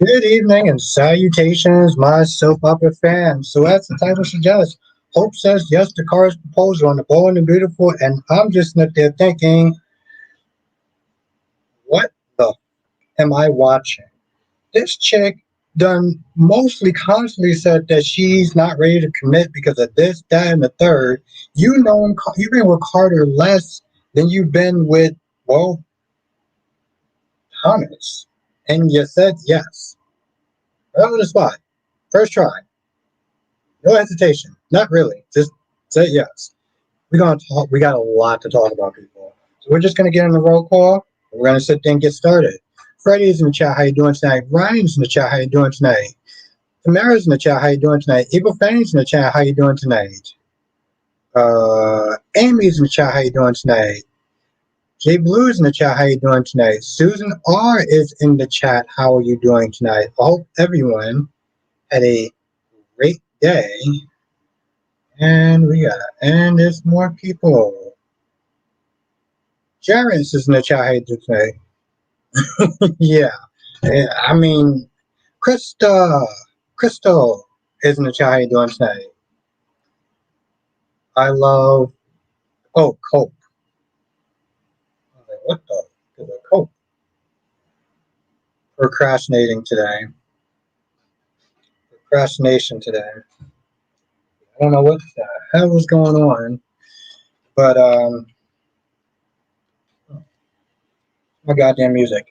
Good evening and salutations, my soap opera fans. So, as the title suggests, Hope says yes to Cara's proposal on the Bold and Beautiful, and I'm just up there thinking, what the am I watching? This chick done mostly constantly said that she's not ready to commit because of this, that, and the third. You've been with Carter less than you've been with, well, Thomas, and you said yes. Right on the spot, first try. No hesitation. Not really. Just say yes. We're gonna talk. We got a lot to talk about, people. So we're just gonna get in the roll call. We're gonna sit there and get started. Freddie's in the chat. How you doing tonight? Ryan's in the chat. How you doing tonight? Tamara's in the chat. How you doing tonight? Evil Fanny's in the chat. How you doing tonight? Amy's in the chat. How you doing tonight? Jay Blue's in the chat. How you doing tonight? Susan R is in the chat. How are you doing tonight? I hope everyone had a great day. And there's more people. Jarvis is in the chat. How you doing today? Yeah. I mean, Crystal is in the chat. How you doing tonight? I love, Cope. I was like, what the? Is it Cope? Procrastinating today. Procrastination today. I don't know what the hell was going on, but, my goddamn music.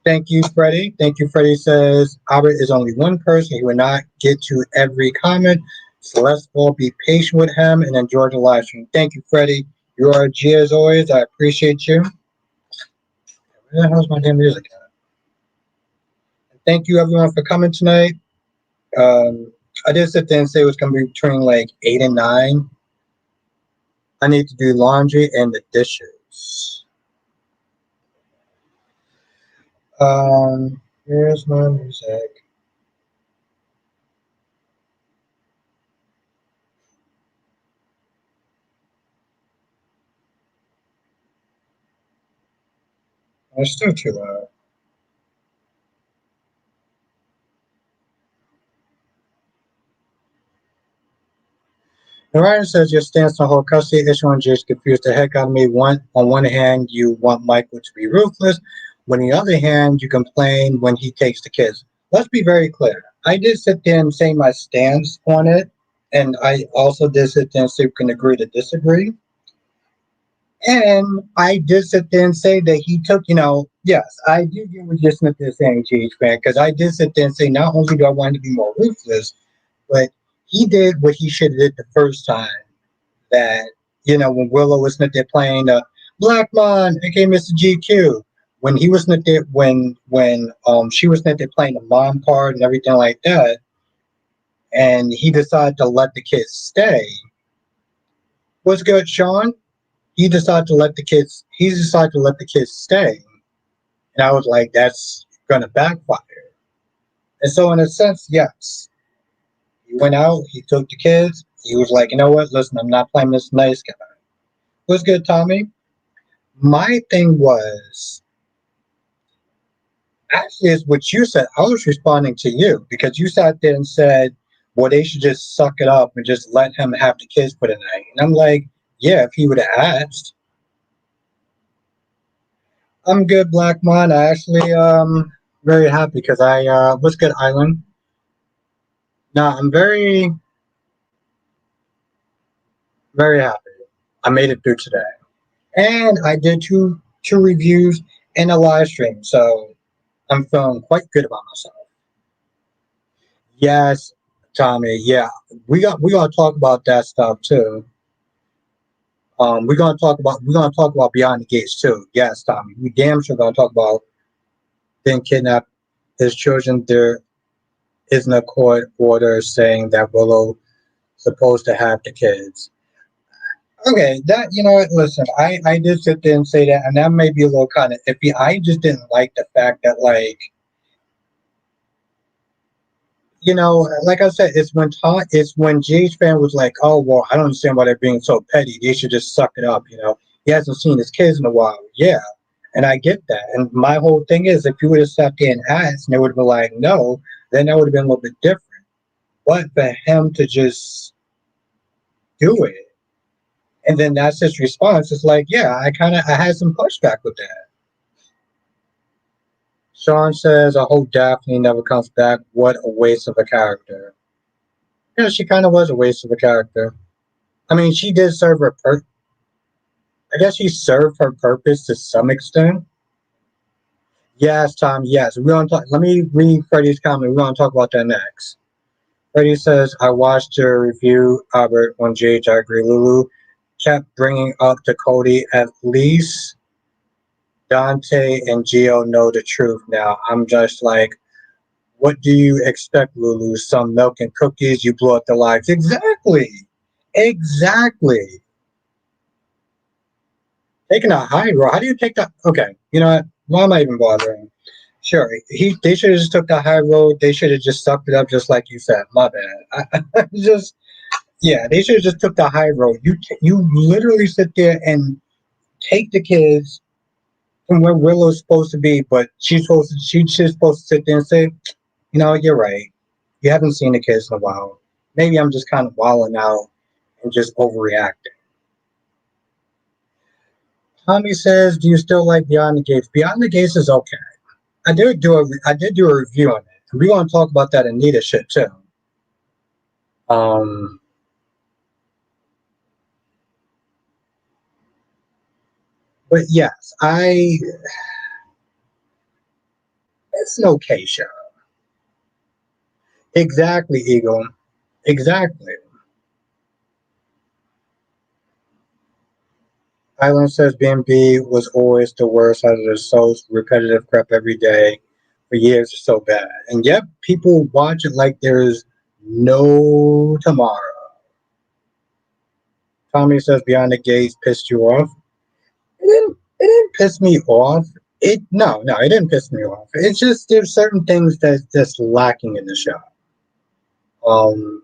Thank you, Freddie. Thank you, Freddie says Albert is only one person. He will not get to every comment. So let's all be patient with him and enjoy the live stream. Thank you, Freddie. You are a G as always. I appreciate you. Where the hell's my damn music at? Thank you, everyone, for coming tonight. I did sit there and say it was going to be between like 8 and 9. I need to do laundry and the dishes. Here's my music. It's still too loud. And Ryan says your stance on the whole custody issue and just confused the heck out of me. On one hand, you want Michael to be ruthless. On the other hand, you complain when he takes the kids. Let's be very clear. I did sit there and say my stance on it, and I also did sit there and say we can agree to disagree. And I did sit there and say that he took, yes, I do get what you're sitting there saying, GH fan, because I did sit there and say not only do I want him to be more ruthless, but he did what he should have did the first time. That when Willow was not there playing Black Man, aka Mr. GQ, when he was not there, when she was not there playing the mom part and everything like that, and he decided to let the kids stay. What's good, Sean? He decided to let the kids. He decided to let the kids stay, and I was like, that's gonna backfire. And so, in a sense, yes. He went out, he took the kids, he was like, you know what, listen, I'm not playing this nice guy. What's good, Tommy? My thing was, actually, it's what you said. I was responding to you because you sat there and said, well, they should just suck it up and just let him have the kids for the night. And I'm like, yeah, if he would have asked. I'm good, Black Man. I actually very happy because what's good, Island? No, I'm very, very happy. I made it through today. And I did two reviews and a live stream, so I'm feeling quite good about myself. Yes, Tommy. Yeah, we gotta talk about that stuff too. We're gonna talk about Beyond the Gates too. Yes, Tommy. We damn sure gonna talk about being kidnapped his children. There isn't a court order saying that Willow supposed to have the kids. Okay, that listen, I did sit there and say that, and that may be a little kind of iffy. I just didn't like the fact that like I said, it's when GH fan was like, oh well, I don't understand why they're being so petty. They should just suck it up. He hasn't seen his kids in a while. Yeah, And I get that. And my whole thing is, if you would have sat there and asked, and they would have been like, no, then that would have been a little bit different. But for him to just do it, and then that's his response, it's like, yeah, I had some pushback with that. Sean says, I hope Daphne never comes back. What a waste of a character. Yeah, she kind of was a waste of a character. I mean, she did serve her I guess she served her purpose to some extent. Yes, Tom. Yes, we want to talk. Let me read Freddie's comment. We want to talk about that next. Freddie says, "I watched your review, Albert, on JH. I agree. Lulu kept bringing up to Cody. At least Dante and Gio know the truth now. I'm just like, what do you expect, Lulu? Some milk and cookies? You blew up their lives. Exactly. Exactly. Taking a high road. How do you take that? Okay, you know what? Why am I even bothering? Sure, they should have just took the high road. They should have just sucked it up, just like you said. My bad. Just yeah, they should have just took the high road. You literally sit there and take the kids from where Willow's supposed to be, but she's just supposed to sit there and say, you know, you're right. You haven't seen the kids in a while. Maybe I'm just kind of wilding out and just overreacting. Tommy says, "Do you still like Beyond the Gates?" Beyond the Gates is okay. I did do a review on it. And we want to talk about that Anita shit too. Um, but yes, it's an okay show. Exactly, Eagle. Exactly. Island says B&B was always the worst out of the souls, repetitive crap every day for years is so bad. And yet people watch it like there's no tomorrow. Tommy says Beyond the Gates pissed you off. It didn't piss me off. It didn't piss me off. It's just there's certain things that's lacking in the show.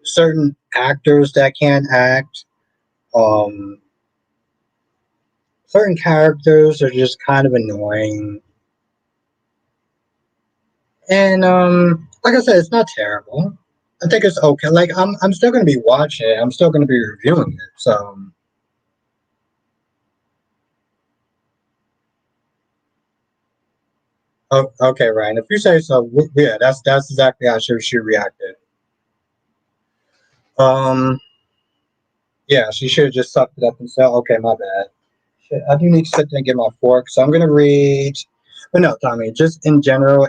Certain actors that can't act. Um, certain characters are just kind of annoying. And like I said, it's not terrible. I think it's okay. Like I'm still gonna be watching it. I'm still gonna be reviewing it. So okay, Ryan. If you say so, yeah, that's exactly how she reacted. Um, yeah, she should have just sucked it up and said, "Okay, my bad." Shit, I do need to sit there and get my fork, so I'm gonna read. But no, Tommy, just in general,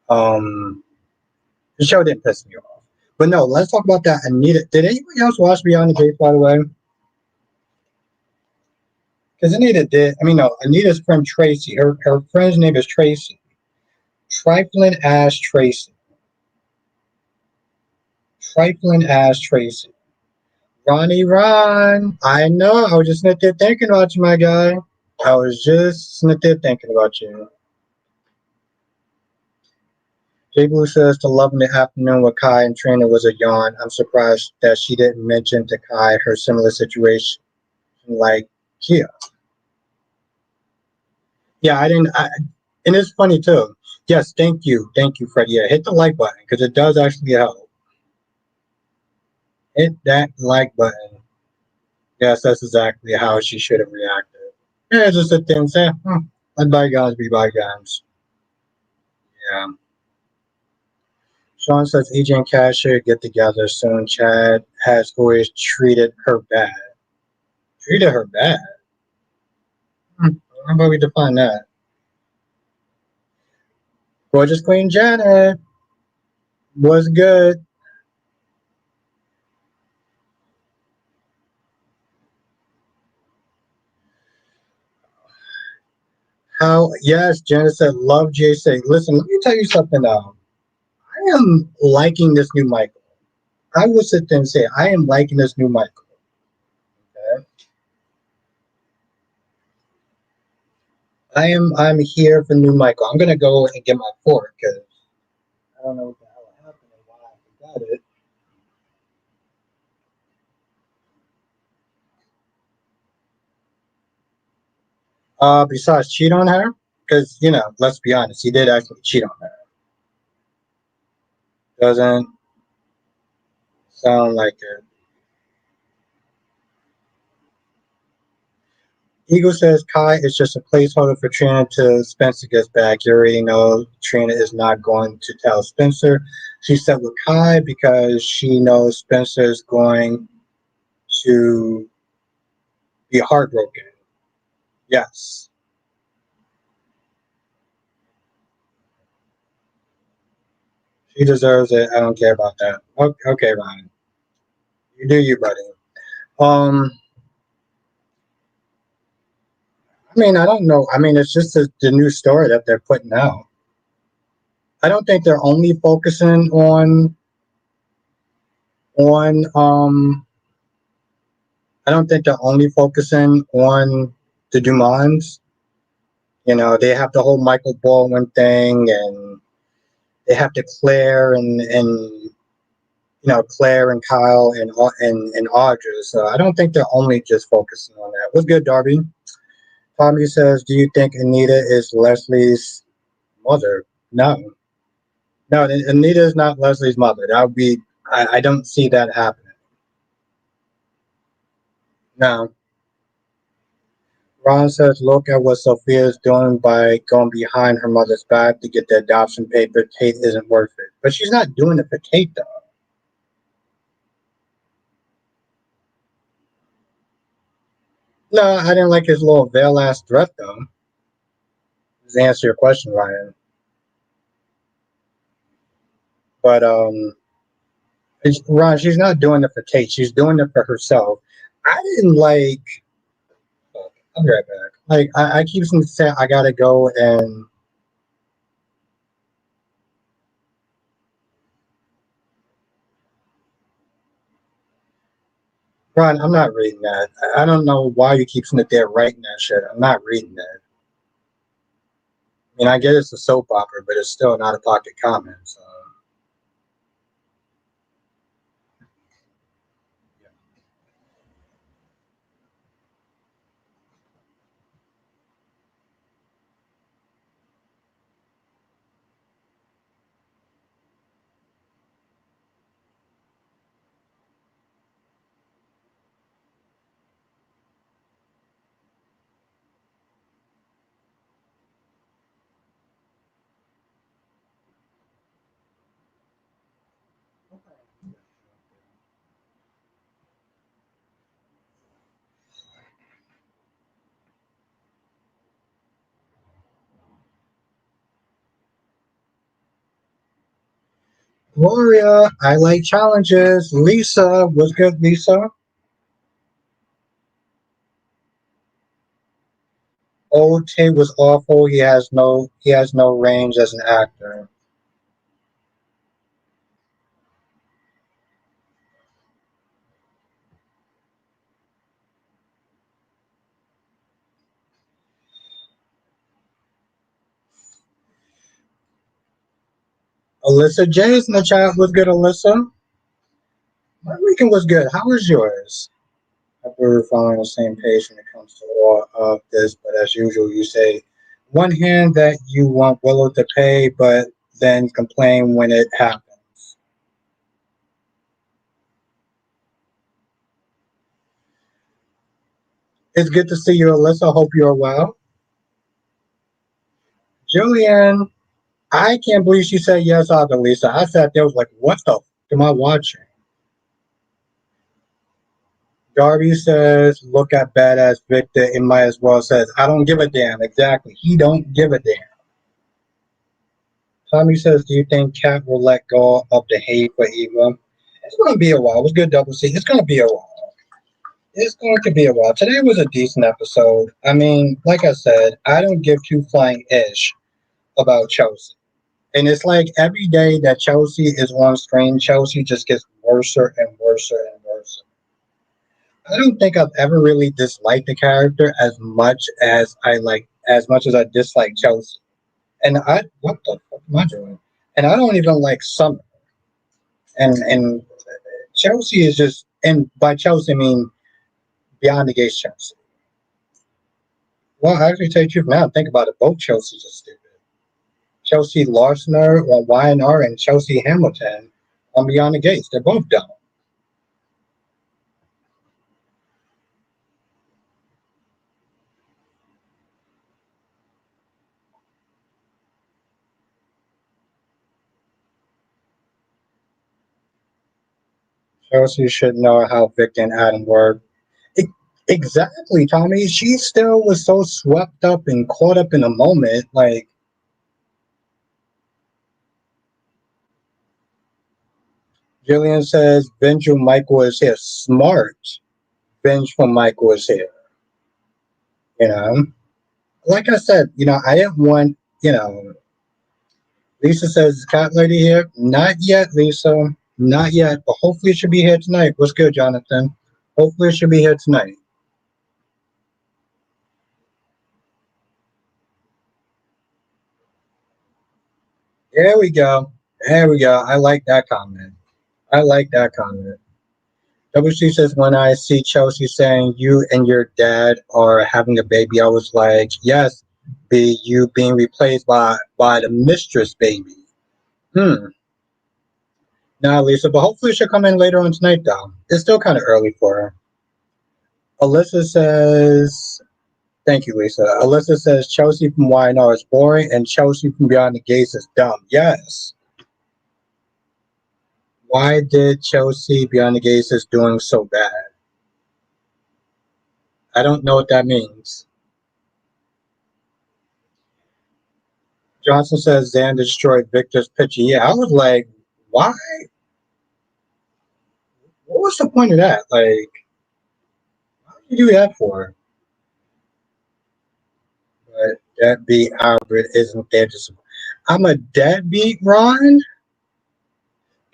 um the show didn't piss me off. But no, let's talk about that. Anita, did anybody else watch Beyond the Gates, by the way? Because Anita did. I mean, no, Anita's friend Tracy. Her friend's name is Tracy. Trifling ass Tracy. Trifling ass Tracy. Ronnie Ron. I know. I was just sitting there thinking about you, my guy. I was just sitting there thinking about you. Jay Blue says the love in the afternoon with Kai and Trina was a yawn. I'm surprised that she didn't mention to Kai her similar situation like Kia. Yeah, I didn't. And it's funny too. Yes, thank you, Freddie. Yeah, hit the like button because it does actually help. Hit that like button. Yes, that's exactly how she should have reacted. Yeah, just sit there and say, let bygones be bygones. Yeah. Sean says EJ and Cash should get together soon. Chad has always treated her bad. Treated her bad? How about we define that? Gorgeous Queen Janet was good. How, yes, Janet said, love JC. Listen, let me tell you something now. I am liking this new Michael. I will sit there and say, I am liking this new Michael. Okay? I'm here for new Michael. I'm gonna go and get my fork because I don't know what the hell happened and why I forgot it. Besides cheat on her, because let's be honest, he did actually cheat on her. Doesn't sound like it. Eagle says Kai is just a placeholder for Trina till Spencer gets back. You already know Trina is not going to tell Spencer. She's set with Kai because she knows Spencer is going to be heartbroken. Yes, she deserves it. I don't care about that. Okay, Ryan, you do you, buddy. Um, I mean, I don't know. I mean, it's just the new story that they're putting out. I don't think they're only focusing on. I don't think they're only focusing on the Dumonds. They have the whole Michael Baldwin thing, and they have the Claire and Claire and Kyle and Audra. So I don't think they're only just focusing on that. What's good, Darby? Tommy says, "Do you think Anita is Leslie's mother?" No, no, Anita is not Leslie's mother. That would be. I don't see that happening. No. Ron says, "Look at what Sophia is doing by going behind her mother's back to get the adoption paper. Kate isn't worth it." But she's not doing it for Kate, though. No, I didn't like his little veil ass threat, though. Just to answer your question, Ryan. But, Ron, she's not doing it for Kate. She's doing it for herself. I didn't like. I'll be right back. Like, I keep saying I gotta go and. Ron, I'm not reading that. I don't know why you keep sitting there writing that shit. I'm not reading that. I mean, I get it's a soap opera, but it's still not a pocket comment. So. Gloria, I like challenges. Lisa, what's good, Lisa? Old Tate was awful. He has no range as an actor. Alyssa J's in the chat. What's good, Alyssa? My weekend was good. How was yours? Hope we're following the same page when it comes to all of this, but as usual, you say one hand that you want Willow to pay, but then complain when it happens. It's good to see you, Alyssa. Hope you're well. Julian, I can't believe she said yes out to Lisa. I sat there was like, what the f am I watching? Darby says, look at badass Victor. It might as well says, I don't give a damn. Exactly. He don't give a damn. Tommy says, do you think Kat will let go of the hate for Eva? It's going to be a while. It was good, Double C. It's going to be a while. It's going to be a while. Today was a decent episode. I mean, like I said, I don't give two flying ish about Chelsea. And it's like every day that Chelsea is on screen, Chelsea just gets worse and worse and worse. I don't think I've ever really disliked the character as much as I dislike Chelsea. And what the fuck am I doing? And I don't even like Summer. And Chelsea is and by Chelsea I mean beyond the gates Chelsea. Well, I actually tell you the truth now. Think about it. Both Chelsea's are stupid. Chelsea Larsener on YNR and Chelsea Hamilton on Beyond the Gates. They're both dumb. Chelsea should know how Vic and Adam work. E- exactly, Tommy. She still was so swept up and caught up in a moment. Like, Jillian says, Venge from Michael is here. Smart. Venge from Michael is here. You know? Like I said, I didn't want, Lisa says, cat lady here? Not yet, Lisa. Not yet, but hopefully it should be here tonight. What's good, Jonathan? Hopefully it should be here tonight. There we go. There we go. I like that comment. I like that comment. WC says, when I see Chelsea saying you and your dad are having a baby, I was like, yes, be you being replaced by the mistress baby. Hmm. Nah, Lisa, but hopefully she'll come in later on tonight, though. It's still kind of early for her. Alyssa says, thank you, Lisa. Alyssa says Chelsea from YNR is boring and Chelsea from Beyond the Gates is dumb. Yes. Why did Chelsea Beyond the Gates is doing so bad? I don't know what that means. Johnson says Zan destroyed Victor's picture. Yeah, I was like, why? What was the point of that? Like, what did you do that for? But deadbeat Albert isn't there to support. I'm a deadbeat, Ron?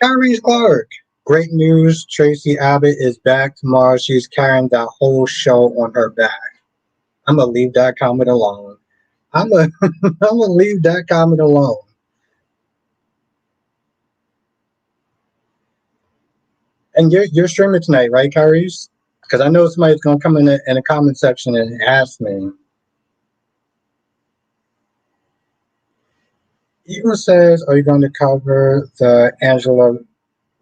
Tyrese Clark. Great news. Tracy Abbott is back tomorrow. She's carrying that whole show on her back. I'm gonna leave that comment alone. I'm gonna I'm gonna leave that comment alone. And you're streaming tonight, right, Tyrese? Because I know somebody's gonna come in the comment section and ask me. Eagle says, "Are you going to cover the Angela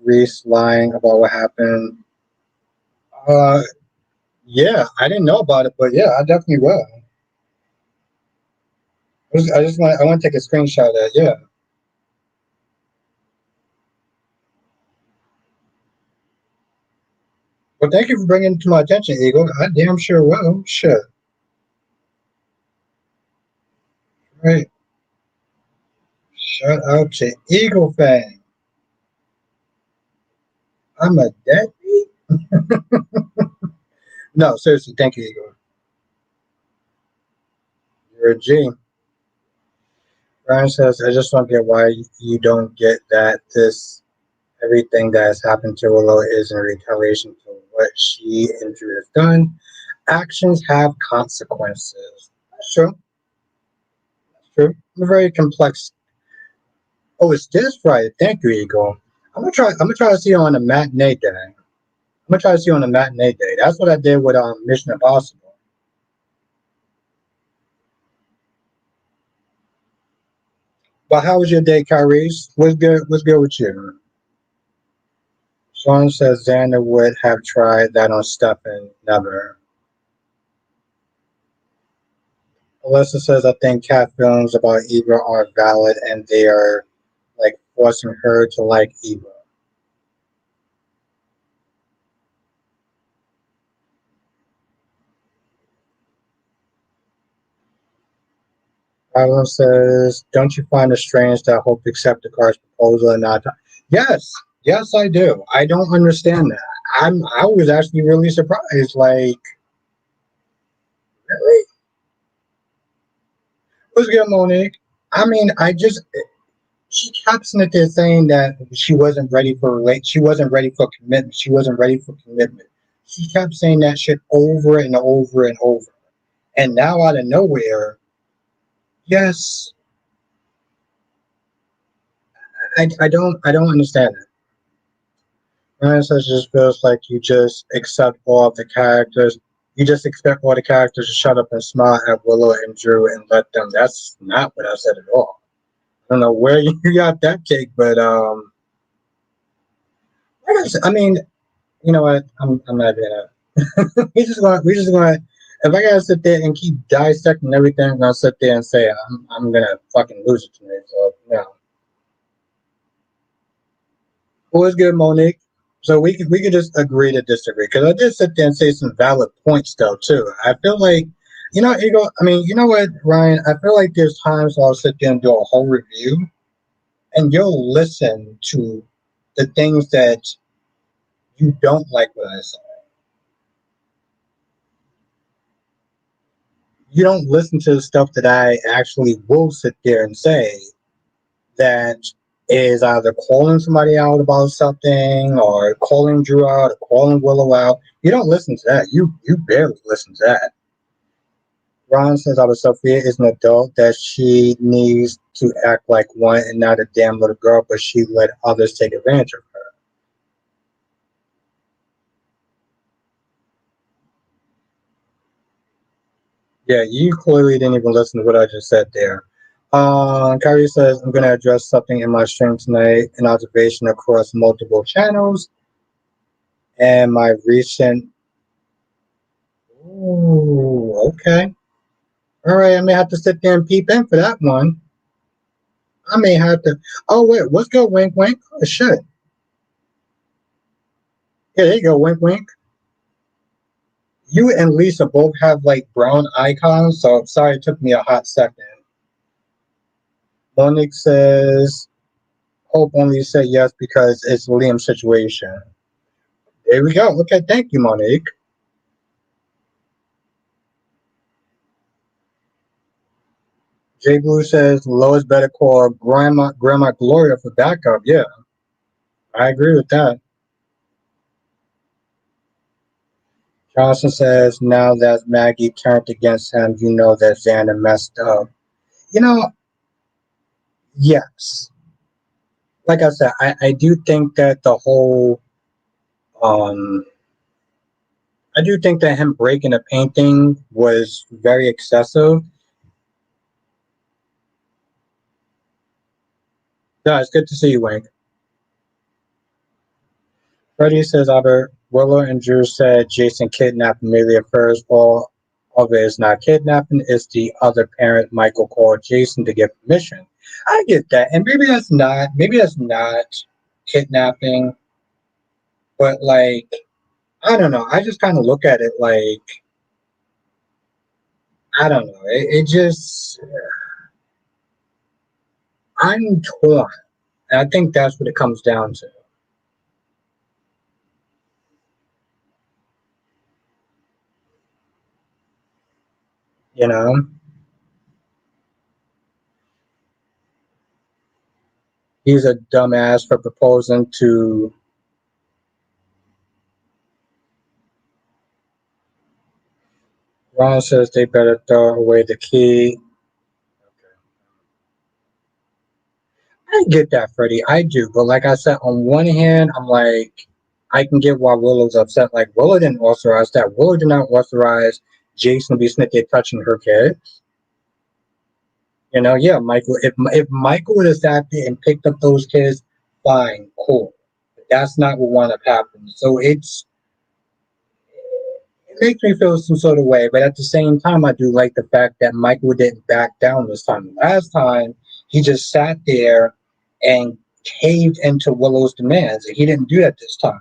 Reese lying about what happened?" Uh, yeah, I didn't know about it, but yeah, I definitely will. I want to take a screenshot of that. Yeah. Well, thank you for bringing it to my attention, Eagle. I damn sure will. Shit. Right. Shout out to Eagle fan. I'm a deadbeat. No, seriously, thank you, Eagle. You're a G. Brian says, I just don't get why you don't get that this everything that has happened to Willow is in retaliation for what she and Drew have done. Actions have consequences. That's true. That's true. I'm very complex. Oh, it's this Friday. Thank you, Eagle. I'm gonna try to see you on a matinee day. I'm gonna try to see you on a matinee day. That's what I did with Mission Impossible. But how was your day, Kyrie? What's good? What's good with you? Sean says Xander would have tried that on Stefan. Never. Alyssa says I think cat feelings about Eva are valid and they are like forcing her to like Eva. Alan says, don't you find it strange that Hope accepted Carr's proposal and not? Yes, yes, I do. I don't understand that. I was actually really surprised. Like, really? What's good, Monique? I mean, she kept sitting there saying that she wasn't ready for commitment. She wasn't ready for commitment. She kept saying that shit over and over and over. And now out of nowhere, yes, I don't understand it. Ryan says just feels like you just accept all of the characters. You just expect all the characters to shut up and smile at Willow and Drew and let them. That's not what I said at all. I don't know where you got that take, but I mean, you know what? I'm not gonna. we just gonna. If I gotta sit there and keep dissecting everything, I'm gonna sit there and say I'm gonna fucking lose it tonight. So no. Well, it's good, Monique. So we could just agree to disagree because I did sit there and say some valid points though too. I feel like, Ego. I mean, you know what, Ryan? I feel like there's times I'll sit there and do a whole review, and you'll listen to the things that you don't like what I say. You don't listen to the stuff that I actually will sit there and say that is either calling somebody out about something or calling Drew out or calling Willow out. You don't listen to that. You barely listen to that. Ron says our Sophia is an adult that she needs to act like one and not a damn little girl, but she let others take advantage of her. Yeah, you clearly didn't even listen to what I just said there. Kyrie says, I'm going to address something in my stream tonight, an observation across multiple channels, and my recent. Ooh, okay. All right, I may have to sit there and peep in for that one. I may have to. Oh, wait, what's good, wink, wink? Oh, shit. Yeah, there you go, wink, wink. You and Lisa both have like brown icons, so I'm sorry it took me a hot second. Monique says, Hope only said yes because it's Liam's situation. There we go. Okay, thank you, Monique. J Blue says Lois better call Grandma Gloria for backup. Yeah, I agree with that. Johnson says now that Maggie turned against him, you know that Xander messed up. You know, yes. Like I said, I do think that um I do think that him breaking a painting was very excessive. Yeah, it's good to see you, Wink. Freddie says Albert Willow and Drew said Jason kidnapped Amelia first. All of it is not kidnapping, it's the other parent Michael called Jason to get permission. I get that. And maybe that's not kidnapping, but like I don't know. I just kind of look at it like I don't know. It just I'm torn. And I think that's what it comes down to. You know, he's a dumbass for proposing to. Ron says they better throw away the key. I get that, Freddie. I do. But like I said, on one hand, I'm like, I can get why Willow's upset. Like, Willow didn't authorize that. Willow did not authorize Jason to be snitched touching her kids. Yeah, Michael. If Michael would have sat there and picked up those kids, fine, cool. But that's not what wound up happening. So it makes me feel some sort of way, but at the same time, I do like the fact that Michael didn't back down this time. Last time, he just sat there and caved into Willow's demands, and he didn't do that this time.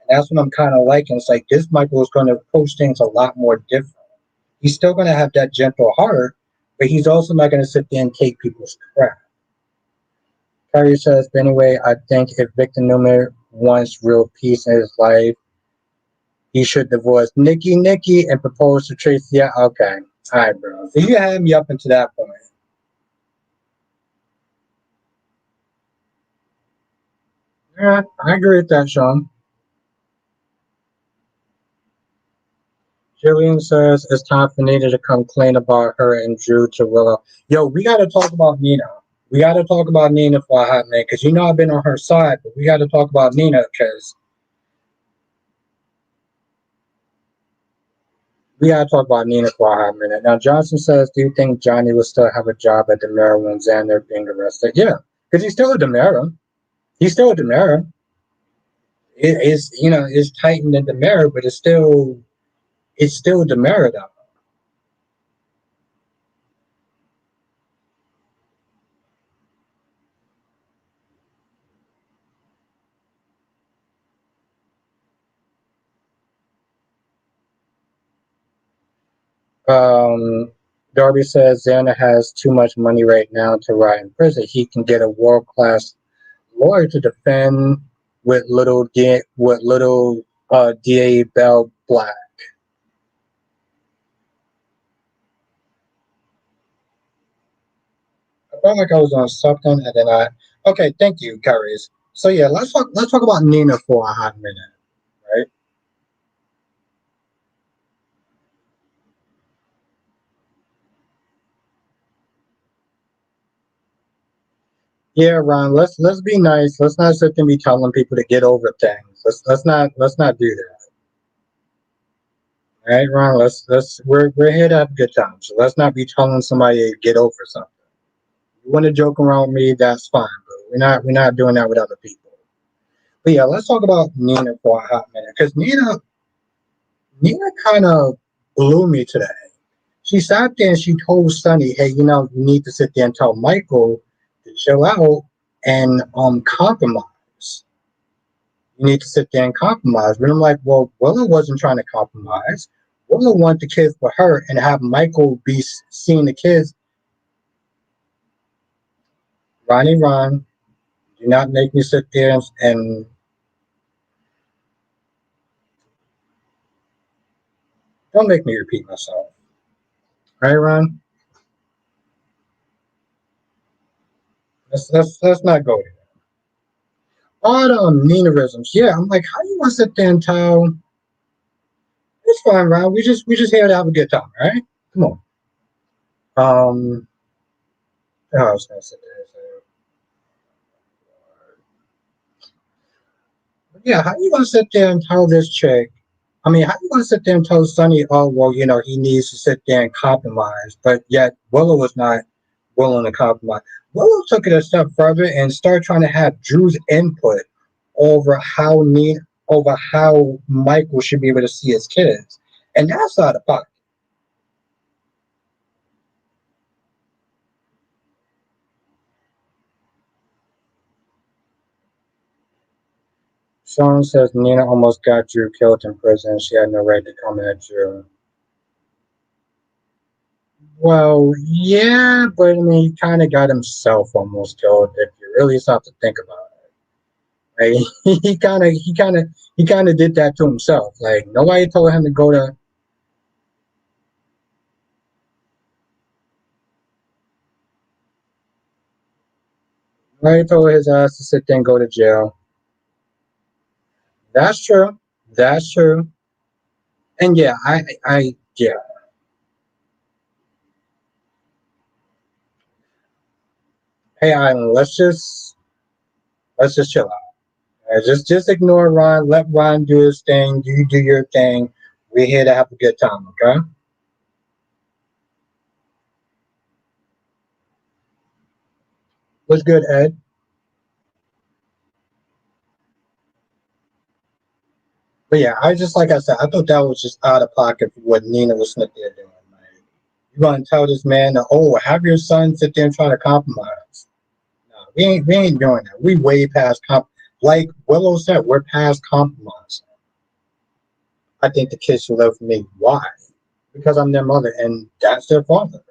And that's what I'm kind of liking. It's like this Michael is going to approach things a lot more different. He's still going to have that gentle heart, but he's also not going to sit there and take people's crap. Carrie says, but anyway, I think if Victor Newman wants real peace in his life, he should divorce Nikki, and propose to Tracy. Yeah, okay. All right, bro. So you had me up into that point. Yeah, I agree with that, Sean. Jillian says it's time for Nina to come clean about her and Drew to Willow. Yo, we got to talk about Nina. We got to talk about Nina for a hot minute because I've been on her side, but we got to talk about Nina because We gotta talk about Nina for a hot minute. Now, Johnson says, "Do you think Johnny will still have a job at the mirror when Xander being arrested?" Yeah, because he's still at the mirror. He's still at the mirror. It is, it's tightened at the mirror, but it's still the mirror though. Darby says Xander has too much money right now to rot in prison. He can get a world class lawyer to defend with little DA Bell Black. I felt like I was on something, and then I. Okay, thank you, Curries. So yeah, let's talk about Nina for a hot minute, right? Yeah, Ron. Let's be nice. Let's not sit and be telling people to get over things. Let's not do that. All right, Ron. We're here to have a good time. So let's not be telling somebody to get over something. You want to joke around with me, that's fine, but we're not doing that with other people. But yeah, let's talk about Nina for a hot minute because Nina kind of blew me today. She sat there and she told Sonny, "Hey, you need to sit there and tell Michael to chill out and compromise. You need to sit there and compromise." But I'm like, well, Willow wasn't trying to compromise. Willow wanted the kids for her and have Michael be seeing the kids. Ron, do not make me sit there and don't make me repeat myself. Right, Ron? Let's not go there. All the Ninaisms. Yeah, I'm like, how you want to sit there and tell? It's fine, Ron. We just here to have a good time, right? Come on. I was gonna sit there and say, yeah, how you gonna sit there and tell this chick? I mean, how you gonna sit there and tell Sonny, oh well, he needs to sit there and compromise, but yet Willow was not willing to compromise. Willow took it a step further and started trying to have Drew's input over how neat over how Michael should be able to see his kids, and that's not a fuck. Sean says Nina almost got Drew killed in prison. She had no right to come at Drew. Well, yeah, but I mean, he kind of got himself almost killed if you really stop to think about it. Right? He kind of did that to himself. Like nobody told him to go to. Nobody told his ass to sit there and go to jail. That's true. That's true. And yeah, yeah. Hey, Island, let's just chill out. Just ignore Ron. Let Ron do his thing. You do your thing. We're here to have a good time. Okay. What's good, Ed? But yeah, I just like I said, I thought that was just out of pocket for what Nina was sitting there doing. Like, you gonna tell this man that, oh, have your son sit there and try to compromise? No, we ain't doing that. We way past like Willow said, we're past compromise. I think the kids should live for me. Why? Because I'm their mother and that's their father.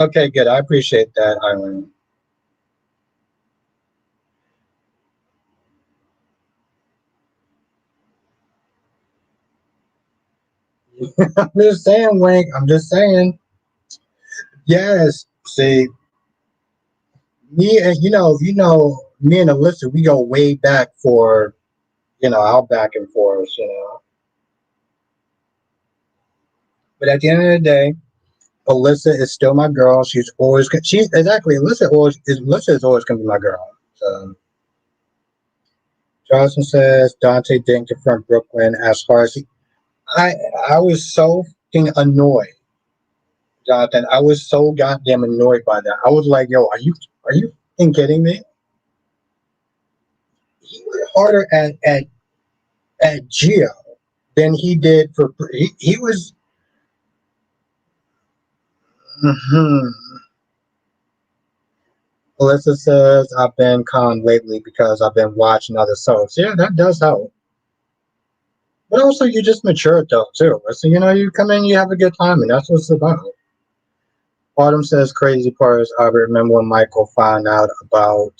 Okay, good. I appreciate that, Eileen. I'm just saying, Wink. I'm just saying. Yes. See, me and me and Alyssa, we go way back for our back and forth. But at the end of the day, Alyssa is still my girl. She's exactly Alyssa is always gonna be my girl. So Johnson says Dante didn't confront Brooklyn as far as I I was so fucking annoyed, Jonathan. I was so goddamn annoyed by that. I was like, yo, are you fucking kidding me? He went harder at Gio than he did for he was mhm. Alyssa says I've been calm lately because I've been watching other soaps. Yeah, that does help. But also you just matured though too. So you come in, you have a good time, and that's what it's about. Autumn says crazy part is I remember when Michael found out about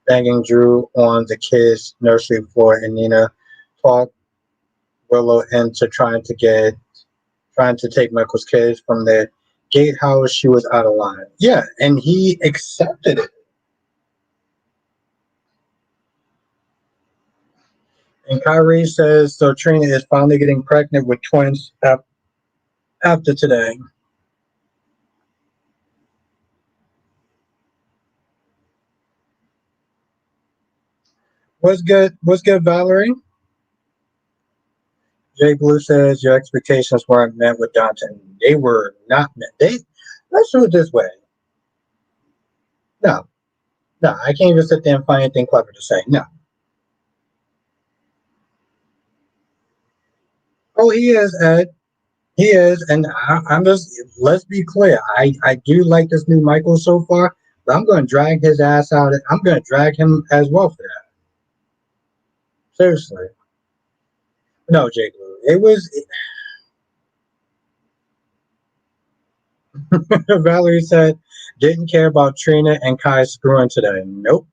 banging Drew on the kids' nursery floor, and Nina talked Willow into trying to take Michael's kids from the gatehouse. She was out of line. Yeah, and he accepted it. And Kyrie says so. Trina is finally getting pregnant with twins after today. What's good? What's good, Valerie? Jay Blue says your expectations weren't met with Dante. They were not met. Let's do it this way. No, no, I can't even sit there and find anything clever to say. No. Oh, he is, Ed. He is, and I'm just. Let's be clear. I do like this new Michael so far, but I'm going to drag his ass out. I'm going to drag him as well for that. Seriously. No, Jay Blue. It was. Valerie said didn't care about Trina and Kai screwing today. Nope.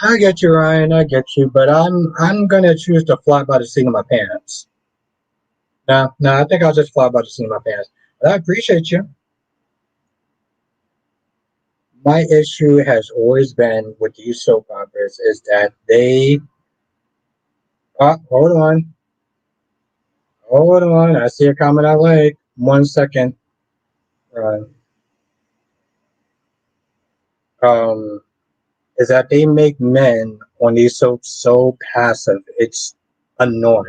I get you, Ryan. I get you, but I'm gonna choose to fly by the seat of my pants. No, no, I think I'll just fly by the seat of my pants. But I appreciate you. My issue has always been with these soap operas is that they. Oh, hold on. I see a comment I like. 1 second. Uh, um, is that they make men on these soaps so passive. It's annoying.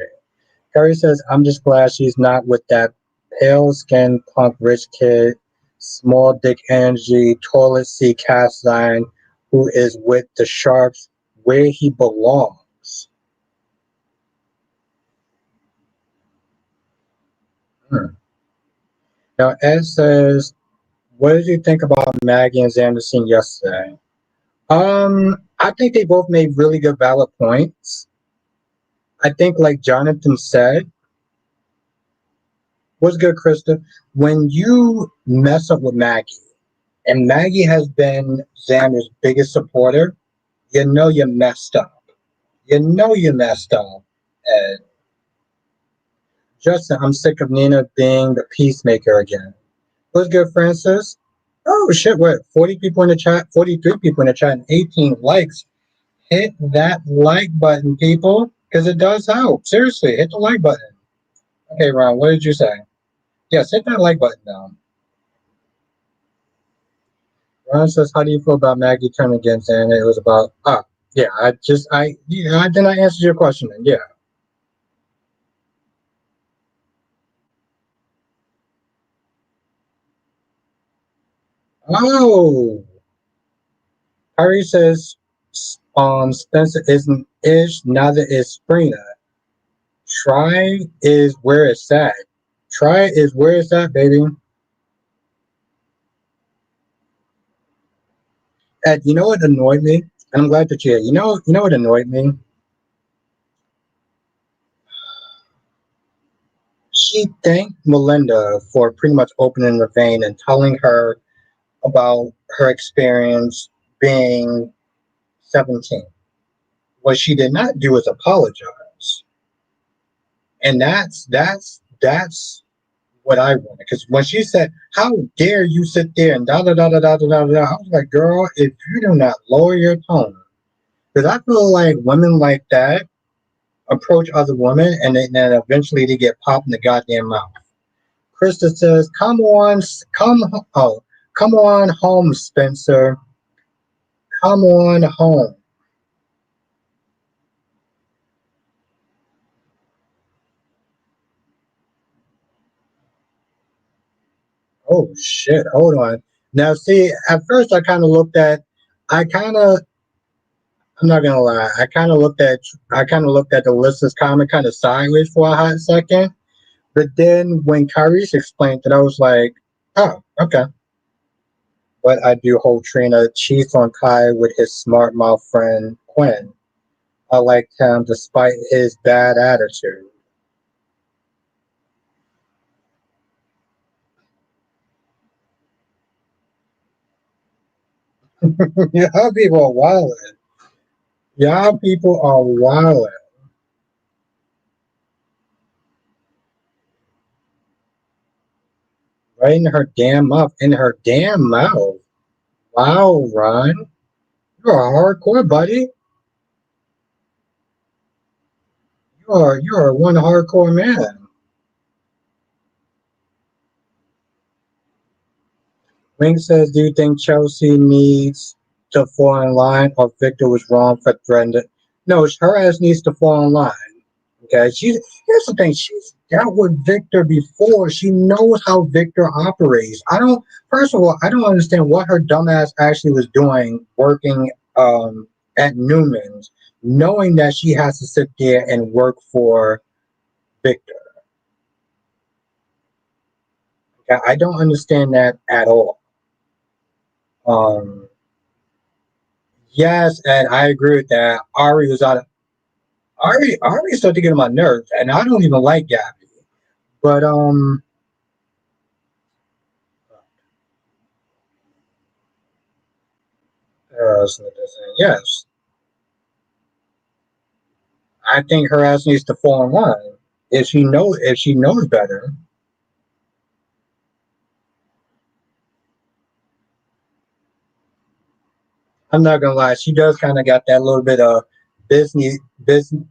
Carrie says, I'm just glad she's not with that pale skinned punk rich kid, small dick energy, toilet seat cast iron, who is with the sharps where he belongs. Hmm. Now, Ed says, what did you think about Maggie and Xander scene yesterday? I think they both made really good valid points. I think, like Jonathan said, what's good, Krista? When you mess up with Maggie, and Maggie has been Xander's biggest supporter, you know you messed up. You know you messed up. And Justin, I'm sick of Nina being the peacemaker again. What's good, Francis? Oh shit, what? 40 people in the chat, 43 people in the chat, and 18 likes. Hit that like button, people, because it does help. Seriously, hit the like button. Okay, Ron, what did you say? Yes, hit that like button down. Ron says, how do you feel about Maggie turning against and it was about yeah, I then I answered your question then. Yeah. Oh, Harry says Spencer isn't ish, neither is Sprina. Try is where it's at. Try is where it's at, baby. And you know what annoyed me? And I'm glad that you're here. You know what annoyed me? She thanked Melinda for pretty much opening the vein and telling her about her experience being 17. What she did not do is apologize. And that's what I wanted. Because when she said, how dare you sit there and da da da da da da da da, I was like, girl, if you do not lower your tone, because I feel like women like that approach other women, and then eventually they get popped in the goddamn mouth. Krista says, "Come on, come on home, Spencer. Come on home." Oh shit! Hold on. Now, see, at first I kind of, I'm not gonna lie, I kind of looked at the listeners' comment kind of sideways for a hot second. But then when Kyrie's explained it, I was like, oh, okay. But I do hold Trina cheats on Kai with his smart mouth friend Quinn. I liked him despite his bad attitude. Y'all people are wild. Y'all people are wild. Right in her damn mouth. In her damn mouth. Wow, Ron. You're a hardcore buddy. You are one hardcore man. Wing says, "Do you think Chelsea needs to fall in line, or Victor was wrong for threatening?" No, her ass needs to fall in line. Okay, here's the thing. She's dealt with Victor before. She knows how Victor operates. I don't. First of all, I don't understand what her dumbass actually was doing working at Newman's, knowing that she has to sit there and work for Victor. Okay, I don't understand that at all. Um, yes, and I agree with that. Ari was out of Ari started to get on my nerves, and I don't even like Gabby. But yes, I think her ass needs to fall in line. If she knows better, I'm not gonna lie. She does kind of got that little bit of business business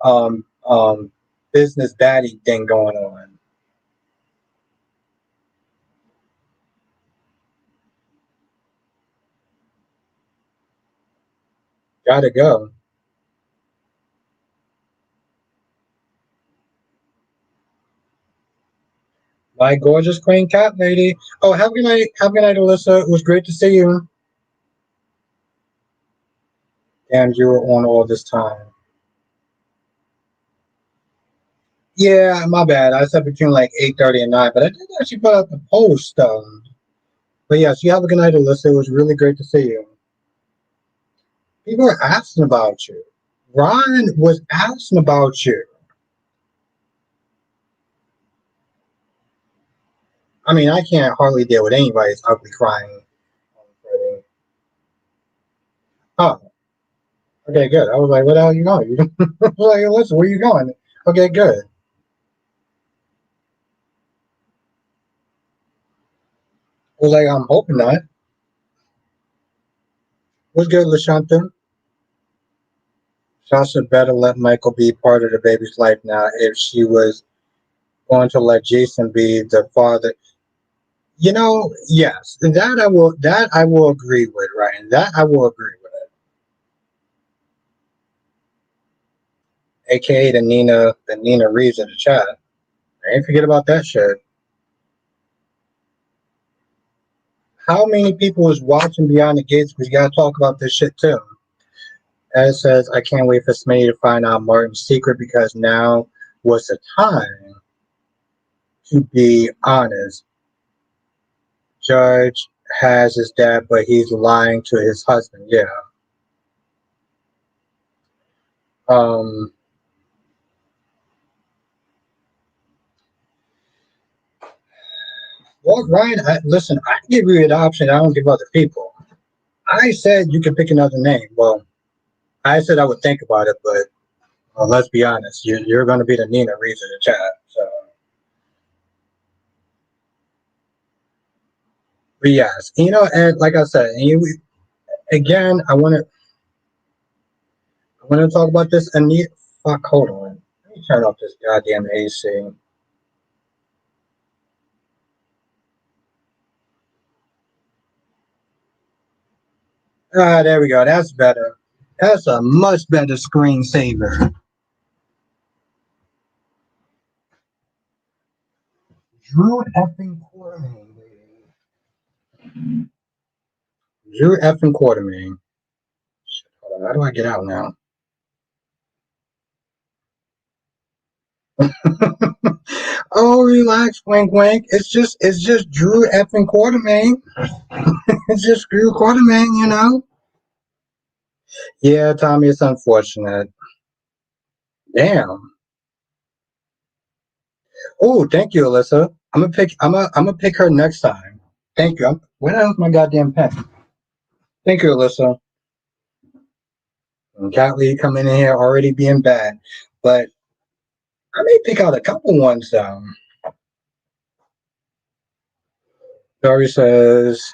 business baddie thing going on. Gotta go. My gorgeous queen cat lady. Oh, have a good night. Have a good night, Alyssa. It was great to see you. And you were on all this time. Yeah, my bad. I said between like 8:30 and 9, but I did actually put out the post. But yes, you have a good night, Alyssa. It was really great to see you. People are asking about you. Ron was asking about you. I mean, I can't hardly deal with anybody's ugly crying. Oh, okay, good. I was like, where the hell are you going? You like, listen, where you going? Okay, good. I was like, I'm hoping not. What's good, LaShanta? Sasha better let Michael be part of the baby's life now if she was going to let Jason be the father. Yes, that I will agree with, Ryan. That I will agree with. AKA the Nina Reeves in the chat. I ain't forget about that shit. How many people is watching Beyond the Gates? Because you gotta talk about this shit too. As says, I can't wait for Smitty to find out Martin's secret because now was the time to be honest. Judge has his dad, but he's lying to his husband. Yeah. Um. Well, Ryan, listen. I give you an option. I don't give other people. I said you can pick another name. Well, I said I would think about it, but let's be honest. You're going to be the Nina Reeves in the chat. So, but yes, and like I said, again, I want to talk about this. And fuck, hold on. me turn off this goddamn AC. Ah, there we go. That's better. That's a much better screensaver. Drew effing Quartermain, baby. Drew effing Quartermain. Hold on, how do I get out now? Oh, relax, wink, wink. It's just Drew effing Quartermain. It's just Drew Quartermain, you know. Yeah, Tommy, it's unfortunate. Damn. Oh, thank you, Alyssa. I'm gonna pick her next time. Thank you. Where the hell's my goddamn pen? Thank you, Alyssa. And Cat Lee coming in here already being bad, but I may pick out a couple ones though. Dory says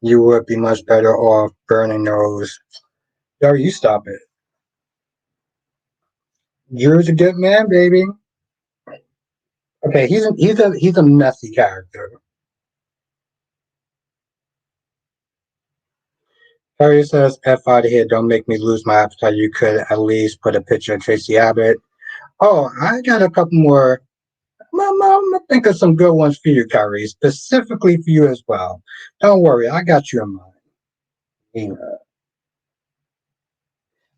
you would be much better off burning those. Dory, you stop it. Drew's a good man, baby. Okay, he's a messy character. Harry says, F out of here, don't make me lose my appetite. You could at least put a picture of Tracy Abbott. Oh, I got a couple more. I'm gonna think of some good ones for you, Kyrie, specifically for you as well. Don't worry, I got you in mind. Yeah.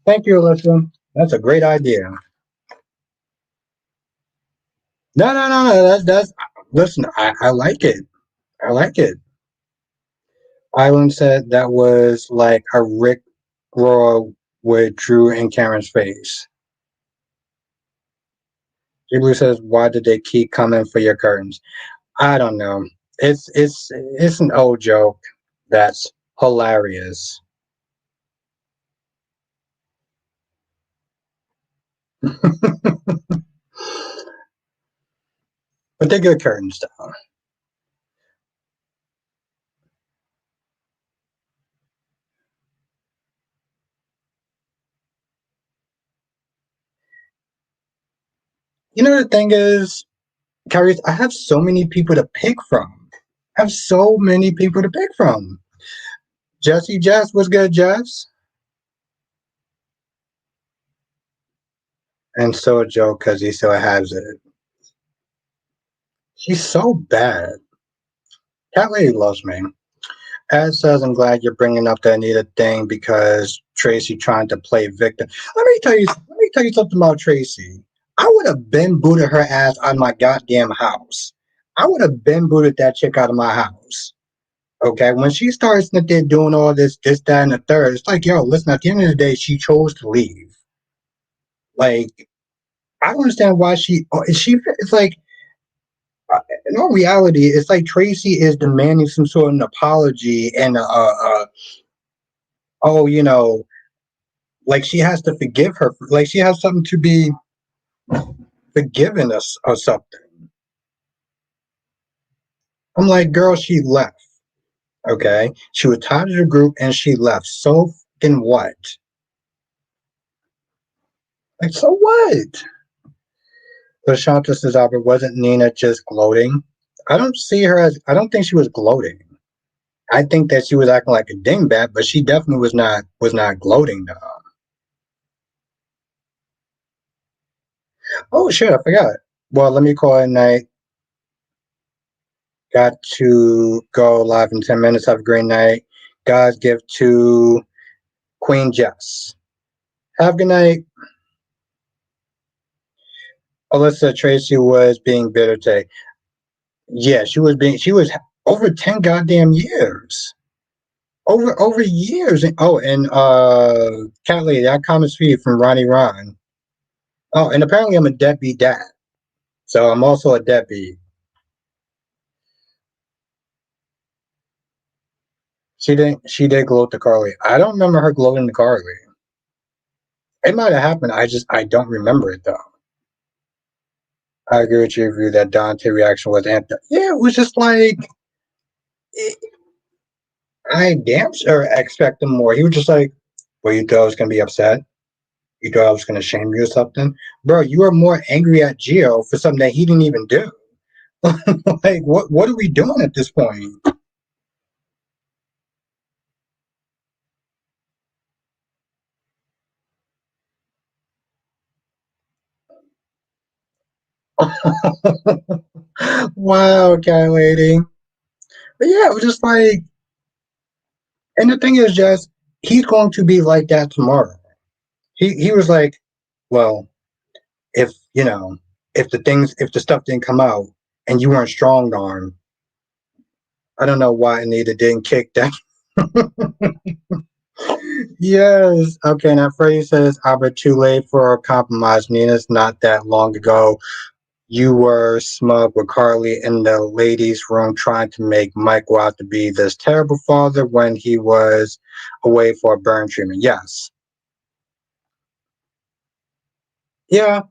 Thank you, Alyssa. That's a great idea. No. That's listen. I like it. I like it. Island said that was like a Rick Roll with Drew and Karen's face. Blue says, "Why did they keep coming for your curtains?" I don't know. It's an old joke that's hilarious. But they're good curtains, though. You know the thing is, Carrie, I have so many people to pick from. I have so many people to pick from. Jesse Jess, what's good, Jess? And so Joe, because he still has it. She's so bad. Cat lady loves me. Ed says, I'm glad you're bringing up the Anita thing because Tracy trying to play victim. Let me tell you something about Tracy. I would have been booted her ass out of my goddamn house. I would have been booted that chick out of my house. Okay, when she starts there doing all this, that, and the third, it's like, yo, listen. At the end of the day, she chose to leave. Like, I don't understand why she. She. It's like, in all reality, it's like Tracy is demanding some sort of an apology and oh, like she has to forgive her, like she has something to be forgiven us or something. I'm like, girl, she left. Okay, she was tired of the group and she left. So fucking what? Like, so what? So Shanta says, Albert, wasn't Nina just gloating? I don't think she was gloating. I think that she was acting like a dingbat, but she definitely was not gloating though. Oh shit, I forgot. Well, let me call it a night. Got to go live in 10 minutes. Have a great night. God's gift to Queen Jess. Have a good night. Alyssa Tracy was being bitter today. Yeah, she was over 10 goddamn years. Over years. And Cat Lady, that comments for you from Ronnie Ron. Oh, and apparently I'm a deadbeat dad. So I'm also a deadbeat. She did gloat to Carly. I don't remember her gloating to Carly. It might have happened. I don't remember it though. I agree with your view that Dante reaction was anti. Yeah, it was just like I damn sure expected more. He was just like, "Well, you thought I was gonna be upset." You thought I was gonna shame you or something? Bro, you are more angry at Gio for something that he didn't even do. Like what are we doing at this point? Wow, cat lady. But yeah, it was just like, and the thing is just he's going to be like that tomorrow. He was like, well, if if the stuff didn't come out and you weren't strong arm, I don't know why Anita didn't kick that. Yes. Okay, now Freddie says, Albert, too late for a compromise. Nina's not that long ago. You were smug with Carly in the ladies' room trying to make Mike go out to be this terrible father when he was away for a burn treatment. Yes. Yeah.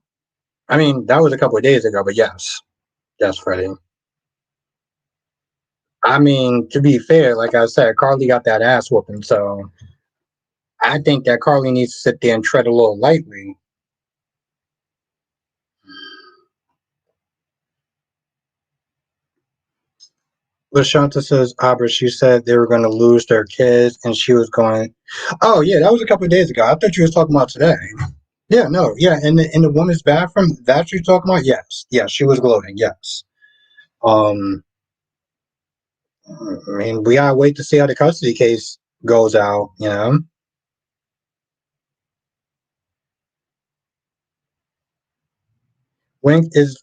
I mean, that was a couple of days ago, but yes. Yes, Freddie. I mean, to be fair, like I said, Carly got that ass whooping, so I think that Carly needs to sit there and tread a little lightly. LaShanta says, Abra, she said they were going to lose their kids and she was going, oh, yeah, that was a couple of days ago. I thought you was talking about today. Yeah, no, yeah, in the woman's bathroom, that you're talking about? Yes. Yeah, she was gloating, yes. Um, I mean, we gotta wait to see how the custody case goes out, you know? Wink is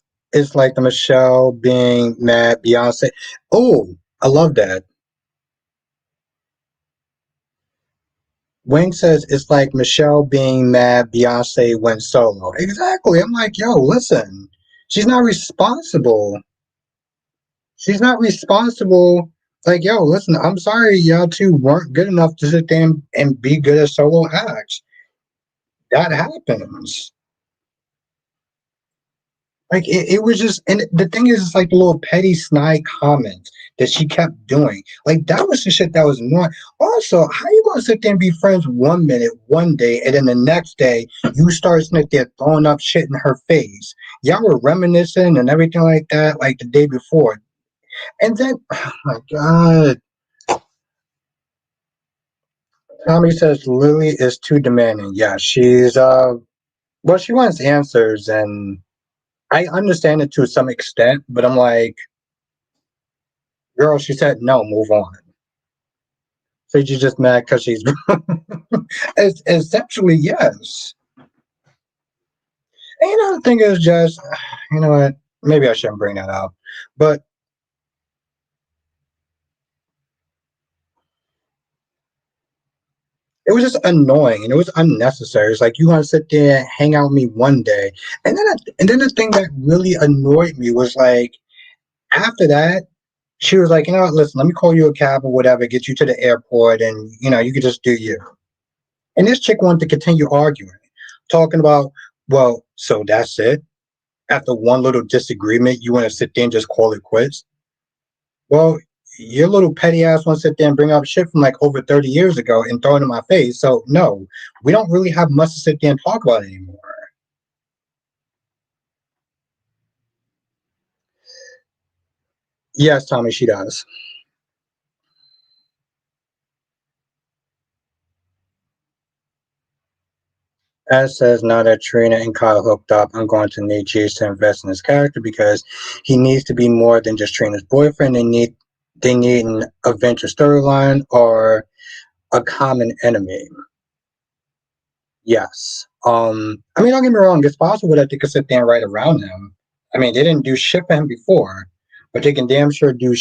like the Michelle being mad, Beyonce. Oh, I love that. Wing says it's like Michelle being mad Beyonce went solo. Exactly. I'm like, yo, listen, she's not responsible. She's not responsible. Like, yo, listen, I'm sorry y'all two weren't good enough to sit there and be good at solo acts. That happens. Like it was just, and the thing is, it's like the little petty snide comments that she kept doing. Like that was the shit that was annoying. Also, how you gonna sit there and be friends 1 minute, one day, and then the next day you start sitting there throwing up shit in her face? Y'all were reminiscing and everything like that, like the day before, and then, oh my god, Tommy says Lily is too demanding. Yeah, she's well, she wants answers, and I understand it to some extent, but I'm like, girl, she said no, move on. So you're just mad because she's essentially yes. And the thing is just, you know what? Maybe I shouldn't bring that up, but it was just annoying and it was unnecessary. It's like you want to sit there and hang out with me one day, and then the thing that really annoyed me was like after that she was like, you know what? Listen, let me call you a cab or whatever, get you to the airport, and you could just do you. And this chick wanted to continue arguing, talking about, well, so that's it. After one little disagreement, you want to sit there and just call it quits? Well, your little petty ass wants to sit there and bring up shit from like over 30 years ago and throw it in my face. So, no, we don't really have much to sit there and talk about anymore. Yes, Tommy, she does. As says, now that Trina and Kyle hooked up, I'm going to need Cheese to invest in his character because he needs to be more than just Trina's boyfriend. They need an adventure storyline or a common enemy. Yes. I mean, don't get me wrong. It's possible that they could sit there and write around him. I mean, they didn't do shit for him before, but they can damn sure do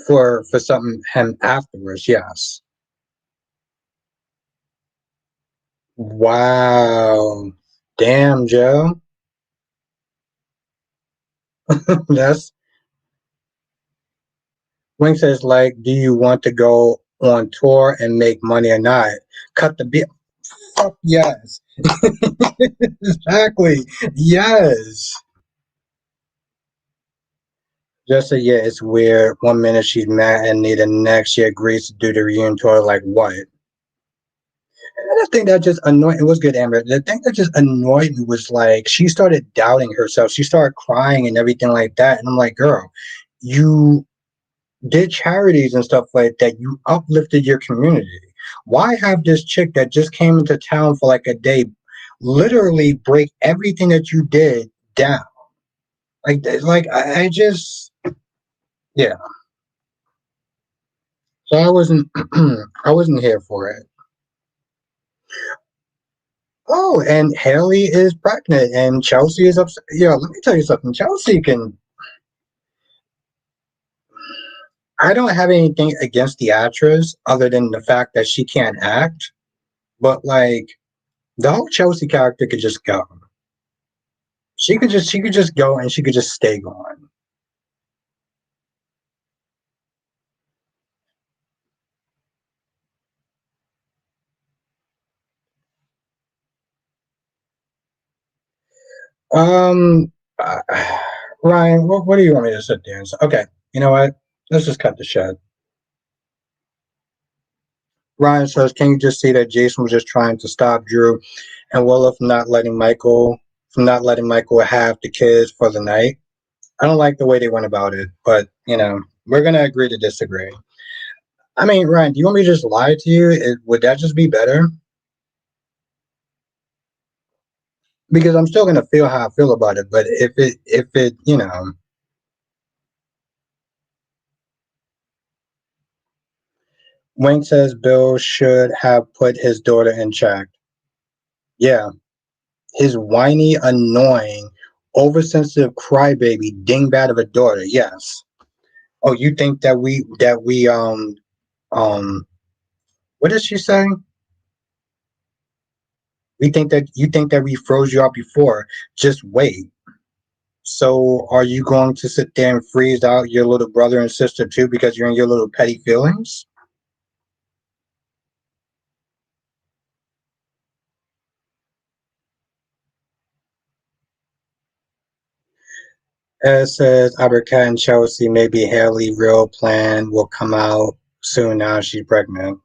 for something him afterwards. Yes. Wow. Damn, Joe. That's Wing says, like, do you want to go on tour and make money or not? Cut the bill. Fuck yes. Exactly. Yes. Just say, yeah, it's weird. 1 minute she's mad and the next she agrees to do the reunion tour. Like, what? And the thing that just annoyed, it was good, Amber. The thing that just annoyed me was like she started doubting herself. She started crying and everything like that. And I'm like, girl, you did charities and stuff like that. You uplifted your community. Why have this chick that just came into town for like a day literally break everything that you did down? I just, yeah. So I wasn't, I wasn't here for it. Oh, and Haley is pregnant, and Chelsea is upset. Yo, let me tell you something. Chelsea can. I don't have anything against the actress other than the fact that she can't act. But like the whole Chelsea character could just go. She could just go and she could just stay gone. Um, uh, Ryan, what do you want me to sit there and say? Okay, you know what? Let's just cut the shit. Ryan says, "Can you just see that Jason was just trying to stop Drew and Willow from not letting Michael have the kids for the night?" I don't like the way they went about it, but we're gonna agree to disagree. I mean, Ryan, do you want me to just lie to you? Would that just be better? Because I'm still gonna feel how I feel about it. But if it, Wayne says Bill should have put his daughter in check. Yeah, his whiny, annoying, oversensitive crybaby dingbat of a daughter. Yes. Oh, you think that we what did she say? We think that you think that we froze you out before. Just wait. So are you going to sit there and freeze out your little brother and sister too because you're in your little petty feelings? As says Albert Cat and Chelsea, maybe Haley real plan will come out soon now she's pregnant.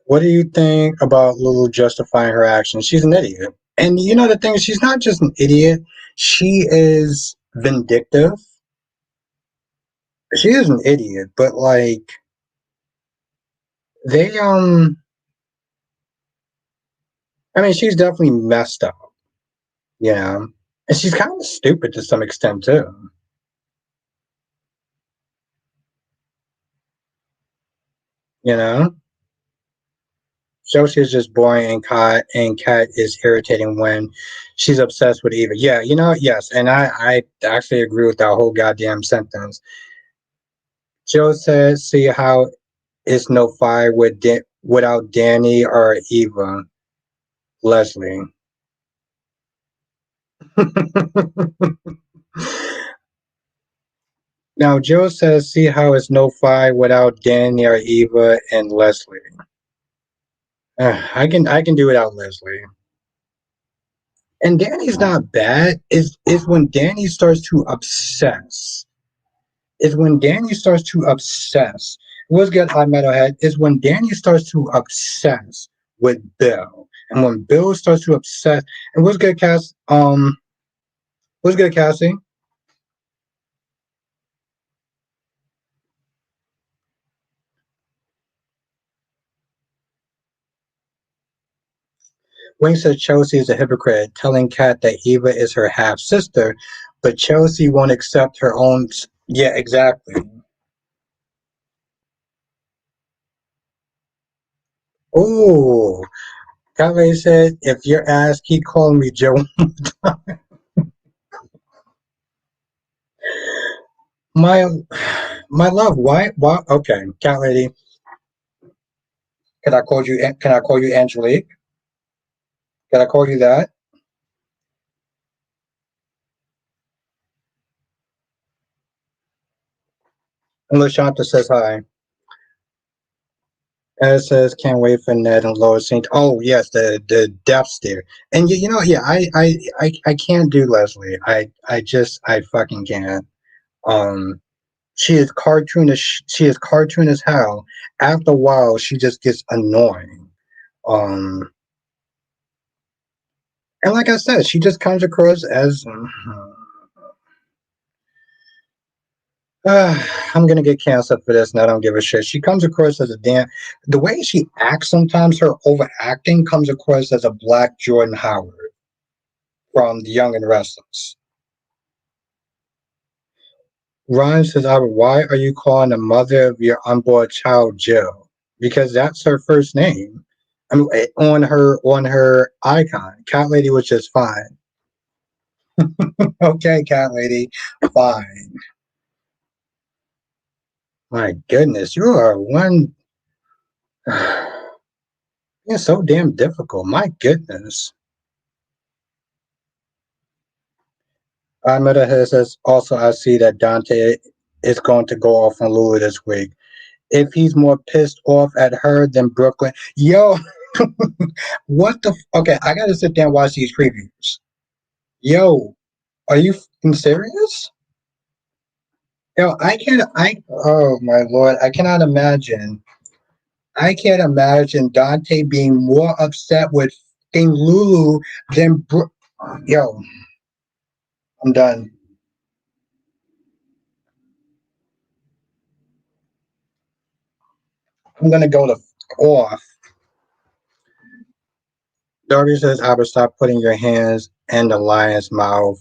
What do you think about Lulu justifying her actions? She's an idiot. And you know the thing is she's not just an idiot, she is vindictive. She is an idiot, but like they I mean she's definitely messed up, you know. And she's kind of stupid to some extent too. You know? Chelsea is just boring and Kat is irritating when she's obsessed with Eva. Yeah, yes, and I actually agree with that whole goddamn sentence. Joe says, "See how it's no fire without Danny or Eva." Leslie. Now Joe says, "See how it's no fire without Danny or Eva and Leslie." I can do without Leslie. And Danny's not bad. Is when Danny starts to obsess. Is when Danny starts to obsess. What's good, Hot Metalhead? Is when Danny starts to obsess with Bill, and when Bill starts to obsess. And what's good, Cass? What's good, Cassie? Wayne says Chelsea is a hypocrite, telling Kat that Eva is her half sister, but Chelsea won't accept her own. Yeah, exactly. Oh, Calvin said, if your ass keep calling me Joe, my my love, why? Why? Okay, cat lady, can I call you? Can I call you Angelique? Can I call you that? And Lashanta says hi. And it says, can't wait for Ned and Lois Saint. Oh yes, the death stare. And yeah, I can't do Leslie. I fucking can't. Um, she is she is cartoon as hell. After a while, she just gets annoying. Um, and like I said, she just comes across as. I'm gonna get canceled for this, and I don't give a shit. She comes across as a damn. The way she acts sometimes, her overacting comes across as a black Jordan Howard from The Young and Restless. Ryan says, Albert, why are you calling the mother of your unborn child Jill? Because that's her first name. I mean, on her icon. Cat Lady was just fine. Okay, Cat Lady, fine. My goodness, you are one. You're so damn difficult. My goodness. Amada says, also, I see that Dante is going to go off on Lulu this week. If he's more pissed off at her than Brooklyn. Yo, what the? Okay, I gotta sit down and watch these previews. Yo, are you serious? Yo, I can't. Oh my lord, I cannot imagine. I can't imagine Dante being more upset with King Lulu than Yo, I'm done. I'm gonna go to off. Darby says, Albert, stop putting your hands in the lion's mouth.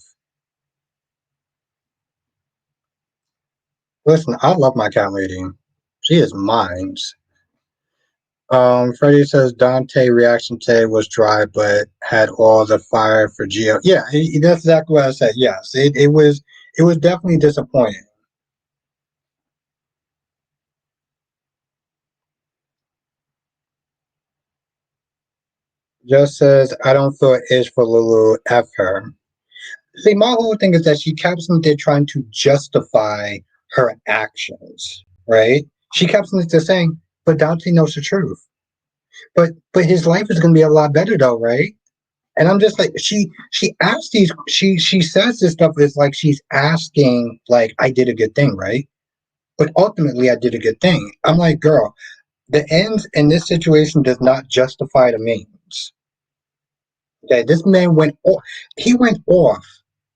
Listen, I love my cat lady. She is mine. Freddie says Dante reaction today was dry, but had all the fire for Geo. Yeah, that's exactly what I said. Yes, it was definitely disappointing. Just says I don't feel ish for Lulu. F her. See, my whole thing is that she kept on there trying to justify her actions. Right? She kept on there saying, "But Dante knows the truth. But his life is going to be a lot better, though, right?" And I'm just like, she asks these, she says this stuff is like she's asking, like, I did a good thing, right? But ultimately, I did a good thing. I'm like, girl, the ends in this situation does not justify the means. Okay, this man went off. He went off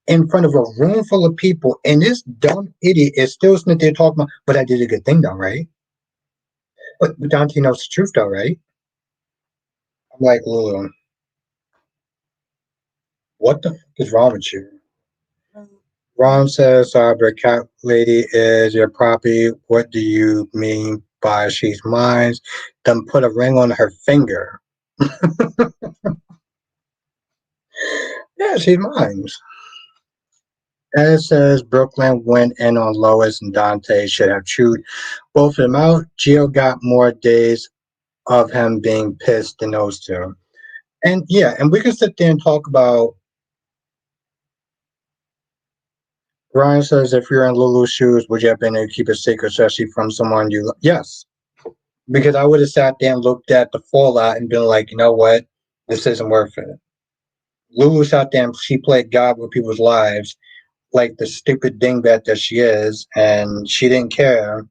in front of a room full of people, and this dumb idiot is still sitting there talking about, but I did a good thing, though, right? But Dante knows the truth, though, right? I'm like, Lulu, what the fuck is wrong with you? Ron says, the cat lady is your property. What do you mean by she's mine? Then put a ring on her finger. Yeah, she's mine. And it says Brooklyn went in on Lois and Dante should have chewed both of them out. Gio got more days of him being pissed than those two. And yeah, and we can sit there and talk about. Ryan says, if you're in Lulu's shoes, would you have been able to keep it secret, especially from someone you love? Yes, because I would have sat there and looked at the fallout and been like, you know what, this isn't worth it. Lulu sat there and she played God with people's lives like the stupid dingbat that she is, and she didn't care.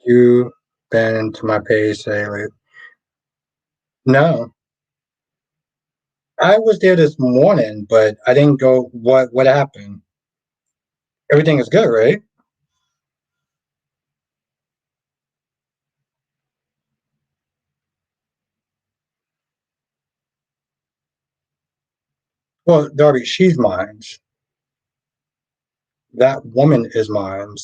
You been to my page say, like, no, I was there this morning, but I didn't go. What happened? Everything is good, right? Well, Darby, she's mine. That woman is mine.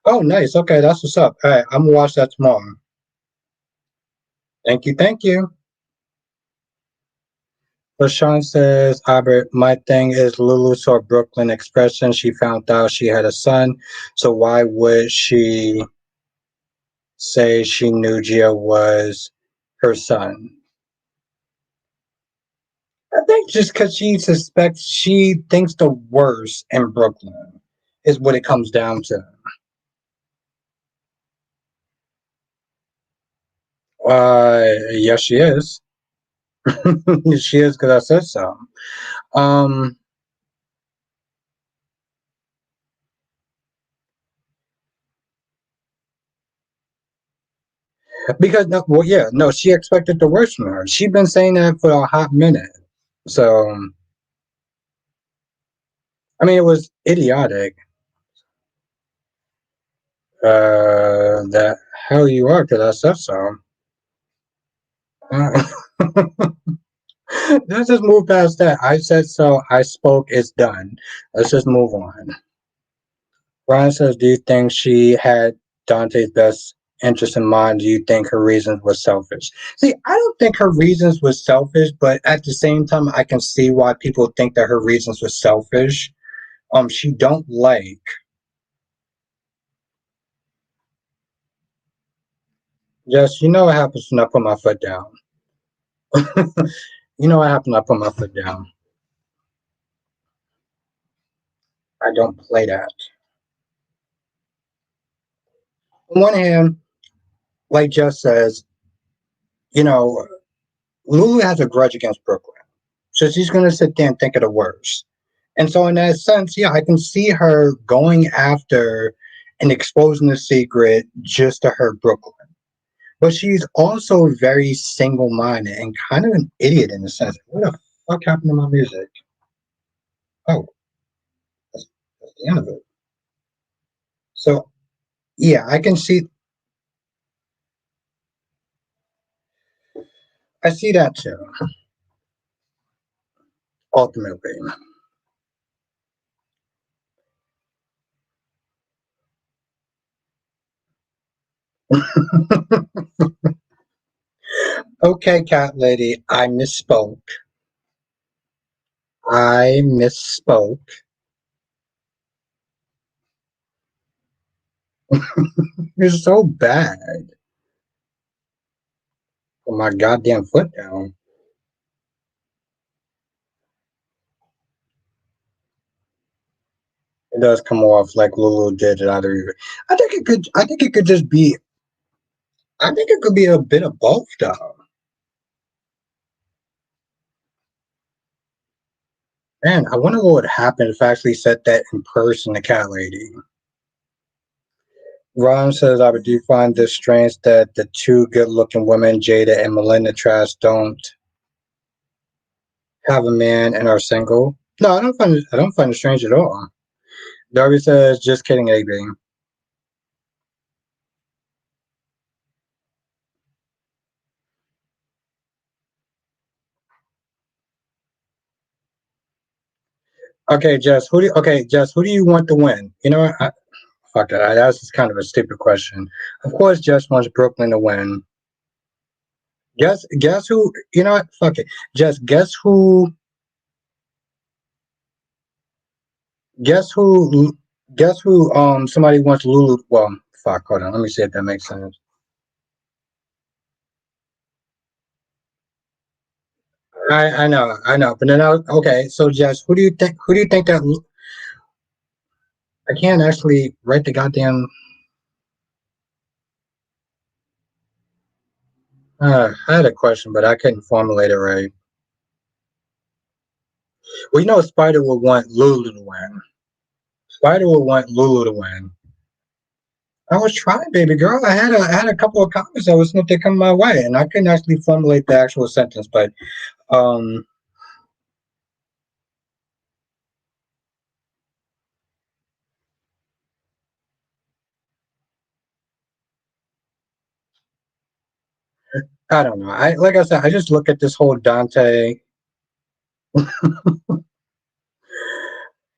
Oh, nice. Okay, that's what's up. All right, I'm gonna watch that tomorrow. Thank you. Thank you. LaShawn says, Albert, my thing is Lulu saw Brooklyn expression. She found out she had a son. So why would she say she knew Gia was her son? I think just because she thinks the worst in Brooklyn is what it comes down to. Yes, she is. She is because I said so. Um, because no, well, yeah, no, she expected the worst from her. She'd been saying that for a hot minute. So, I mean, it was idiotic. That hell you are because I said so. Uh, let's just move past that. I said so. I spoke. It's done. Let's just move on. Ryan says, "Do you think she had Dante's best interest in mind? Do you think her reasons were selfish?" See, I don't think her reasons were selfish, but at the same time, I can see why people think that her reasons were selfish. She don't like. Just you know what happens when I put my foot down. You know what happens when I put my foot down. I don't play that. On one hand, like Jess says, you know, Lulu has a grudge against Brooklyn. So she's going to sit there and think of the worst. And so, in that sense, yeah, I can see her going after and exposing the secret just to hurt Brooklyn. But she's also very single minded and kind of an idiot in a sense. What the fuck happened to my music? Oh, that's, that's the end of it. So, yeah, I see that too, ultimately. Okay, cat lady, I misspoke. I misspoke. You're so bad. Put my goddamn foot down. It does come off like Lulu did it either. I think it could. I think it could just be. I think it could be a bit of both, though. Man, I wonder what would happen if I actually said that in person to Cat Lady. Ron says, I do find this strange that the two good-looking women, Jada and Melinda Trash, don't have a man and are single. No, I don't find it strange at all. Darby says, just kidding, AB. Jess, who do you want to win? You know what? Fuck it. That's just kind of a stupid question. Of course, Jess wants Brooklyn to win. Guess who? You know what? Fuck it. Just guess who, guess who? Somebody wants Lulu. Well, fuck. Hold on. Let me see if that makes sense. I know. But then, okay. So, Jess, who do you think? Who do you think that? I can't actually write the goddamn. I had a question, but I couldn't formulate it right. Well, you know, Spider would want Lulu to win. Spider would want Lulu to win. I was trying, baby girl. I had a couple of comments that was supposed to come my way, and I couldn't actually formulate the actual sentence. But um, I don't know. I like I said, I just look at this whole Dante.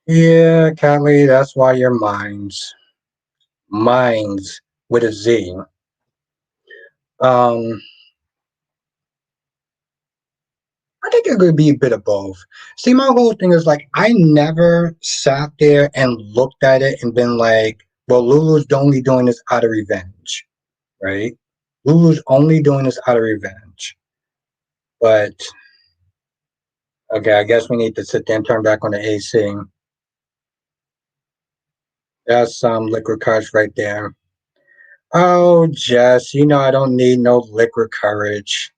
Yeah, Kelly, that's why you're minds with a Z. Um, I think it could be a bit of both. See, my whole thing is like I never sat there and looked at it and been like, well, Lulu's only doing this out of revenge, right? Lulu's only doing this out of revenge. But okay, I guess we need to sit there and turn back on the AC. That's some liquid courage right there. Oh, Jess, you know I don't need no liquid courage.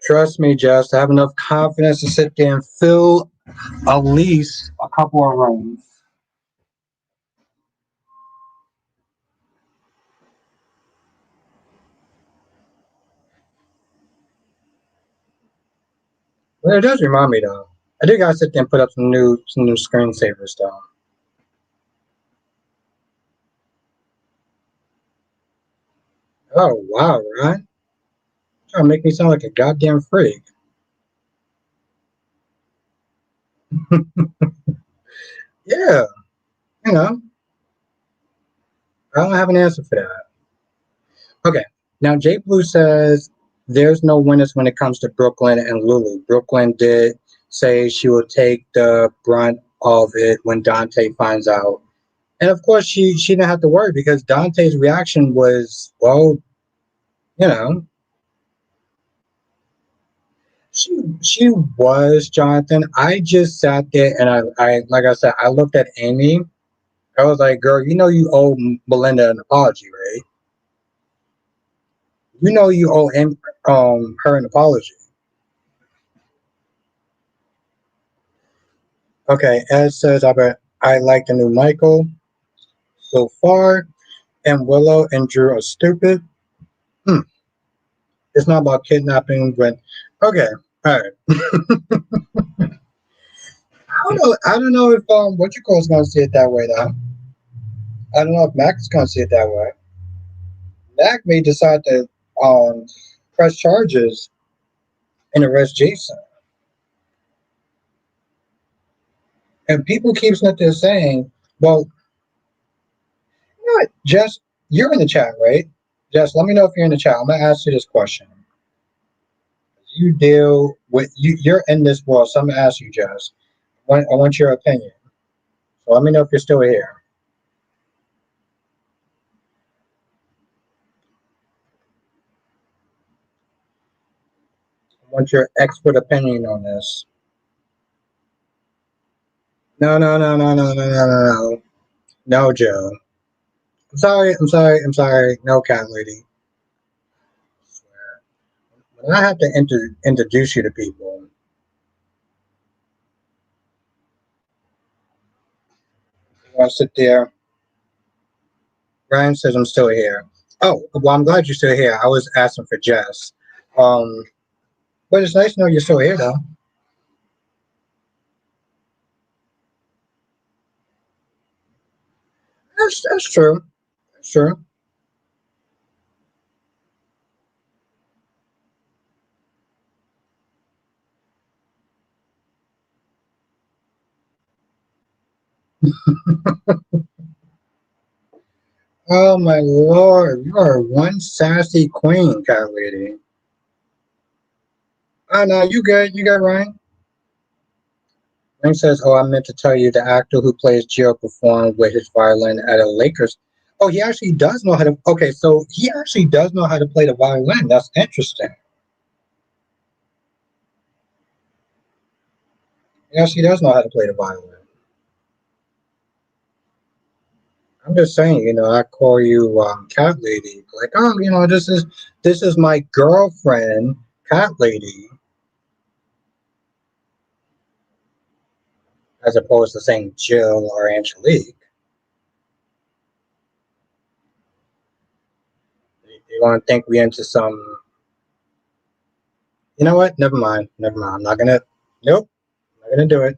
Trust me, Jess, I have enough confidence to sit there and fill at least a couple of rooms. Well, it does remind me though. I do gotta sit there and put up some new screensavers though. Oh wow, right? Trying to make me sound like a goddamn freak. Yeah, you know, I don't have an answer for that. Okay, now Jay Blue says there's no winners when it comes to Brooklyn and Lulu. Brooklyn did say she will take the brunt of it when Dante finds out. And of course, she didn't have to worry because Dante's reaction was, well, you know, she was Jonathan. I just sat there and I like I said, I looked at Amy. I was like, girl, you know you owe Belinda an apology, right? You know you owe her an apology. Okay, Ed says I like the new Michael so far, and Willow and Drew are stupid. Hmm. It's not about kidnapping, but okay, all right. I don't know. I don't know if what you call is gonna see it that way though. I don't know if Mac is gonna see it that way. Mac may decide to um press charges and arrest Jason. And people keep sitting there saying, "Well, you know what, Jess, you're in the chat, right? Jess, let me know if you're in the chat. I'm gonna ask you this question. You deal with you're in this world, so I'm gonna ask you, Jess. I want your opinion. So let me know if you're still here. I want your expert opinion on this. No, no, no, no, no, no, no, no, no. No, Joe. I'm sorry. I'm sorry. I'm sorry. No, cat lady. I swear. When I have to introduce you to people, you want to sit there. Ryan says I'm still here. Oh, well, I'm glad you're still here. I was asking for Jess. Um, but it's nice to know you're still here, though. That's true. That's true. Oh my lord, you are one sassy queen, cat lady. Oh no, you good? You good, Ryan? Ryan says, "Oh, I meant to tell you, the actor who plays Gio performed with his violin at a Lakers. Oh, he actually does know how to. Okay, so he actually does know how to play the violin. That's interesting. He actually does know how to play the violin. I'm just saying, I call you cat lady. Like, oh, this is my girlfriend, cat lady, as opposed to saying Jill or Angelique. You want to think we into some? You know what? Never mind. Never mind. I'm not gonna. Nope. I'm not gonna do it.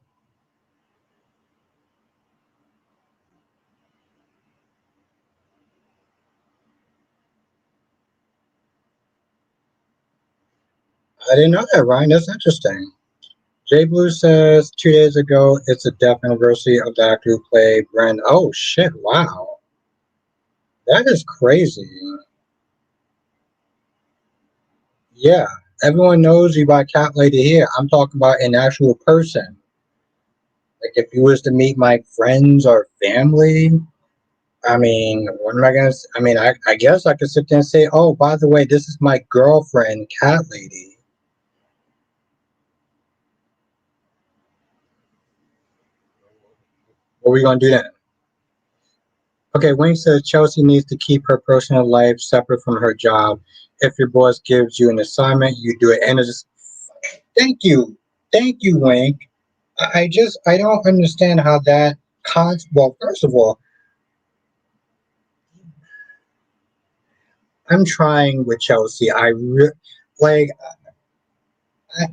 I didn't know that, Ryan. That's interesting. Jay Blue says 2 days ago it's the death anniversary of the actor who played Brand. Oh shit! Wow, that is crazy. Yeah, everyone knows you by cat lady here. I'm talking about an actual person. Like if you was to meet my friends or family, I mean, what am I gonna? I mean, I guess I could sit there and say, "Oh, by the way, this is my girlfriend, cat lady." What are we gonna do then? Okay, Wayne says Chelsea needs to keep her personal life separate from her job. If your boss gives you an assignment, you do it. And it's just, thank you, Wayne. I don't understand how that well, first of all, I'm trying with Chelsea. Like,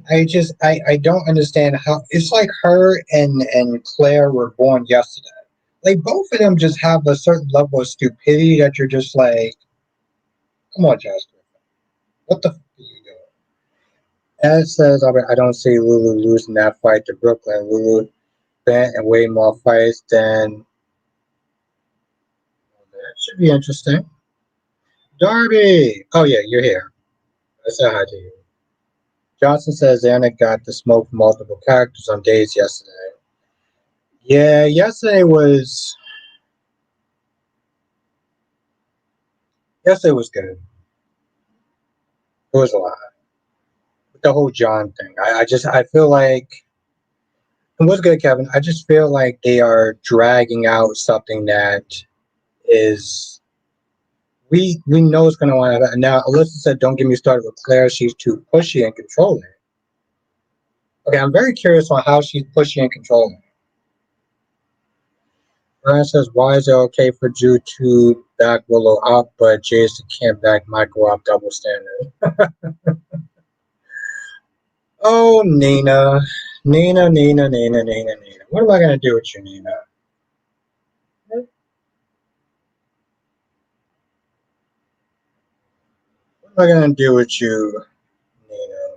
I don't understand how it's like her and Claire were born yesterday. Like, both of them just have a certain level of stupidity that you're just like, come on, Jasper. What the f are you doing? As says, I don't see Lulu losing that fight to Brooklyn. Lulu bent and way more fights than that should be interesting. Darby! Oh, yeah, you're here. I said hi to you. Johnson says Anna got to smoke multiple characters on days yesterday. Yeah, yesterday was good. It was a lot. The whole John thing. I feel like it was good, Kevin. I just feel like they are dragging out something that is we know it's going to want to happen. Now, Alyssa said, "Don't get me started with Claire. She's too pushy and controlling." Okay, I'm very curious on how she's pushy and controlling. Brian says, "Why is it okay for Drew to back Willow up, but Jason can't back Michael up? Double standard." Oh, Nina. What am I going to do with you, Nina? What am I going to do with you, Nina?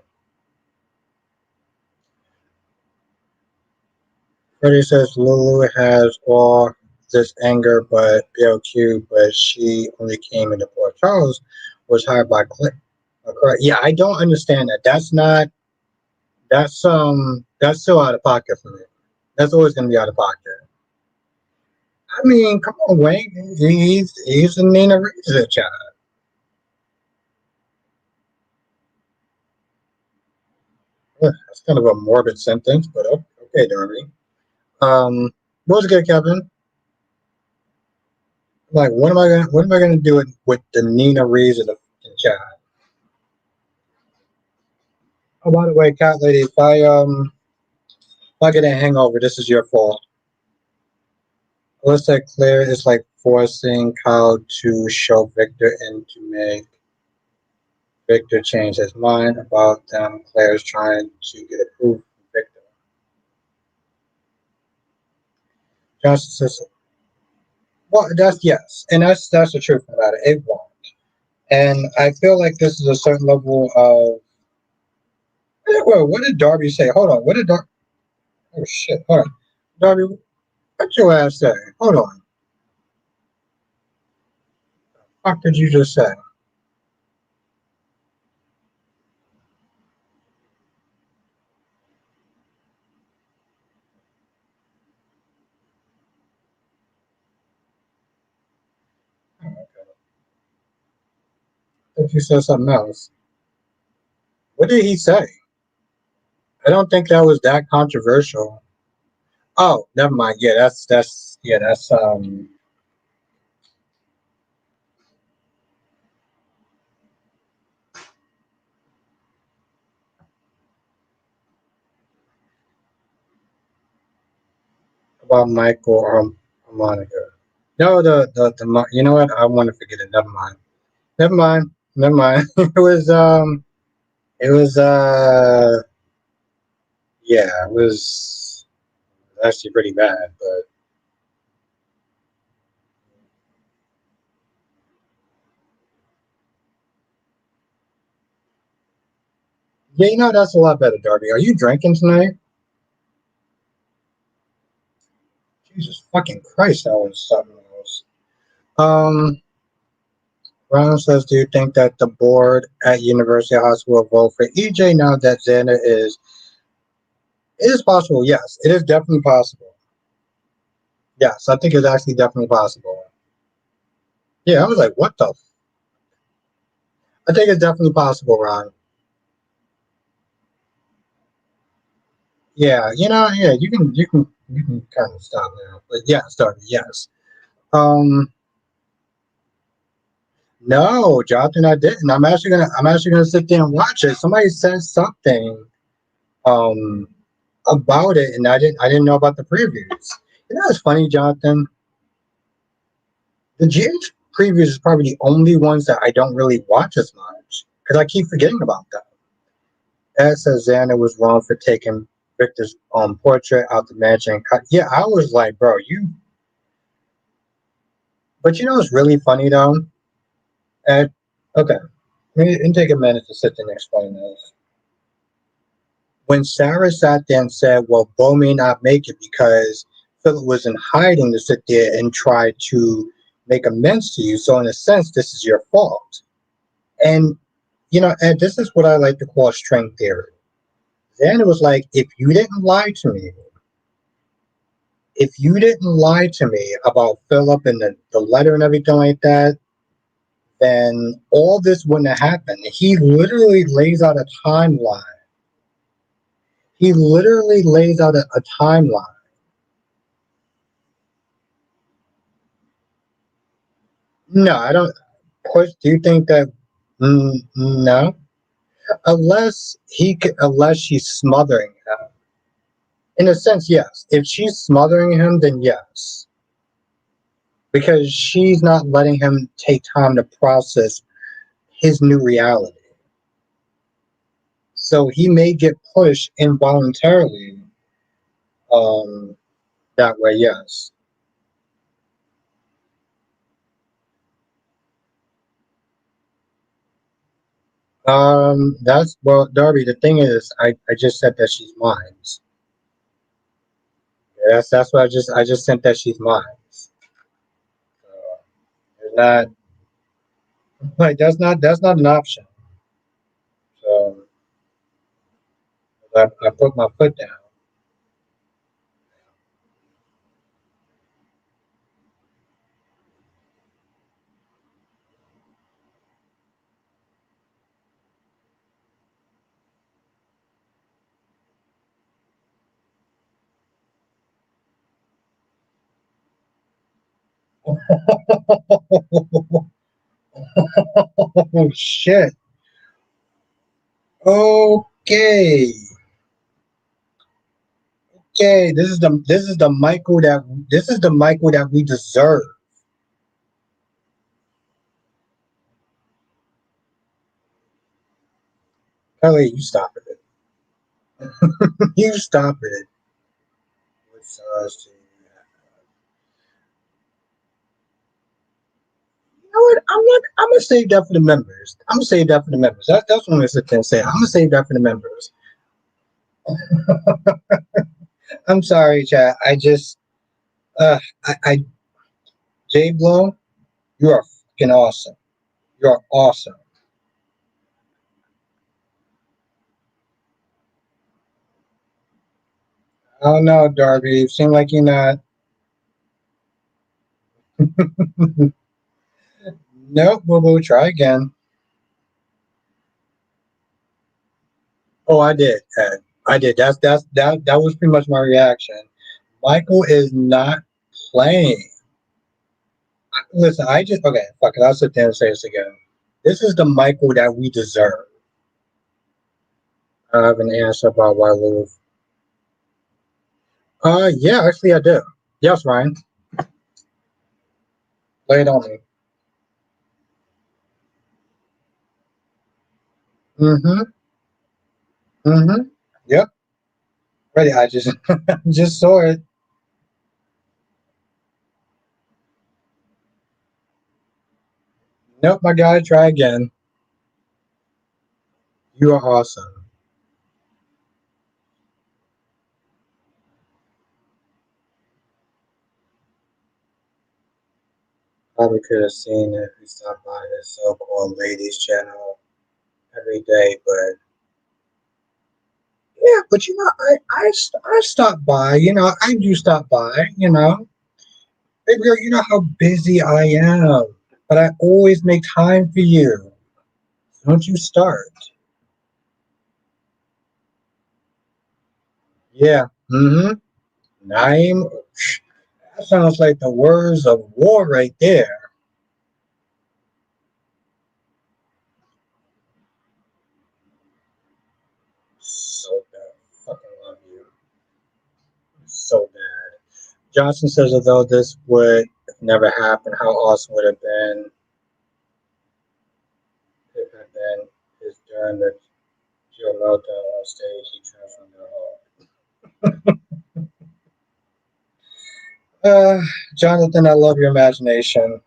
Freddie says Lulu has all this anger, but BLQ, but she only came into Port Charles, was hired by Click. Yeah, I don't understand that. That's still out of pocket for me. That's always gonna be out of pocket. I mean, come on, Wayne. He's a Nina Reeves child. That's kind of a morbid sentence, but okay, Darby. What was good, Kevin? Like, what am I gonna do with the Nina Reeves of the chat? Oh, by the way, cat lady, if I get a hangover, this is your fault. Let's say Claire is like forcing Kyle to show Victor and to make Victor change his mind about them. Claire's trying to get approval from Victor. Johnson says, "Well, that's yes, and that's the truth about it. It won't." And I feel like this is a certain level of. Well, what did Darby say? Hold on. What did Darby? Oh shit! Hold on, Darby. What your ass say? Hold on. What did you just say? If you said something else, what did he say? I don't think that was that controversial. Oh, never mind. Yeah, that's about Michael or Monica. No, you know what? I want to forget it. Never mind. Never mind. Never mind. it was yeah, it was actually pretty bad, but yeah, you know that's a lot better, Darby. Are you drinking tonight? Jesus fucking Christ, that was something else. Um, Ron says, "Do you think that the board at University Hospital will vote for EJ now that Xander is?" It is possible. Yes, it is definitely possible. Yes, I think it's actually definitely possible. Yeah, I was like, "What the?" I think it's definitely possible, Ron. Yeah, yeah, you can kind of stop now. But yeah, started. Yes. Um, no, Jonathan, I didn't. I'm actually gonna sit there and watch it. Somebody said something um about it, and I didn't know about the previews. It's funny, Jonathan. The GH previews is probably the only ones that I don't really watch as much because I keep forgetting about them. Ed says Xander was wrong for taking Victor's portrait out the mansion and cut. Yeah, I was like, bro, you. But it's really funny though. Ed, okay, let me take a minute to sit there and explain this. When Sarah sat there and said, "Well, Bo may not make it because Philip was in hiding to sit there and try to make amends to you. So in a sense, this is your fault." And Ed, this is what I like to call string theory. Xander was like, if you didn't lie to me about Philip and the letter and everything like that, then all this wouldn't have happened. He literally lays out a timeline. He literally lays out a timeline. No, I don't. Push. Do you think that? No, unless she's smothering him. In a sense, yes. If she's smothering him, then yes, because she's not letting him take time to process his new reality. So he may get pushed involuntarily. Um, that way, yes. That's well, Darby. The thing is, I just said that she's mine. That's what I just sent that she's mine. There's not like that's not an option. So I put my foot down. Oh shit. Okay. Okay. This is the Michael that we deserve. Kelly, you stop it. You stop it. What's You know what? I'm gonna save that for the members. I'm gonna save that for the members. That's what I'm gonna sit there and say. I'm gonna save that for the members. I'm sorry, Chad. I Jay Bloom, you are fucking awesome. You are awesome. Oh no, Darby. You seem like you're not. Nope, boo boo. Try again. Oh, I did, Ed. I did. That was pretty much my reaction. Michael is not playing. Listen, I just okay. Fuck it. I'll sit there and say this again. This is the Michael that we deserve. I have an answer about why Lulu. Yeah, actually, I do. Yes, Ryan. Lay it on me. Mm-hmm. Mm-hmm. Yep. Ready. I just just saw it. Nope, my guy. Try again. You are awesome. Probably could have seen it if we stopped by his so-called ladies channel every day, but yeah, but I stop by. I do stop by. Baby girl, you know how busy I am, but I always make time for you. Don't you start? Yeah. Mm-hmm. Naim. That sounds like the words of war right there. So bad. Fucking love you. So bad. Johnson says although this would never happen, how awesome would it have been if it had been is during the Joe meltdown on stage he transformed their heart. Jonathan, I love your imagination.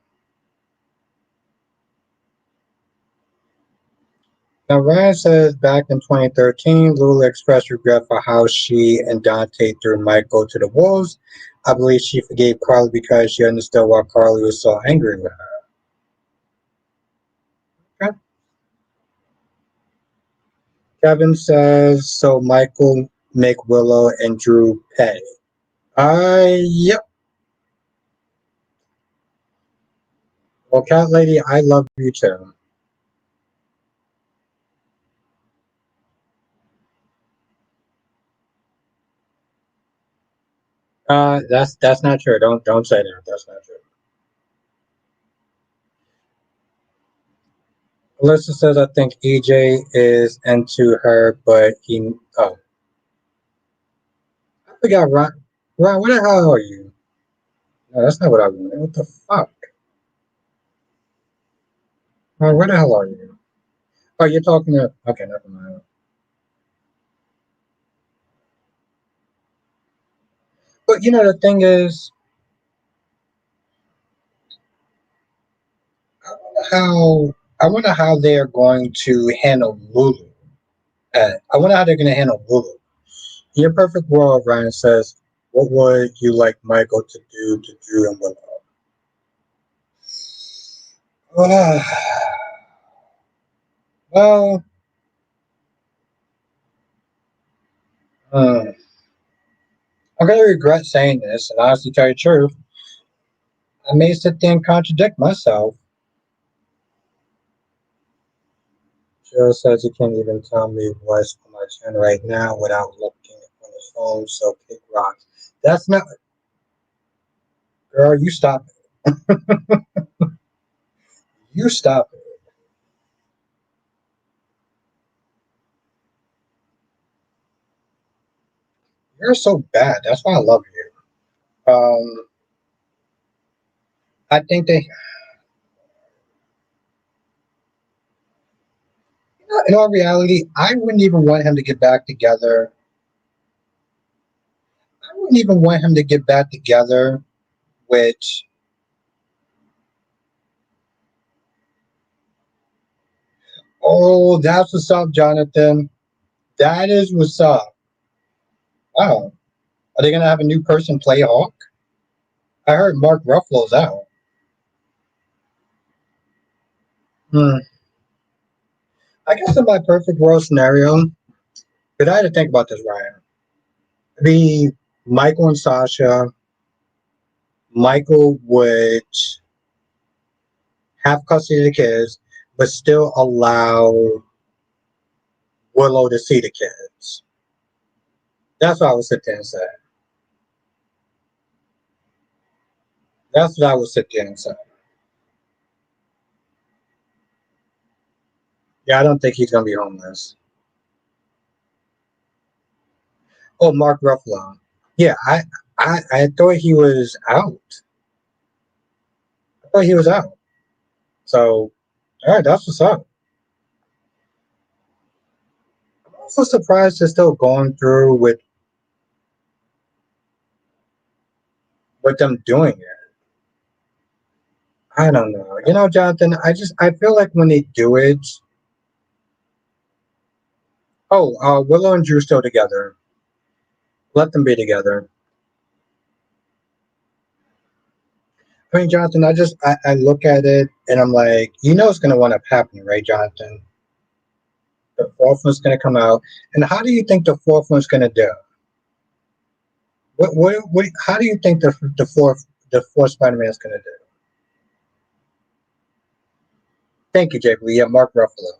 Now, Ryan says back in 2013, Lulu expressed regret for how she and Dante threw Michael to the wolves. I believe she forgave Carly because she understood why Carly was so angry with her. Okay. Kevin says, so Michael make Willow and Drew pay. Yep. Well, Cat Lady, I love you too. That's not true. Don't say that. That's not true. Alyssa says, I think EJ is into her, but he. Oh, I forgot. Ron, where the hell are you? No, that's not what I wanted. What the fuck? Where the hell are you? Oh, you're talking to. Okay, never mind. But the thing is, I wonder how they're going to handle Lulu. I wonder how they're going to handle Lulu. In your perfect world, Ryan says, what would you like Michael to do to Drew and Willow? Uh, well, hmm, I'm going to regret saying this, and honestly tell you the truth, I may sit there and contradict myself. Joe says he can't even tell me what's on my channel right now without looking on his phone, so kick rocks. That's not, girl, you stop it. You stop it. You're so bad. That's why I love you. I think in all reality, I wouldn't even want him to get back together. I wouldn't even want him to get back together with, oh, that's what's up, Jonathan. That is what's up. Wow. Are they going to have a new person play Hawk? I heard Mark Ruffalo's out. Hmm. I guess in my perfect world scenario, but I had to think about this, Ryan. It'd be Michael and Sasha. Michael would have custody of the kids, but still allow Willow to see the kids. That's what I would sit there and say. That's what I would sit there and say. Yeah, I don't think he's gonna be homeless. Oh, Mark Ruffalo. Yeah, I thought he was out. I thought he was out. So, all right, that's what's up. I'm also surprised they're still going through with them doing it. I don't know. Jonathan, I feel like when they do it. Oh, Willow and Drew still together. Let them be together. I mean, Jonathan, I look at it and I'm like, it's going to wind up happening, right, Jonathan? The fourth one's going to come out, and how do you think the fourth one's going to do? What? How do you think the fourth Spider-Man is going to do? Thank you, JP. Yeah, Mark Ruffalo.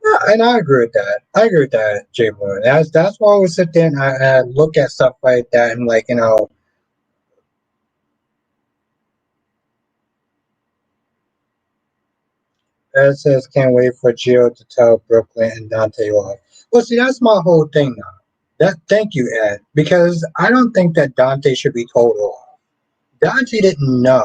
Yeah, and I agree with that. I agree with that, Jay Moon. That's why I would sit there and I look at stuff like that and like Ed says can't wait for Jill to tell Brooklyn and Dante off. Well, see, that's my whole thing now. That thank you, Ed, because I don't think that Dante should be told off. Dante didn't know.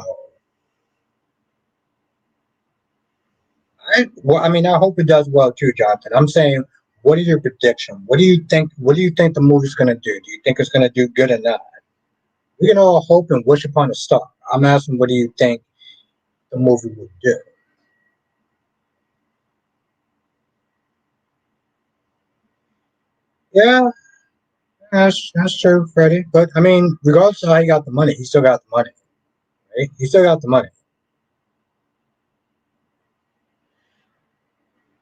Well, I mean, I hope it does well too, Jonathan. I'm saying, what is your prediction? What do you think? What do you think the movie's going to do? Do you think it's going to do good or not? We can all hope and wish upon a star. I'm asking, what do you think the movie would do? Yeah, that's true, Freddie. But I mean, regardless of how he got the money, he still got the money, right? He still got the money.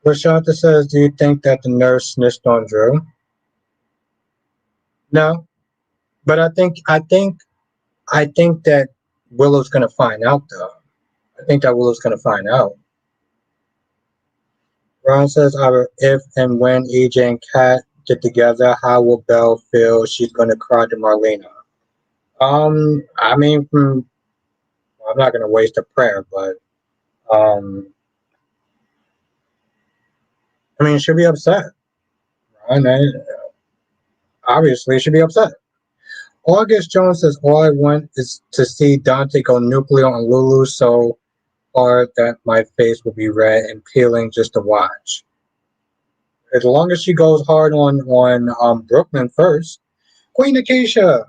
Rashanta says, "Do you think that the nurse snitched on Drew?" No, but I think that Willow's gonna find out, though. I think that Willow's gonna find out. Ron says, "If and when EJ and Kat get together, how will Belle feel? She's gonna cry to Marlena." I mean, I'm not gonna waste a prayer, but um, I mean, she'll be upset. Right? And obviously, she'll be upset. August Jones says, "All I want is to see Dante go nuclear on Lulu so hard that my face will be red and peeling just to watch. As long as she goes hard on Brooklyn first." Queen Acacia.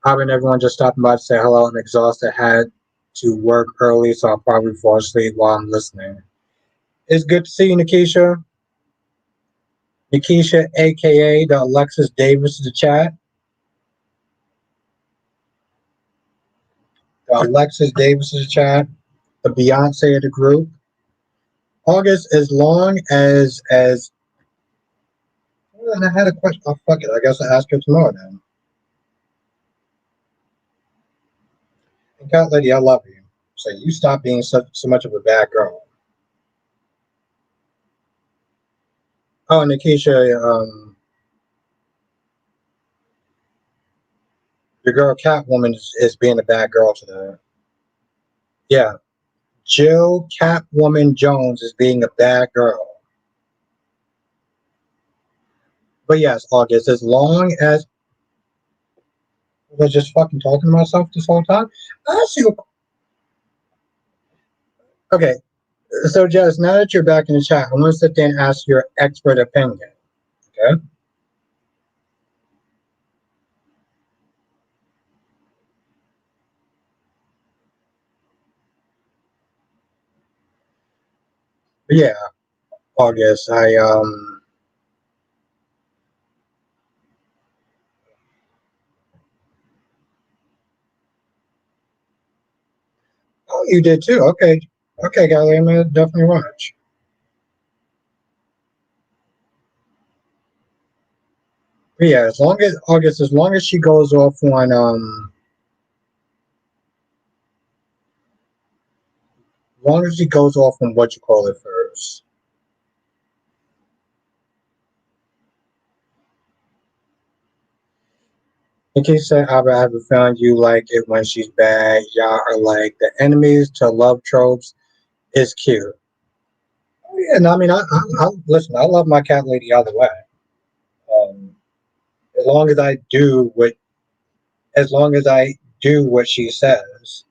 Having everyone just stopping by to say hello. I'm exhausted. Had to work early, so I'll probably fall asleep while I'm listening. It's good to see you, Nikisha. Nikisha, aka the Alexis Davis of the chat. The Alexis Davis of the chat. The Beyonce of the group. August, as long as well, I had a question. Oh fuck it. I guess I'll ask her tomorrow then. And Cat Lady, I love you. So you stop being so much of a bad girl. Oh, Nikisha, your girl Catwoman is being a bad girl today. Yeah, Jill Catwoman Jones is being a bad girl. But yes, August, as long as I was just fucking talking to myself this whole time. I see. Okay, so Jess, now that you're back in the chat, I want to sit there and ask your expert opinion. Okay. But yeah, August, oh, you did too. Okay. Okay, Gally, I'm gonna definitely watch. But yeah, as long as August, as long as she goes off on as long as she goes off on what you call it first. In case I ever haven't found you like it when she's bad, y'all are like the enemies to love tropes is cute. Yeah, and I mean, I listen. I love my cat lady either way. Um, as long as I do what, as long as I do what she says,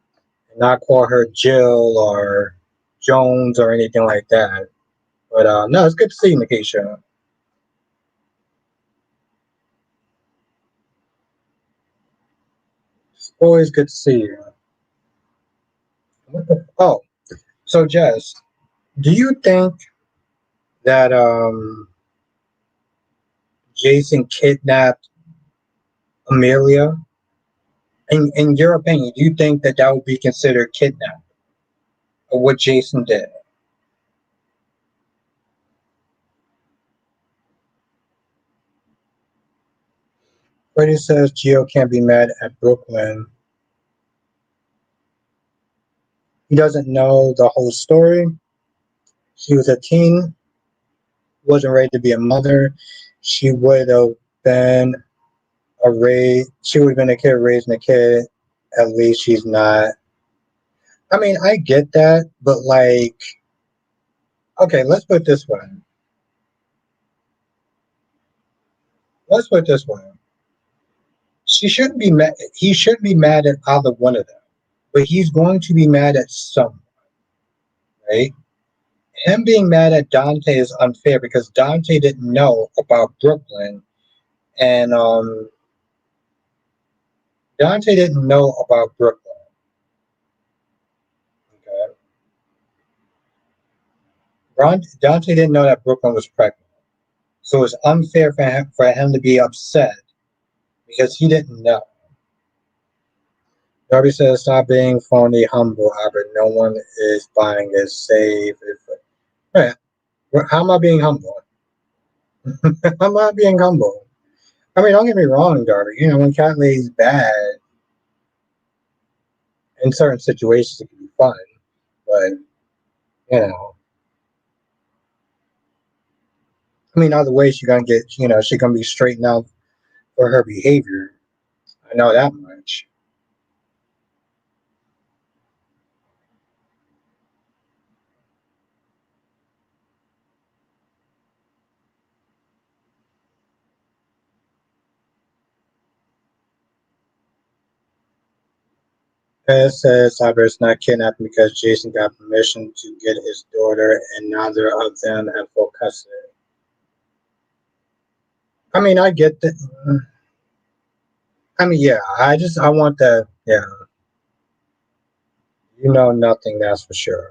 and not call her Jill or Jones or anything like that. But no, it's good to see you, Nikisha. It's always good to see you. Oh, so Jess, do you think that Jason kidnapped Amelia? In your opinion, do you think that that would be considered kidnapping or what Jason did? Freddie says Gio can't be mad at Brooklyn. He doesn't know the whole story. She was a teen, wasn't ready to be a mother. She would have been she would have been a kid raising a kid. At least she's not. I mean, I get that, but like, okay, let's put it this way. Let's put it this way. She shouldn't be mad. He shouldn't be mad at either one of them, but he's going to be mad at someone, right? Him being mad at Dante is unfair because Dante didn't know about Brooklyn, and Dante didn't know about Brooklyn. Okay, Dante didn't know that Brooklyn was pregnant, so it's unfair for him to be upset because he didn't know. Darby says, "Stop being phony, humble, Albert. No one is buying this. Save it." Right. How am I being humble? I'm not being humble. I mean, don't get me wrong, Darby. You know, when Cat lays bad in certain situations, it can be fun. But, you know, I mean, either way, she's gonna be straightened out for her behavior. I know that much. It says Cyber's not kidnapped because Jason got permission to get his daughter, and neither of them have full custody. I mean, I get that. I mean, yeah, I want the, yeah, you know nothing, that's for sure.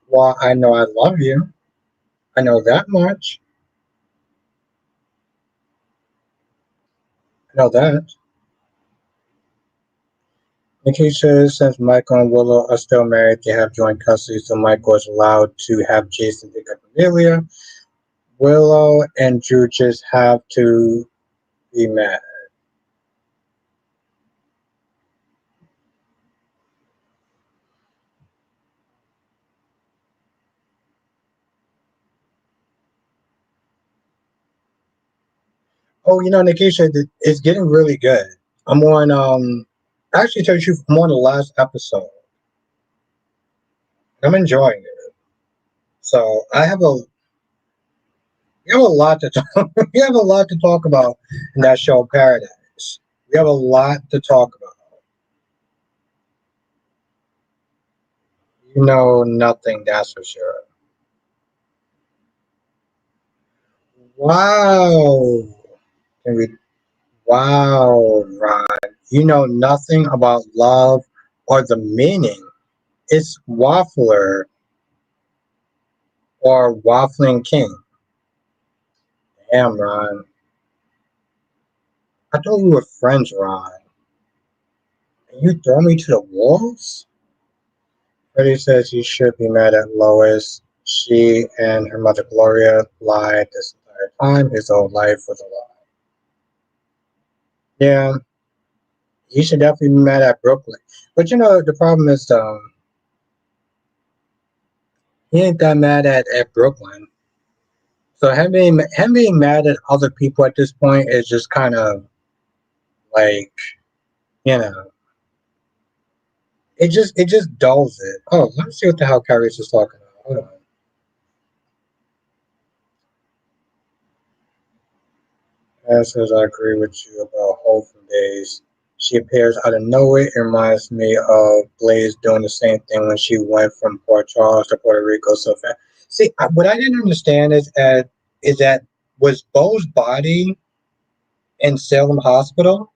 Well, I know I love you. I know that much. I know that. Nikisha, since Michael and Willow are still married, they have joint custody, so Michael is allowed to have Jason pick up Amelia. Willow and Drew just have to be mad. Oh, you know, Nikisha, it's getting really good. I'm on, actually, tell you the truth, I'm on the last episode. I'm enjoying it. So we have a lot to talk. We have a lot to talk about in that show, Paradise. We have a lot to talk about. You know nothing, that's for sure. Wow. Can we, wow, Ron. You know nothing about love or the meaning. It's Waffler or Waffling King. Damn, Ron. I thought we were friends, Ron. And you throw me to the wolves? Freddie says you should be mad at Lois. She and her mother Gloria lied this entire time. His whole life was a lie. Yeah, he should definitely be mad at Brooklyn. But you know, the problem is, he ain't that mad at Brooklyn. So him being mad at other people at this point is just kind of like, you know, it just dulls it. Oh, let me see what the hell Kyrie's just talking about. Hold on. As says I agree with you about Hope from Days. She appears out of nowhere. It reminds me of Blaze doing the same thing when she went from Port Charles to Puerto Rico so fast. See, what I didn't understand is that was Bo's body in Salem Hospital?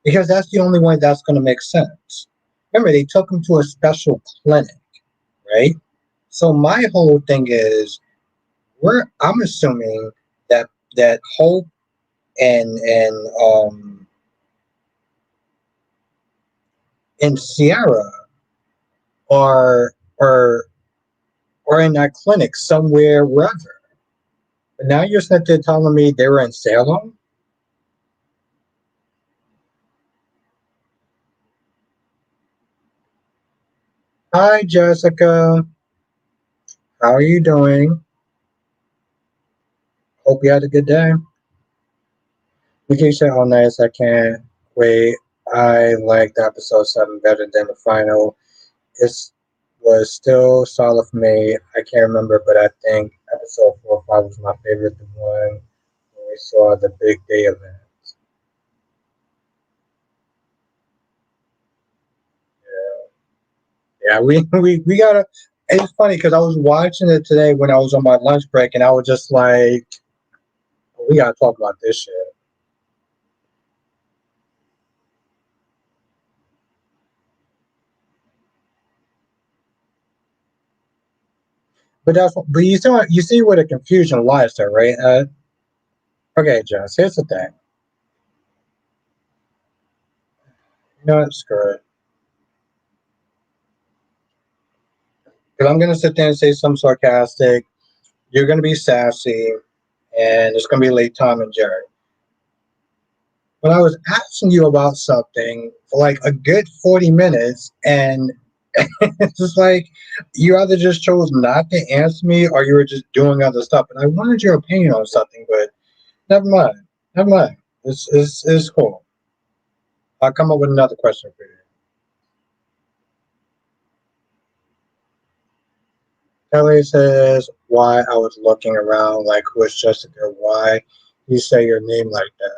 Because that's the only way that's going to make sense. Remember, they took him to a special clinic, right? So my whole thing is, I'm assuming that Hope and Sierra are are are in that clinic somewhere wherever. But now you're sitting there telling me they were in Salem. Hi, Jessica. How are you doing? Hope you had a good day. Vacation all nice. I can't wait. I liked episode 7 better than the final. It was still solid for me. I can't remember, but I think episode 4 or 5 was my favorite. The one when we saw the big day event. Yeah, we gotta. It's funny because I was watching it today when I was on my lunch break, and I was just like, "We gotta talk about this shit." But you see where the confusion lies there, right? Okay, Jess. Here's the thing. You know what? Screw it. Because I'm gonna sit there and say something sarcastic. You're gonna be sassy, and it's gonna be late Tom and Jerry. But I was asking you about something for like a good 40 minutes, and it's just like you either just chose not to answer me or you were just doing other stuff. And I wanted your opinion on something, but never mind. Never mind. It's cool. I'll come up with another question for you. Kelly says why I was looking around like who is Jessica? Why you say your name like that?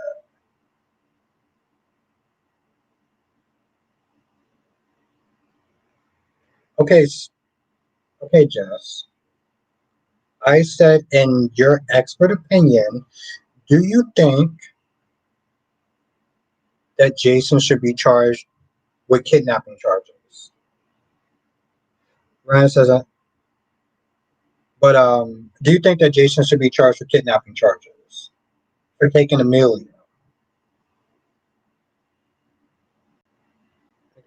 Okay, okay, Jess. I said in your expert opinion, do you think that Jason should be charged with kidnapping charges? Ryan says, but do you think that Jason should be charged with kidnapping charges for taking Amelia?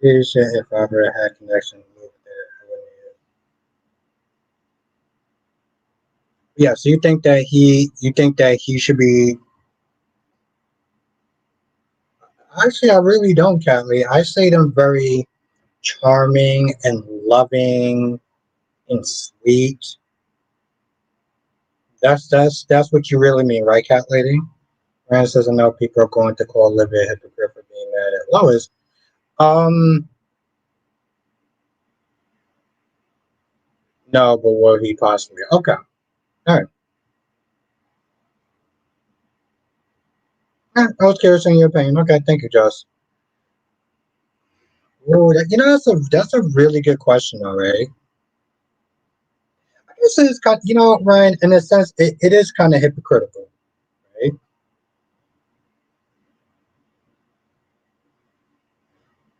Jason, if I ever had connection with it, I wouldn't. Yeah, so you think that he should be. Actually, I really don't, Catley. I say them very charming and loving and sweet. That's what you really mean, right, Cat Lady? Rand says, I know people are going to call Olivia a hypocrite for being mad at Lois. Um, no, but will he possibly? Okay, all right. I was curious in your opinion. Okay, thank you, Joss. Ooh, that's a really good question, though, right? I guess it's kind, Ryan. In a sense, it is kind of hypocritical, right?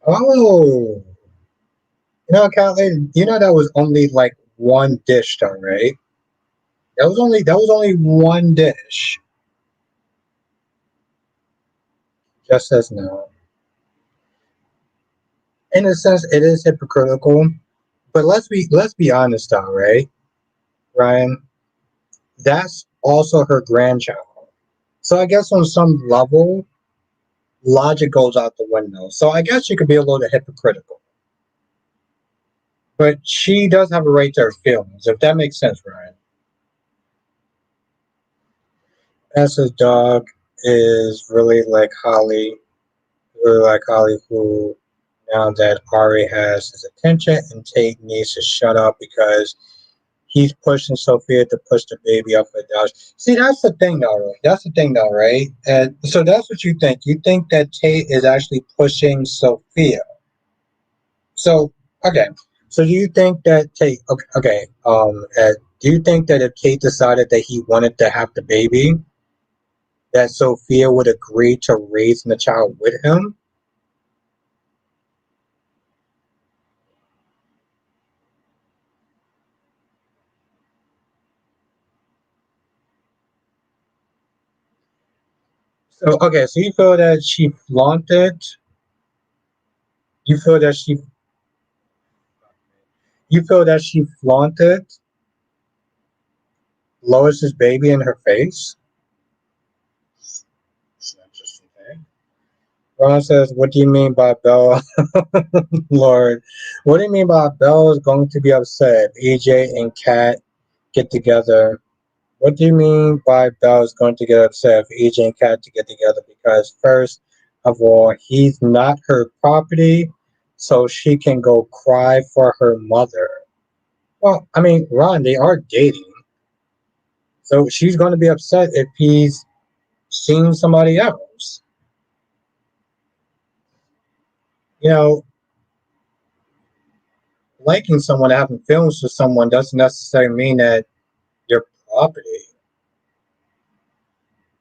Oh, Cat Lady, that was only like one dish, though, right? That was only one dish. Just says no. In a sense, it is hypocritical, but let's be honest, though, right, Ryan? That's also her grandchild. So I guess on some level, logic goes out the window. So I guess she could be a little hypocritical, but she does have a right to her feelings, if that makes sense, Ryan. As dog is really like Holly, who now that Ari has his attention, and Tate needs to shut up because he's pushing Sophia to push the baby up her Dodge. See, that's the thing, though. Right? That's the thing, though, right? And so that's what you think. You think that Tate is actually pushing Sophia. So okay. So do you think that Tate? Okay. Do you think that if Tate decided that he wanted to have the baby, that Sophia would agree to raising the child with him? So okay, so you feel that she flaunted. You feel that she. You feel that she flaunted Lois's baby in her face. That's an interesting thing. Ron says, "What do you mean by Belle?" Lord, what do you mean by Belle is going to be upset if EJ and Kat get together? What do you mean by Belle is going to get upset if EJ and Kat to get together? Because first of all, he's not her property, so she can go cry for her mother. Well, I mean, Ron, they are dating, so she's going to be upset if he's seeing somebody else. You know, liking someone, having feelings for someone doesn't necessarily mean that your property.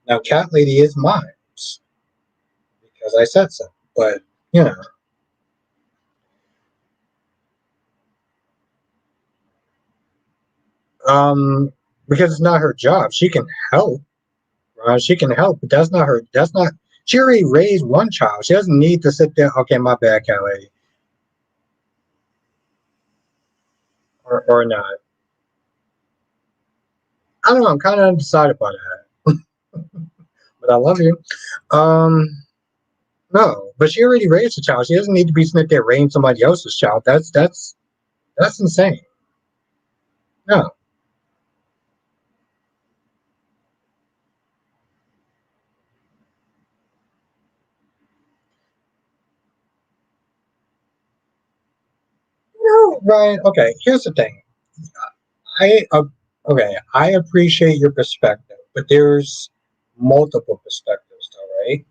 Now, Cat Lady is mine because I said so. But you know, um, because it's not her job. She can help. She can help, but that's not her. That's not. She already raised one child. She doesn't need to sit there. Okay, my bad, Cat Lady, or not. I don't know. I'm kind of undecided about that, but I love you. Um, no, but she already raised a child. She doesn't need to be sitting there raising somebody else's child. That's insane. No. No, Ryan. Okay, here's the thing. I okay. I appreciate your perspective, but there's multiple perspectives, though, right?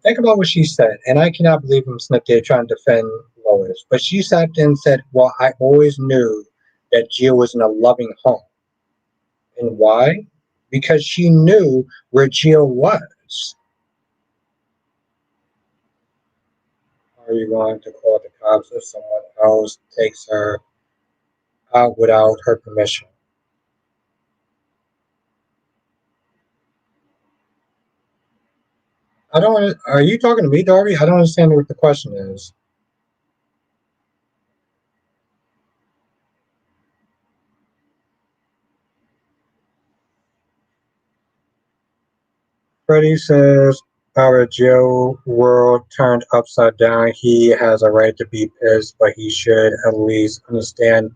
Think about what she said, and I cannot believe I'm sitting there trying to defend Lois. But she sat there and said, "Well, I always knew that Jill was in a loving home, and why? Because she knew where Jill was." Are you going to call the cops if someone else takes her out without her permission? I don't. Are you talking to me, Darby? I don't understand what the question is. Freddie says, our Joe world turned upside down. He has a right to be pissed, but he should at least understand.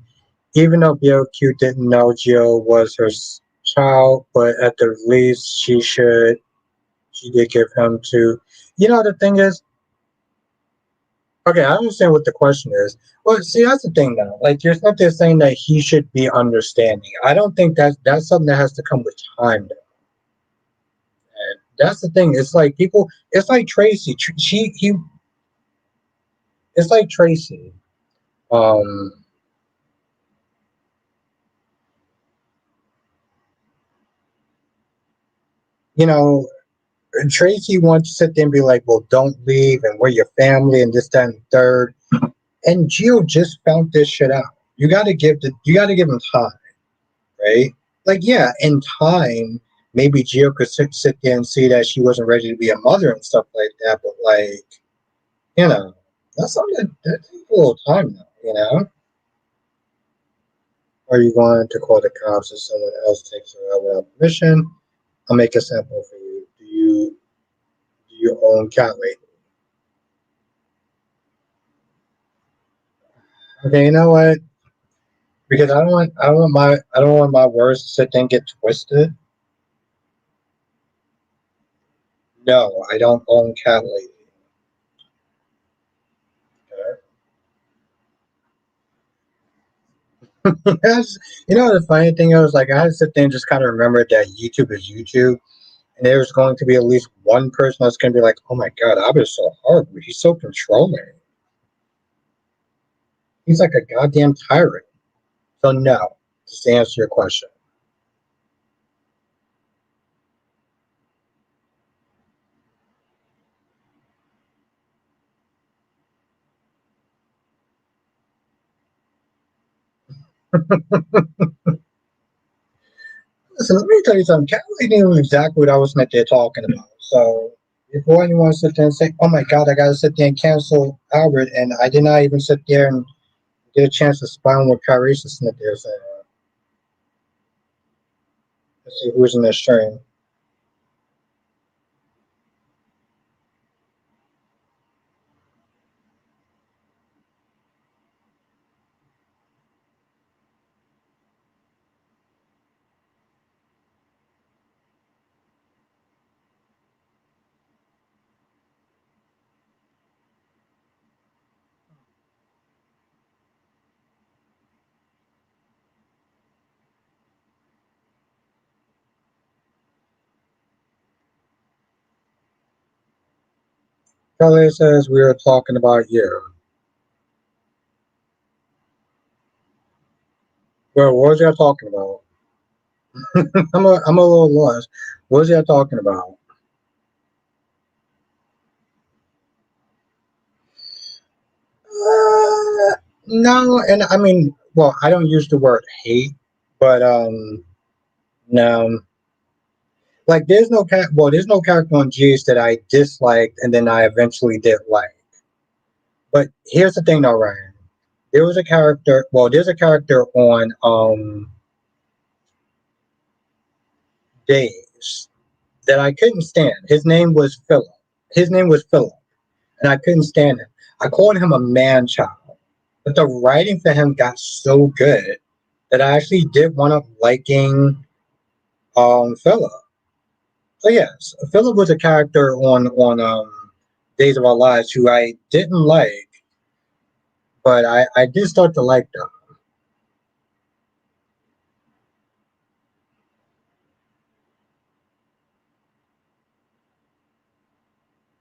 Even though BLQ didn't know Jill was her child, but at the least she should. She did give him to. You know, the thing is, okay, I understand what the question is. Well, see, that's the thing now. Like, there's not there saying that he should be understanding. I don't think that's something that has to come with time. And that's the thing. It's like people. It's like Tracy. She he. It's like Tracy. Um, you know, Tracy wants to sit there and be like, "Well, don't leave, and we're your family, and this, that, and third." And Gio just found this shit out. You got to give him time, right? Like, yeah, in time, maybe Gio could sit there and see that she wasn't ready to be a mother and stuff like that. But like, you know, that's something that takes a little time now. You know. Are you going to call the cops if someone else takes her out without permission? I'll make a sample for you. Do you own cat weight? Okay, you know what? Because I don't want my words to sit there and get twisted. No, I don't own cat lady. Yes, you know the funny thing is, like, I had to sit there and just kind of remember that YouTube is YouTube, and there's going to be at least one person that's going to be like, "Oh my God, Abba's so horrible. He's so controlling. He's like a goddamn tyrant." So no, just to answer your question. Listen, let me tell you something. Cat lady knew exactly what I was meant there talking about. So before anyone sit there and say, "Oh my God, I gotta sit there and cancel Albert," and I did not even sit there and get a chance to spy on what Kyrie Smith is. Let's see who's in this stream. Kelly says we are talking about you. Well, what was y'all talking about? I'm a little lost. What was y'all talking about? No, and I mean, well, I don't use the word hate, but no, like there's no character on G's that I disliked and then I eventually did like. But here's the thing, though, Ryan. There was a character. Well, there's a character on Days that I couldn't stand. His name was Philip. His name was Philip, and I couldn't stand him. I called him a man child, but the writing for him got so good that I actually did wind up liking Philip. So yes, Philip was a character on Days of Our Lives who I didn't like, but I did start to like them.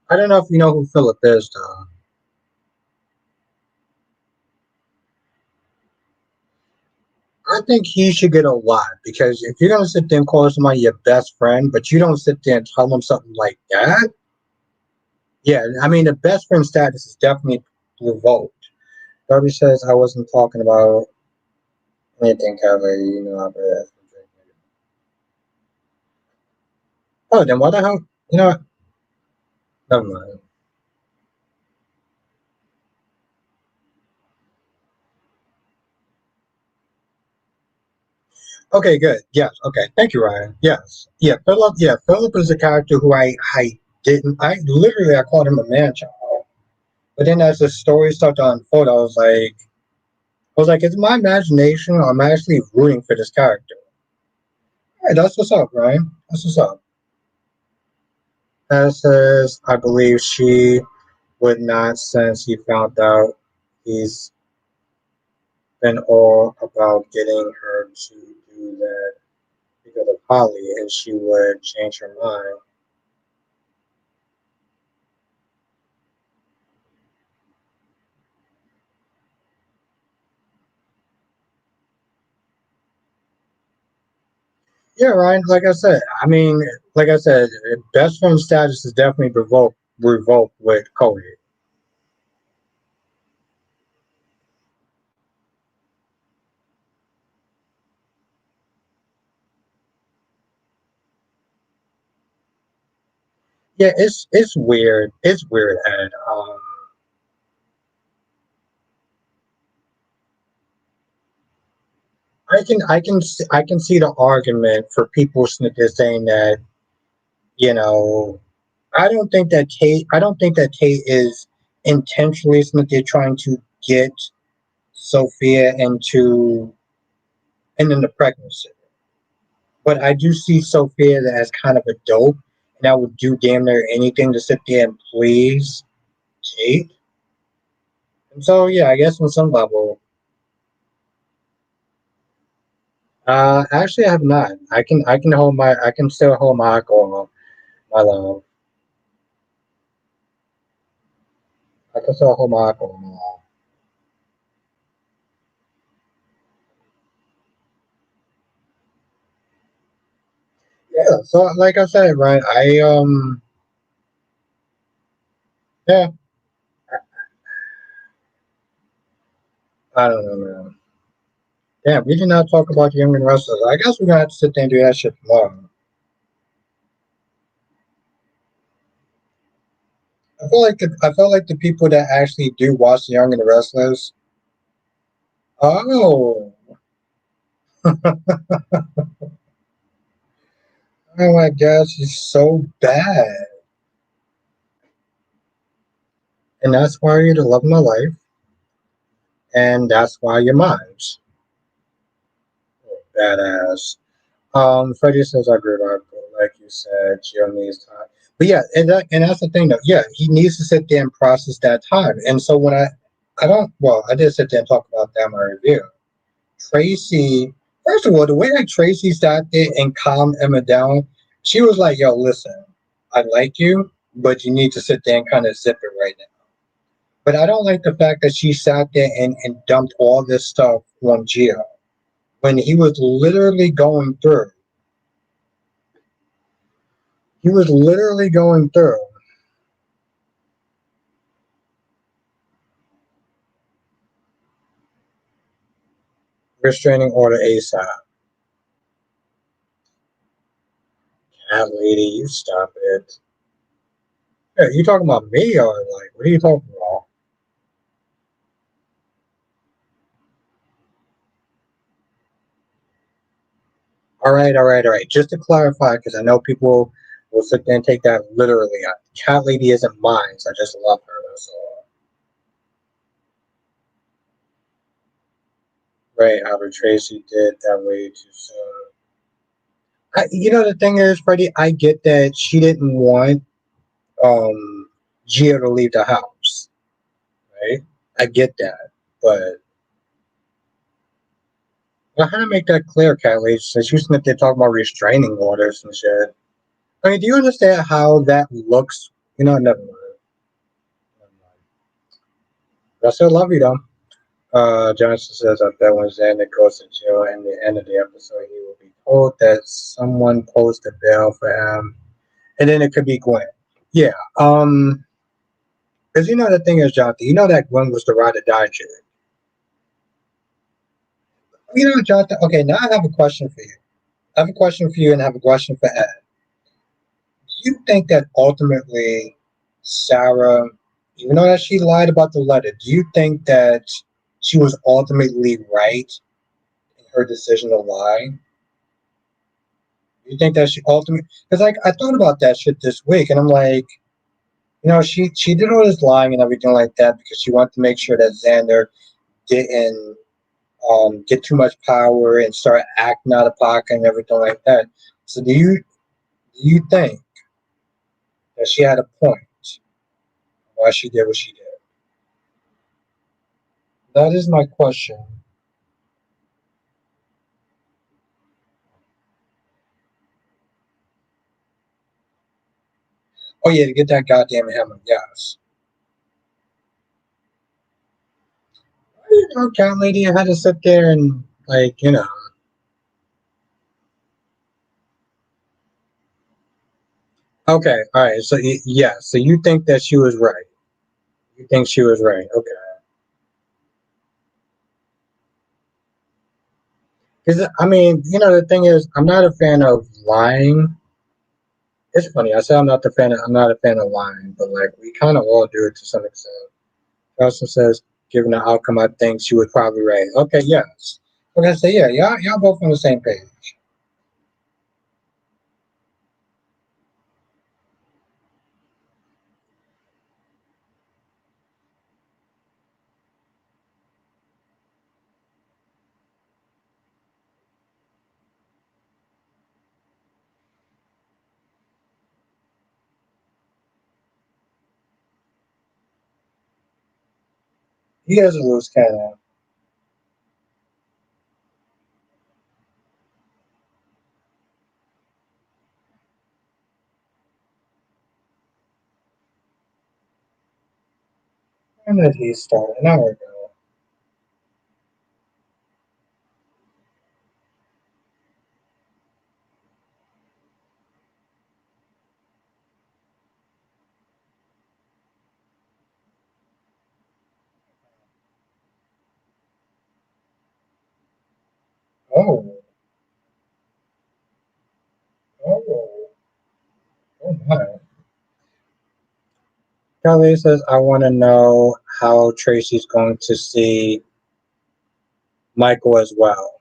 I don't know if you know who Philip is though. I think he should get a lot because if you're gonna sit there and call somebody your best friend, but you don't sit there and tell them something like that, yeah, I mean the best friend status is definitely revoked. Darby says I wasn't talking about anything, Kelly. You know, oh, then why the hell? You know, what? Never mind. Okay, good. Yes. Okay. Thank you, Ryan. Yes. Yeah. Philip. Yeah. Philip is a character who I didn't. I literally I called him a man child. But then as the story started to unfold, I was like, it's my imagination, or I'm actually rooting for this character. Hey, that's what's up, Ryan. That's what's up. As says, I believe she would not since he found out he's been all about getting her to do that because of Holly, and she would change her mind. Yeah, Ryan. Like I said, best friend status is definitely revoked with Cody. Yeah, it's weird. It's weird, Ed. I can see the argument for people saying that you know I don't think that Tate is intentionally they're trying to get Sophia into the pregnancy. But I do see Sophia as kind of a dope, and I would do damn near anything to sit there and please Tate. And so yeah, I guess on some level, actually I have not. I can still hold my alcohol, my love. I can still hold my alcohol, my love. Yeah, so like I said, right, yeah, I don't know, man. Damn, we did not talk about Young and Restless. I guess we're gonna have to sit there and do that shit tomorrow. I felt like the people that actually do watch The Young and the Restless. Oh, oh my gosh, she's so bad, and that's why you're the love of my life, and that's why you're mine. Badass. Freddie says I agree with her, but like you said, Gio needs time. But yeah, and that's the thing though. Yeah, he needs to sit there and process that time. And so when I don't, well, I did sit there and talk about that in my review. Tracy, first of all, the way that Tracy sat there and calmed Emma down, she was like, "Yo, listen, I like you, but you need to sit there and kind of zip it right now." But I don't like the fact that she sat there and dumped all this stuff on Gio when he was literally going through. He was literally going through restraining order ASAP. Cat lady, you stop it. Yeah, you talking about me or like what are you talking about? All right. Just to clarify, because I know people will sit there and take that literally. Cat lady isn't mine, so I just love her. That's all. Right, Albert Tracy did that way too soon. You know the thing is, Freddie, I get that she didn't want Gio to leave the house, right? I get that, but well, how to make that clear, Kylie? Since you sitting there talking about restraining orders and shit. I mean, do you understand how that looks? You know, never mind. Never mind. I still love you though. Johnson says I bet when Xander goes to jail in the end of the episode, he will be told that someone posted bail for him, and then it could be Gwen. Yeah. Because you know the thing is, Jonathan, you know that Gwen was the ride or die chick. You know, Jonathan. Okay, now I have a question for you. I have a question for you, and I have a question for Ed. Do you think that ultimately Sarah, even though that she lied about the letter, do you think that she was ultimately right in her decision to lie? Do you think that she ultimately, because like I thought about that shit this week, and I'm like, you know, she did all this lying and everything like that because she wanted to make sure that Xander didn't get too much power and start acting out of pocket and everything like that. So do you think that she had a point why she did what she did? That is my question. Oh yeah, to get that goddamn hammer. Yes. You know, cat lady had to sit there and like, you know. Okay, all right. So yeah, so you think that she was right? You think she was right? Okay. Because I mean, you know, the thing is, I'm not a fan of lying. It's funny. I say I'm not a fan of lying, but like we kind of all do it to some extent. Justin says, given the outcome, I think she was probably right. Okay, yes. Okay, so yeah, y'all both on the same page. He has a loose cannon. When did he start? An hour ago. Oh, oh, oh my. Kelly says, I want to know how Tracy's going to see Michael as well.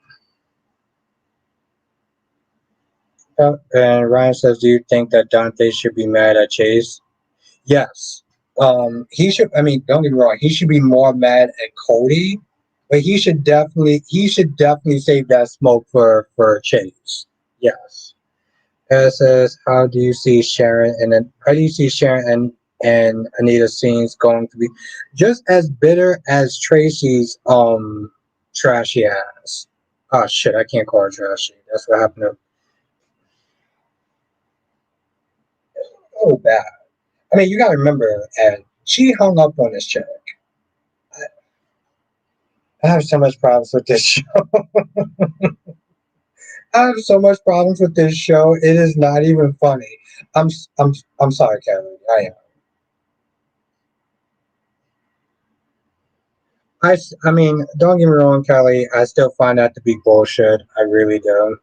And Ryan says, do you think that Dante should be mad at Chase? Yes. He should. I mean, don't get me wrong. He should be more mad at Cody, but he should definitely save that smoke for Chase. Yes. It says, how do you see Sharon and Anita's scenes going to be just as bitter as Tracy's trashy ass? Oh shit, I can't call her trashy. That's what happened to oh bad. I mean, you gotta remember, and she hung up on this chick. I, I have so much problems with this show. I have so much problems with this show. It is not even funny. I'm sorry, Kevin. I am. I mean, don't get me wrong, Kelly. I still find that to be bullshit. I really do.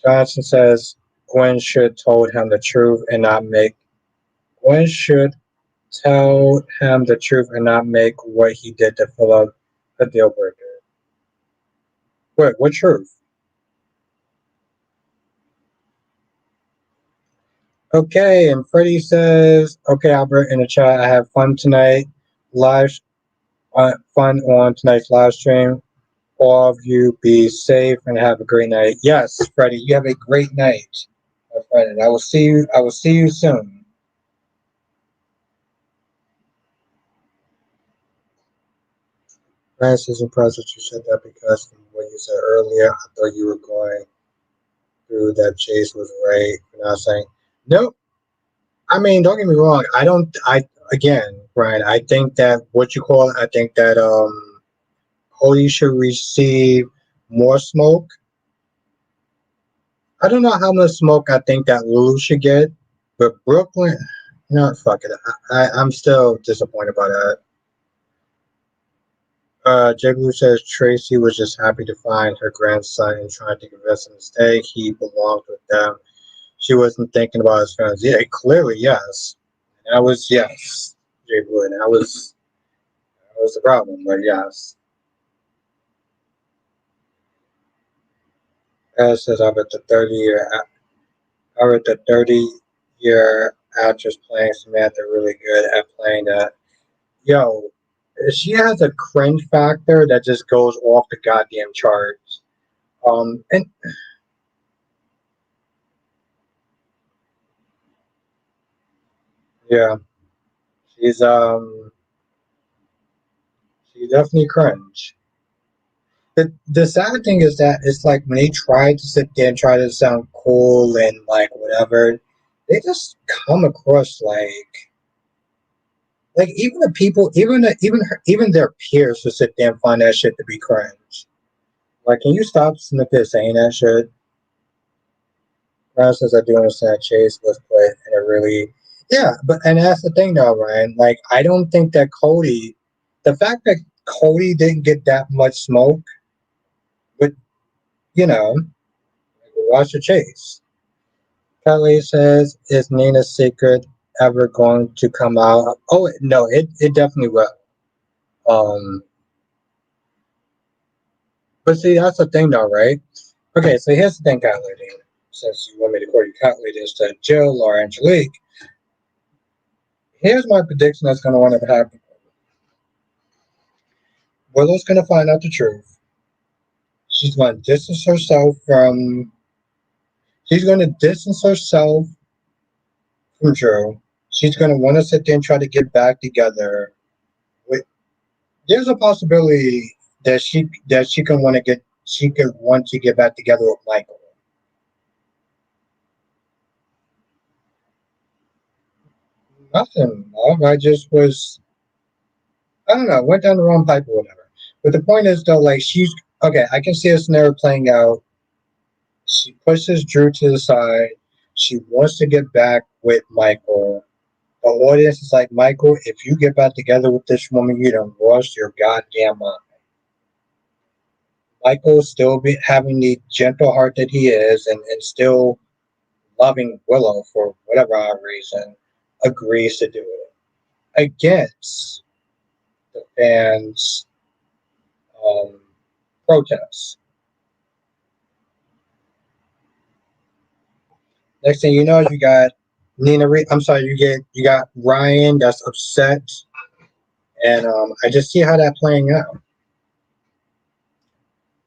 Johnson says Gwen should told him the truth and not make. Gwen should tell him the truth and not make what he did to Philip a deal breaker. Wait, what truth? Okay, and Freddie says, "Okay, Albert, in the chat, I have fun tonight. Live fun on tonight's live stream. All of you be safe and have a great night." Yes, Freddie, you have a great night, my friend. And I will see you. I will see you soon. Francis is impressed that you said that because from what you said earlier, I thought you were going through that Chase was right for not saying nope. I mean, don't get me wrong. I don't. I again, Brian. I think that what you call it. I think that Cody should receive more smoke. I don't know how much smoke I think that Lulu should get, but Brooklyn, you know, fuck it. I'm still disappointed by that. Jay Blue says Tracy was just happy to find her grandson and trying to convince him to stay. He belonged with them. She wasn't thinking about his friends. Yeah, clearly, yes. That was yes, Jay Blue. And that was the problem, but yes. Says I bet the 30-year actress playing Samantha really good at playing that. Yo, she has a cringe factor that just goes off the goddamn charts. And yeah, she's she's definitely cringe. The sad thing is that it's like when they try to sit there and try to sound cool and like whatever, they just come across like even the people, even their peers will sit there and find that shit to be cringe. Like, can you stop snippet saying that shit? Ryan says I do understand Chase was put in a really yeah, but and that's the thing though, Ryan. Like I don't think that the fact that Cody didn't get that much smoke, but you know, watch the Chase. Kelly says, "Is Nina's secret ever going to come out?" Oh no, it definitely will. Um, but see, that's the thing though, right? Okay, so here's the thing, Cat Lady. Since you want me to call you Cat Lady instead of Jill or Angelique, here's my prediction that's going to want to happen. Willow's going to find out the truth. She's going to distance herself from. She's going to distance herself from Drew. She's going to want to sit there and try to get back together. With, there's a possibility that she could want to get back together with Michael. Nothing. Love. I just was. I don't know. Went down the wrong pipe or whatever. But the point is though, like she's okay. I can see a scenario playing out. She pushes Drew to the side. She wants to get back with Michael. The audience is like, Michael, if you get back together with this woman, you done lost your goddamn mind. Michael still be having the gentle heart that he is and still loving Willow for whatever odd reason, agrees to do it against the fans' um, protests. Next thing you know, you got Nina. I'm sorry, you got Ryan that's upset, and I just see how that playing out.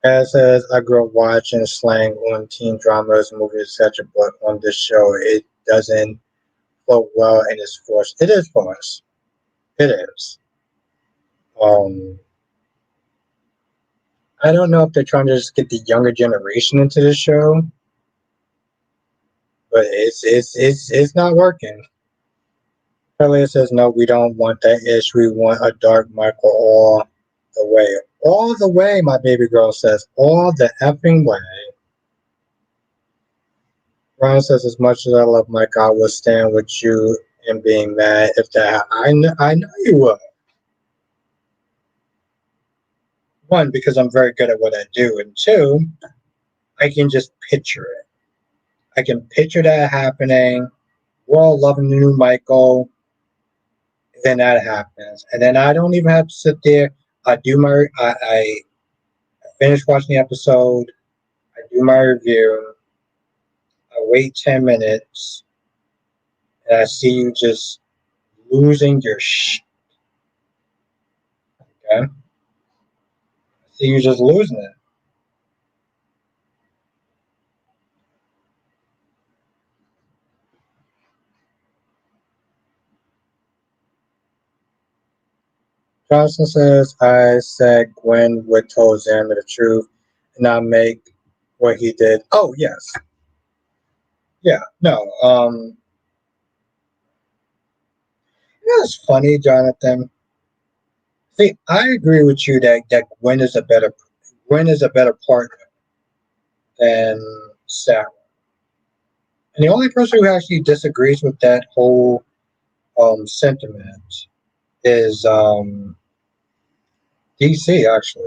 As says, I grew up watching slang on teen dramas, movies, etc. But on this show, it doesn't flow well and it's forced. It is forced. It is. Um, I don't know if they're trying to just get the younger generation into the show, but it's not working. Elliot says, no, we don't want that ish. We want a dark Michael all the way. All the way, my baby girl says. All the effing way. Ryan says, as much as I love Mike, I will stand with you in being mad if that. I know you will. One, because I'm very good at what I do, and two, I can just picture it. I can picture that happening. We're all loving the new Michael. Then that happens, and then I don't even have to sit there. I finish watching the episode. I do my review. I wait 10 minutes, and I see you just losing your shit. Okay, I see you just losing it. Johnson says, I said Gwen would tell Xander the truth and not make what he did. Oh, yes. Yeah, no. It's funny, Jonathan. See, I agree with you that Gwen is a better partner than Sarah. And the only person who actually disagrees with that whole sentiment is DC, actually.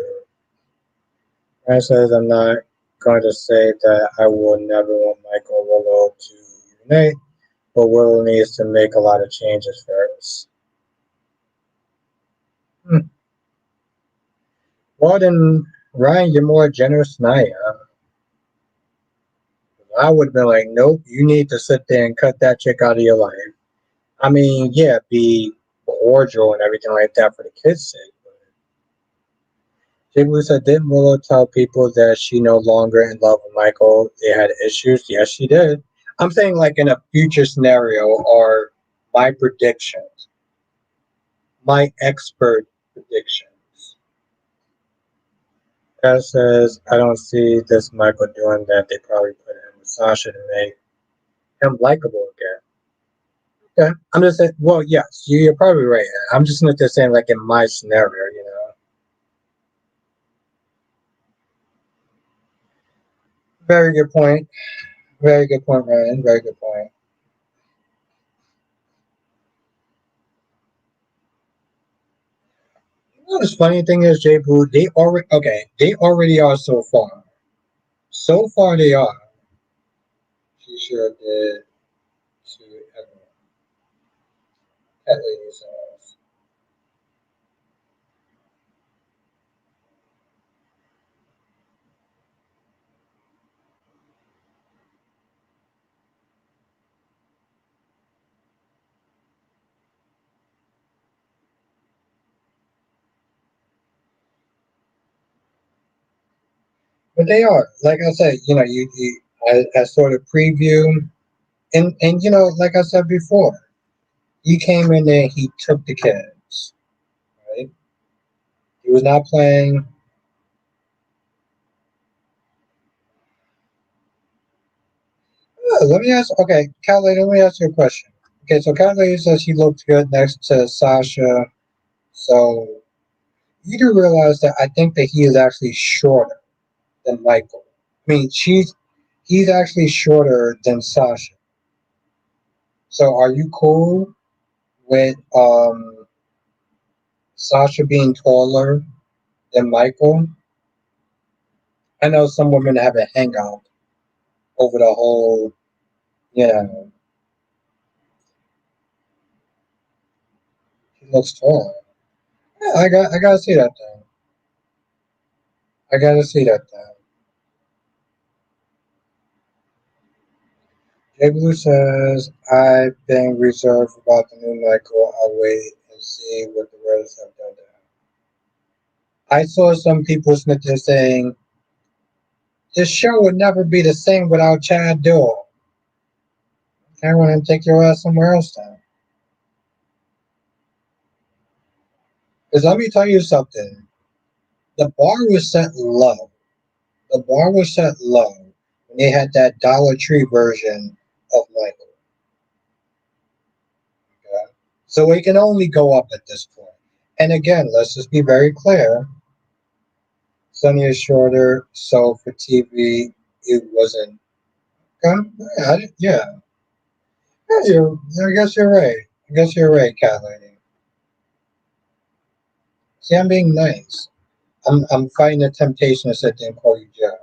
And says, I'm not going to say that I will never want Michael or Willow to unite, but Willow needs to make a lot of changes first. Hmm. Well, then, Ryan, you're more generous than I am. I would have been like, nope, you need to sit there and cut that chick out of your life. I mean, yeah, be cordial and everything like that for the kids' sake. People said, didn't Willow tell people that she no longer in love with Michael? They had issues. Yes, she did. I'm saying, like in a future scenario, or my predictions, my expert predictions. Kat says, I don't see this Michael doing that. They probably put him with Sasha to make him likable again. Okay, I'm just saying. Well, yes, you're probably right. I'm just not just saying, like in my scenario. Very good point. Very good point, Ryan. Very good point. You know, the funny thing is, Jay Boo, they already are so far. So far, they are. She sure did to everyone. Cat lady says. But they are. Like I said, I sort of preview, and like I said before, he came in there, he took the kids, right? He was not playing. Let me ask. Okay, Cat lady, let me ask you a question. Okay, so Cat lady says she looked good next to Sasha. So you do realize that I think that he is actually shorter than Michael. I mean, he's actually shorter than Sasha. So are you cool with Sasha being taller than Michael? I know some women have a hangout over the whole Yeah, he looks tall. Yeah, I gotta see that thing. I gotta see that thing. Jay Blue says, I've been reserved about the new Michael. I'll wait and see what the Reddits have done to him. I saw some people snitching saying, this show would never be the same without Chad Duell. I want to take your ass somewhere else then. Because let me tell you something. The bar was set low. The bar was set low when they had that Dollar Tree version of Michael. Okay? So it can only go up at this point. And again, let's just be very clear. Sunny is shorter, so for TV, it wasn't. Okay? Yeah, I guess you're right. I guess you're right, Cat Lady. See, I'm being nice. I'm fighting the temptation to sit there and call you Joe.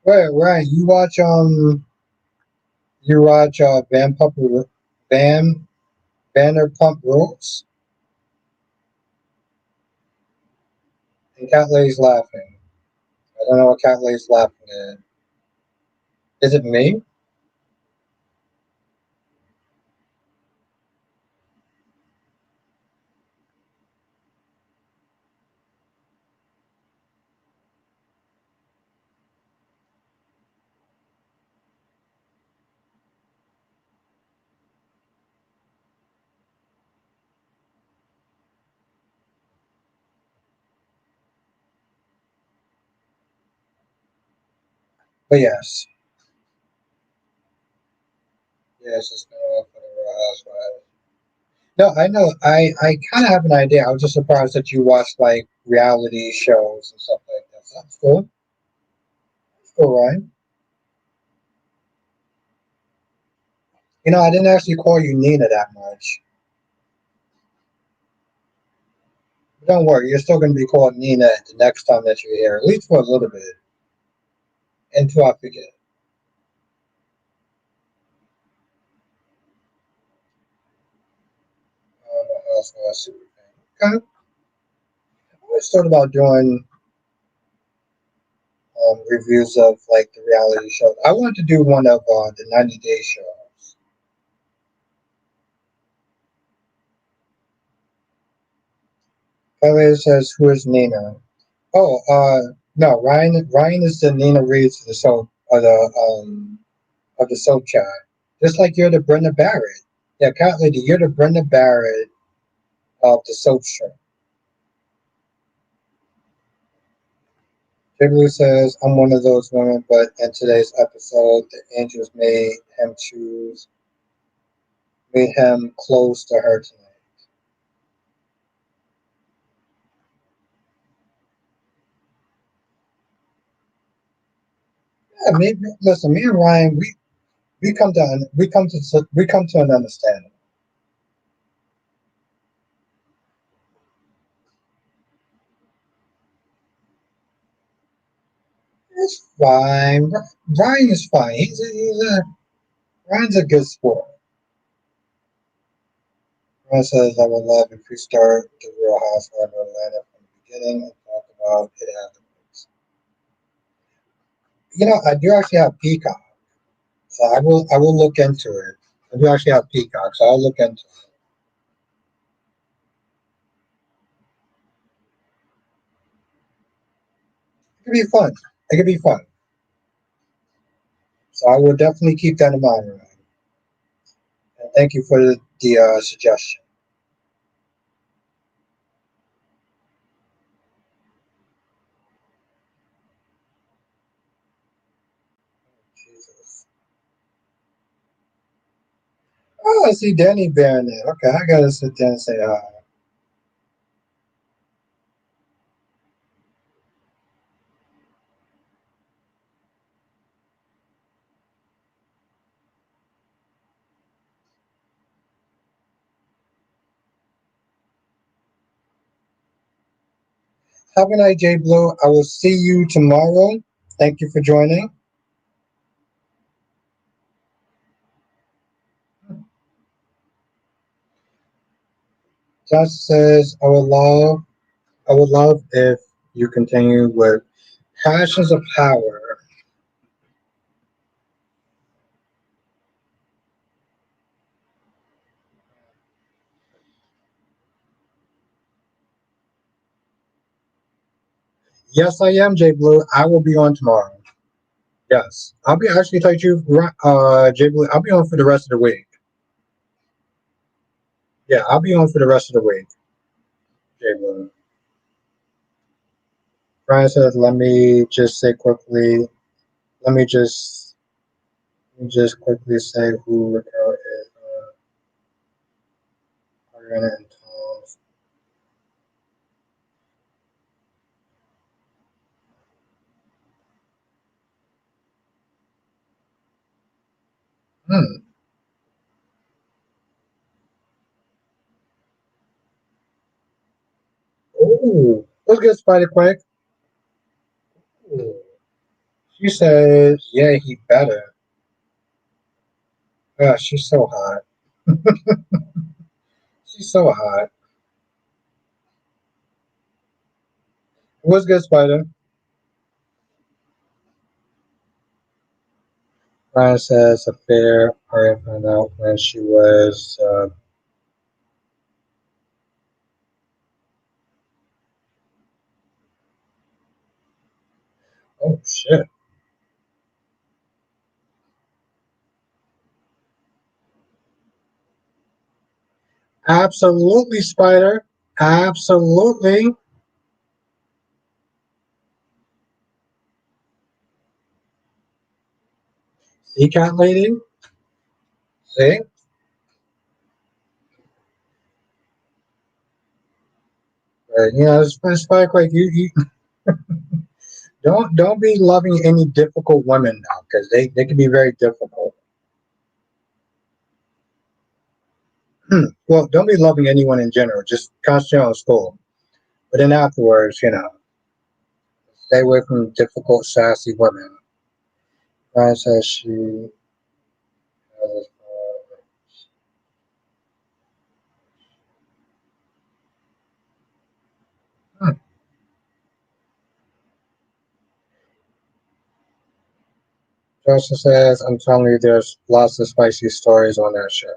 Right, right. You watch Van Vanderpump Rules, and Cat Lady's laughing. I don't know what Cat Lady's laughing at. Is it me? But yes, yes, it's going off for the Real Housewives. No, I know. I kind of have an idea. I was just surprised that you watch like reality shows and stuff like that. So that's cool. That's cool, right? You know, I didn't actually call you Nina that much. But don't worry, you're still going to be called Nina the next time that you're here, at least for a little bit, until I forget. Housewives super fan. Okay. I always thought about doing reviews of like the reality shows. I wanted to do one of the 90 Day shows. Elliot says, "Who is Nina?" Oh, no, Ryan. Ryan is the Nina Reeves of the soap chat. Just like you're the Brenda Barrett. Yeah, Cat Lady, you're the Brenda Barrett of the soap show. Jiggly says, "I'm one of those women," but in today's episode, the angels made him close to her tonight. Yeah, listen, me and Ryan, we come to an understanding. It's fine. Ryan is fine. Ryan's a good sport. Ryan says, "I would love if we start the Real Housewives of Atlanta from the beginning and talk about it afterwards." You know, I do actually have Peacock, so I will look into it. I do actually have Peacock, so I'll look into it. It could be fun. It could be fun. So I will definitely keep that in mind, Ryan. And thank you for the suggestion. Jesus. Oh, I see Danny Bear there. Okay, I gotta sit there and say hi. Have a night, J Blue. I will see you tomorrow. Thank you for joining. Josh says, I would love if you continue with passions of power. Yes, I am, J Blue. I will be on tomorrow. Yes, I'll be actually tell you, J Blue. I'll be on for the rest of the week. Yeah, I'll be on for the rest of the week, J Blue. Brian says, let me just say quickly. Let me just quickly say who Raquel is. Ariana and Tom. Hmm. Ooh, let's get Spider quick. Ooh. She says, yeah, he better. Yeah, she's so hot. She's so hot. What's good, Spider? Brian says, affair. Aria found out when she was, oh shit. Absolutely, Spider. Absolutely. See, cat lady? See? You know, it's Spike, like, you don't be loving any difficult women now, because they can be very difficult. Well, don't be loving anyone in general. Just concentrate on school. But then afterwards, stay away from difficult, sassy women. Ryan says she has hmm. Justin says, I'm telling you, there's lots of spicy stories on that show.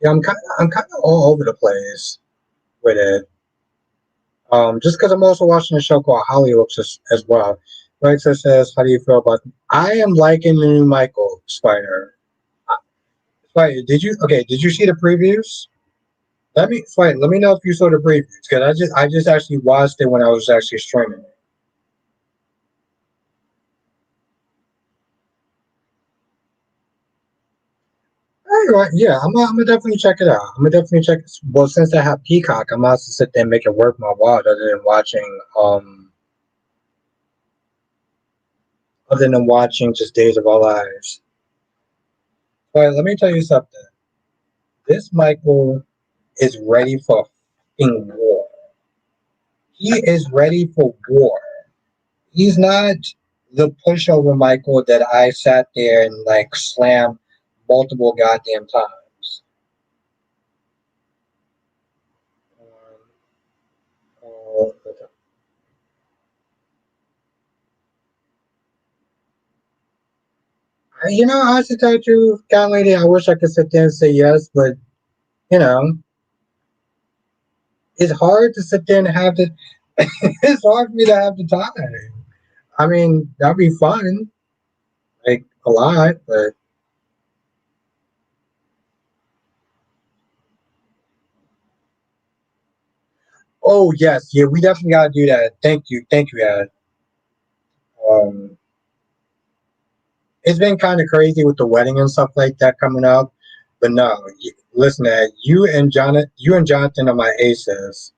Yeah, I'm kind of all over the place with it. Just because I'm also watching a show called Hollyoaks as well. Alexa says, how do you feel about? I am liking the new Michael Spider. Uh, Spider, did you see the previews? Let me know if you saw the previews because I just actually watched it when I was actually streaming it. Anyway, yeah, I'm gonna definitely check it out. I'm gonna definitely check. Well, since I have Peacock, I'm about to sit there and make it worth my while, other than watching just Days of Our Lives. But let me tell you something. This Michael is ready for fucking war. He is ready for war. He's not the pushover Michael that I sat there and like slammed multiple goddamn times. Uh, I should tell you, kind lady, I wish I could sit there and say yes, but you know, it's hard to sit there and have the. It's hard for me to have the time. I mean, that'd be fun, like a lot, but oh yes, yeah, we definitely gotta do that. Thank you, Ed. Um, it's been kind of crazy with the wedding and stuff like that coming up, but no, listen, Ed, you and Jonathan are my aces.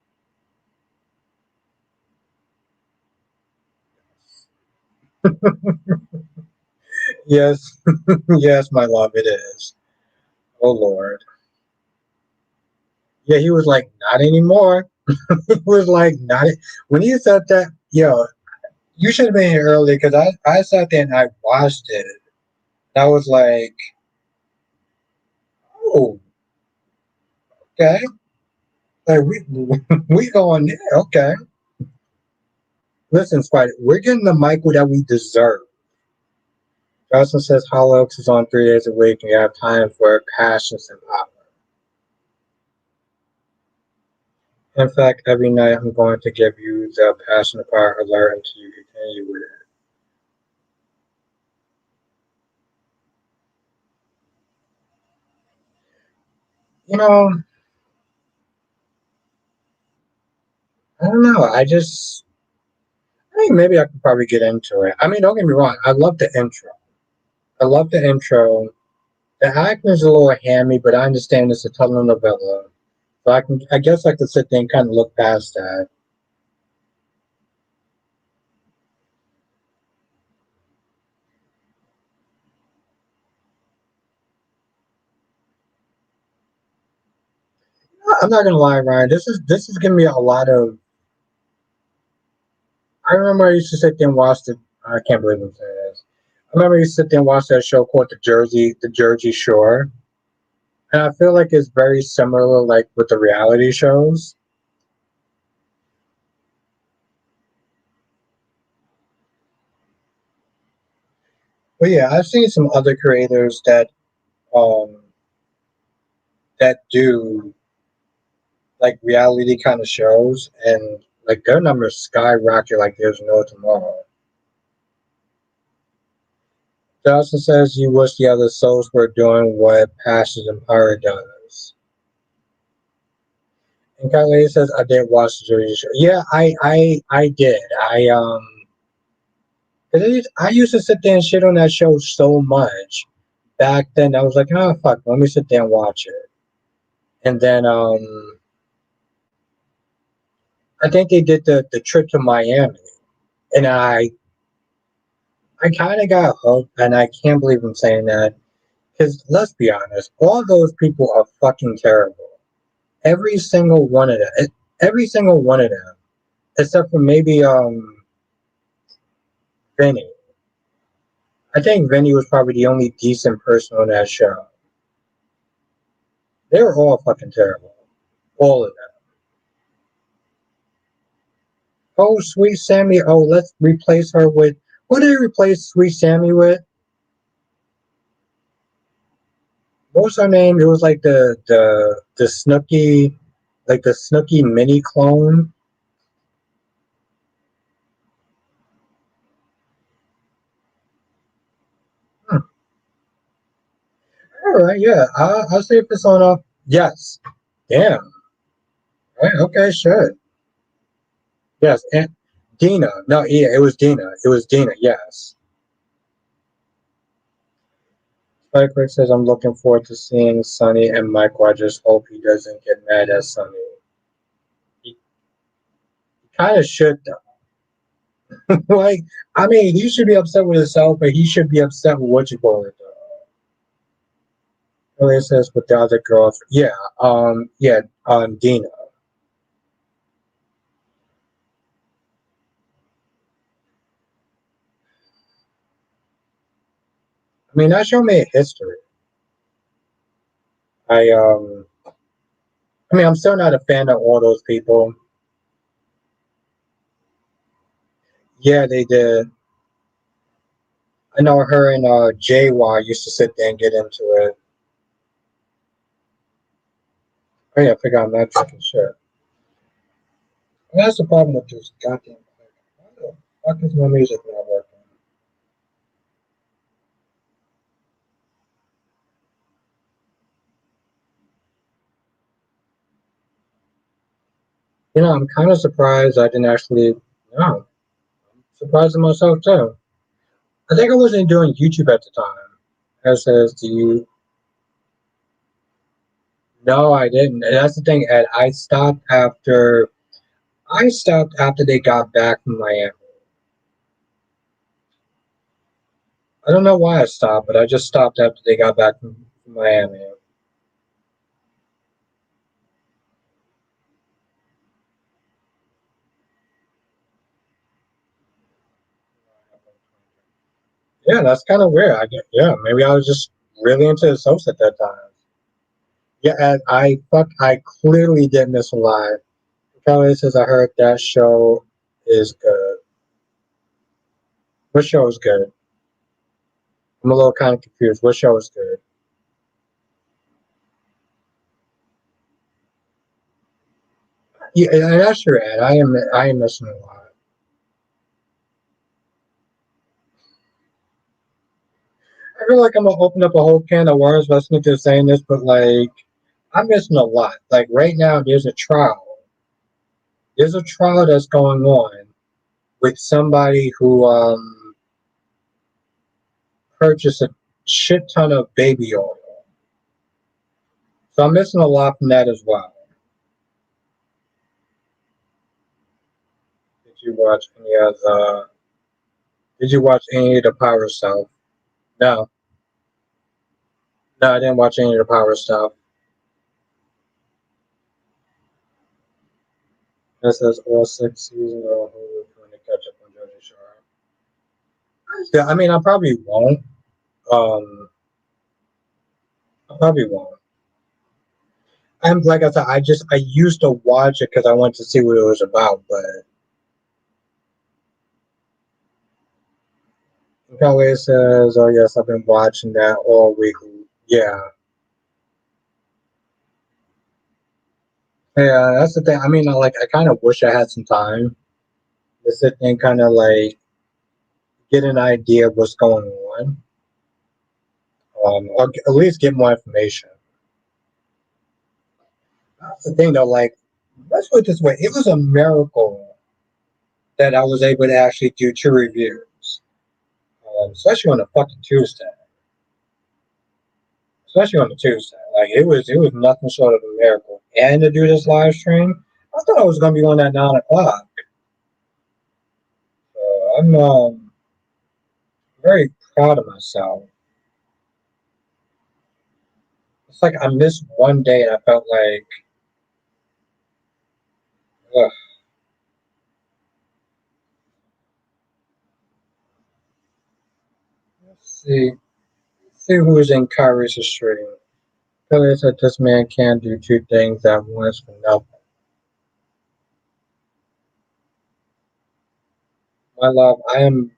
Yes, yes, my love, it is. Oh Lord. Yeah, he was like, not anymore. He was like, not when he said that. Yo, you should have been here early because I sat there and I watched it. I was like, oh, okay, like we we going there, okay. Listen, Spider, we're getting the Michael that we deserve. Johnson says Hollyoaks is on 3 days a week and you have time for passions and power. In fact, every night I'm going to give you the passion and power alert until you continue with it. You know, I don't know. I think maybe I could probably get into it. I mean, don't get me wrong. I love the intro. I love the intro. The acting is a little hammy, but I understand it's a telenovela. So I guess I could sit there and kind of look past that. I'm not gonna lie, Ryan. This is giving me a lot of. I remember I used to sit there and watch the. I can't believe I'm saying this. I remember I used to sit there and watch that show called the Jersey Shore, and I feel like it's very similar, like with the reality shows. But yeah, I've seen some other creators um that do like reality kind of shows, and like their numbers skyrocket like there's no tomorrow. Johnson says you wish the other souls were doing what Passions and Power does. And Kylie says I did watch the Jersey Shore. Yeah, I did. I used to sit there and shit on that show so much back then. I was like, oh fuck, let me sit there and watch it. And then I think they did the trip to Miami, and I kind of got hooked, and I can't believe I'm saying that because let's be honest, all those people are fucking terrible. Every single one of them. Every single one of them, except for maybe Vinny. I think Vinny was probably the only decent person on that show. They were all fucking terrible, all of them. Oh, Sweet Sammy. Oh, let's replace her with. What did they replace Sweet Sammy with? What was her name? It was like the Snooky, like the Snooky mini clone. Hmm. All right, yeah. I'll see if it's on. Yes. Damn. Right, okay, sure. Yes, and Dina. No, yeah, it was Dina. It was Dina. Yes. Spike says I'm looking forward to seeing Sonny and Michael. I just hope he doesn't get mad at Sonny. He kind of should though. Like, I mean, he should be upset with himself, but he should be upset with what you call it though. Elliot says with the other girls. Yeah, Dina. I mean, that show made history. I um, I mean, I'm still not a fan of all those people. Yeah, they did. I know her and JY used to sit there and get into it. Oh yeah, I forgot I'm not drinking shit. And that's the problem with this goddamn thing. Why the fuck is my music not working? I'm kind of surprised I didn't actually. No, I'm surprised at myself too. I think I wasn't doing YouTube at the time. Ed says, "Do you?" No, I didn't. And that's the thing, Ed. I stopped after they got back from Miami. I don't know why I stopped, but I just stopped after they got back from Miami. Yeah, that's kind of weird. I get, yeah, maybe I was just really into the soaps at that time. Yeah, and I clearly did miss a lot. Kelly says I heard that show is good. What show is good? I'm a little kind of confused. What show is good? Yeah, and that's your ad. I am missing a lot. I feel like I'm gonna open up a whole can of worms listening to saying this, but like I'm missing a lot. Like right now, there's a trial. There's a trial that's going on with somebody who purchased a shit ton of baby oil. So I'm missing a lot from that as well. Did you watch any of the? Did you watch any of the Power stuff? No, no, I didn't watch any of the Power stuff. This says all 6 seasons are on Hulu trying to catch up on Jersey Shore. Yeah, I mean, I probably won't. Um, I probably won't. I'm like I said, I used to watch it because I wanted to see what it was about, but Kelly says, "Oh yes, I've been watching that all week." Yeah, yeah, that's the thing. I mean, I kind of wish I had some time to sit and kind of like get an idea of what's going on, or at least get more information. That's the thing, though. Like, let's put it this way: it was a miracle that I was able to actually do 2 reviews, especially on a fucking Tuesday. Especially on the Tuesday. Like it was nothing short of a miracle. And to do this live stream, I thought I was gonna be on at 9 o'clock. I'm very proud of myself. It's like I missed one day and I felt like, ugh. Let's see, see who's in Kyrie's stream. Philly said this man can't do 2 things at once for nothing. My love, I am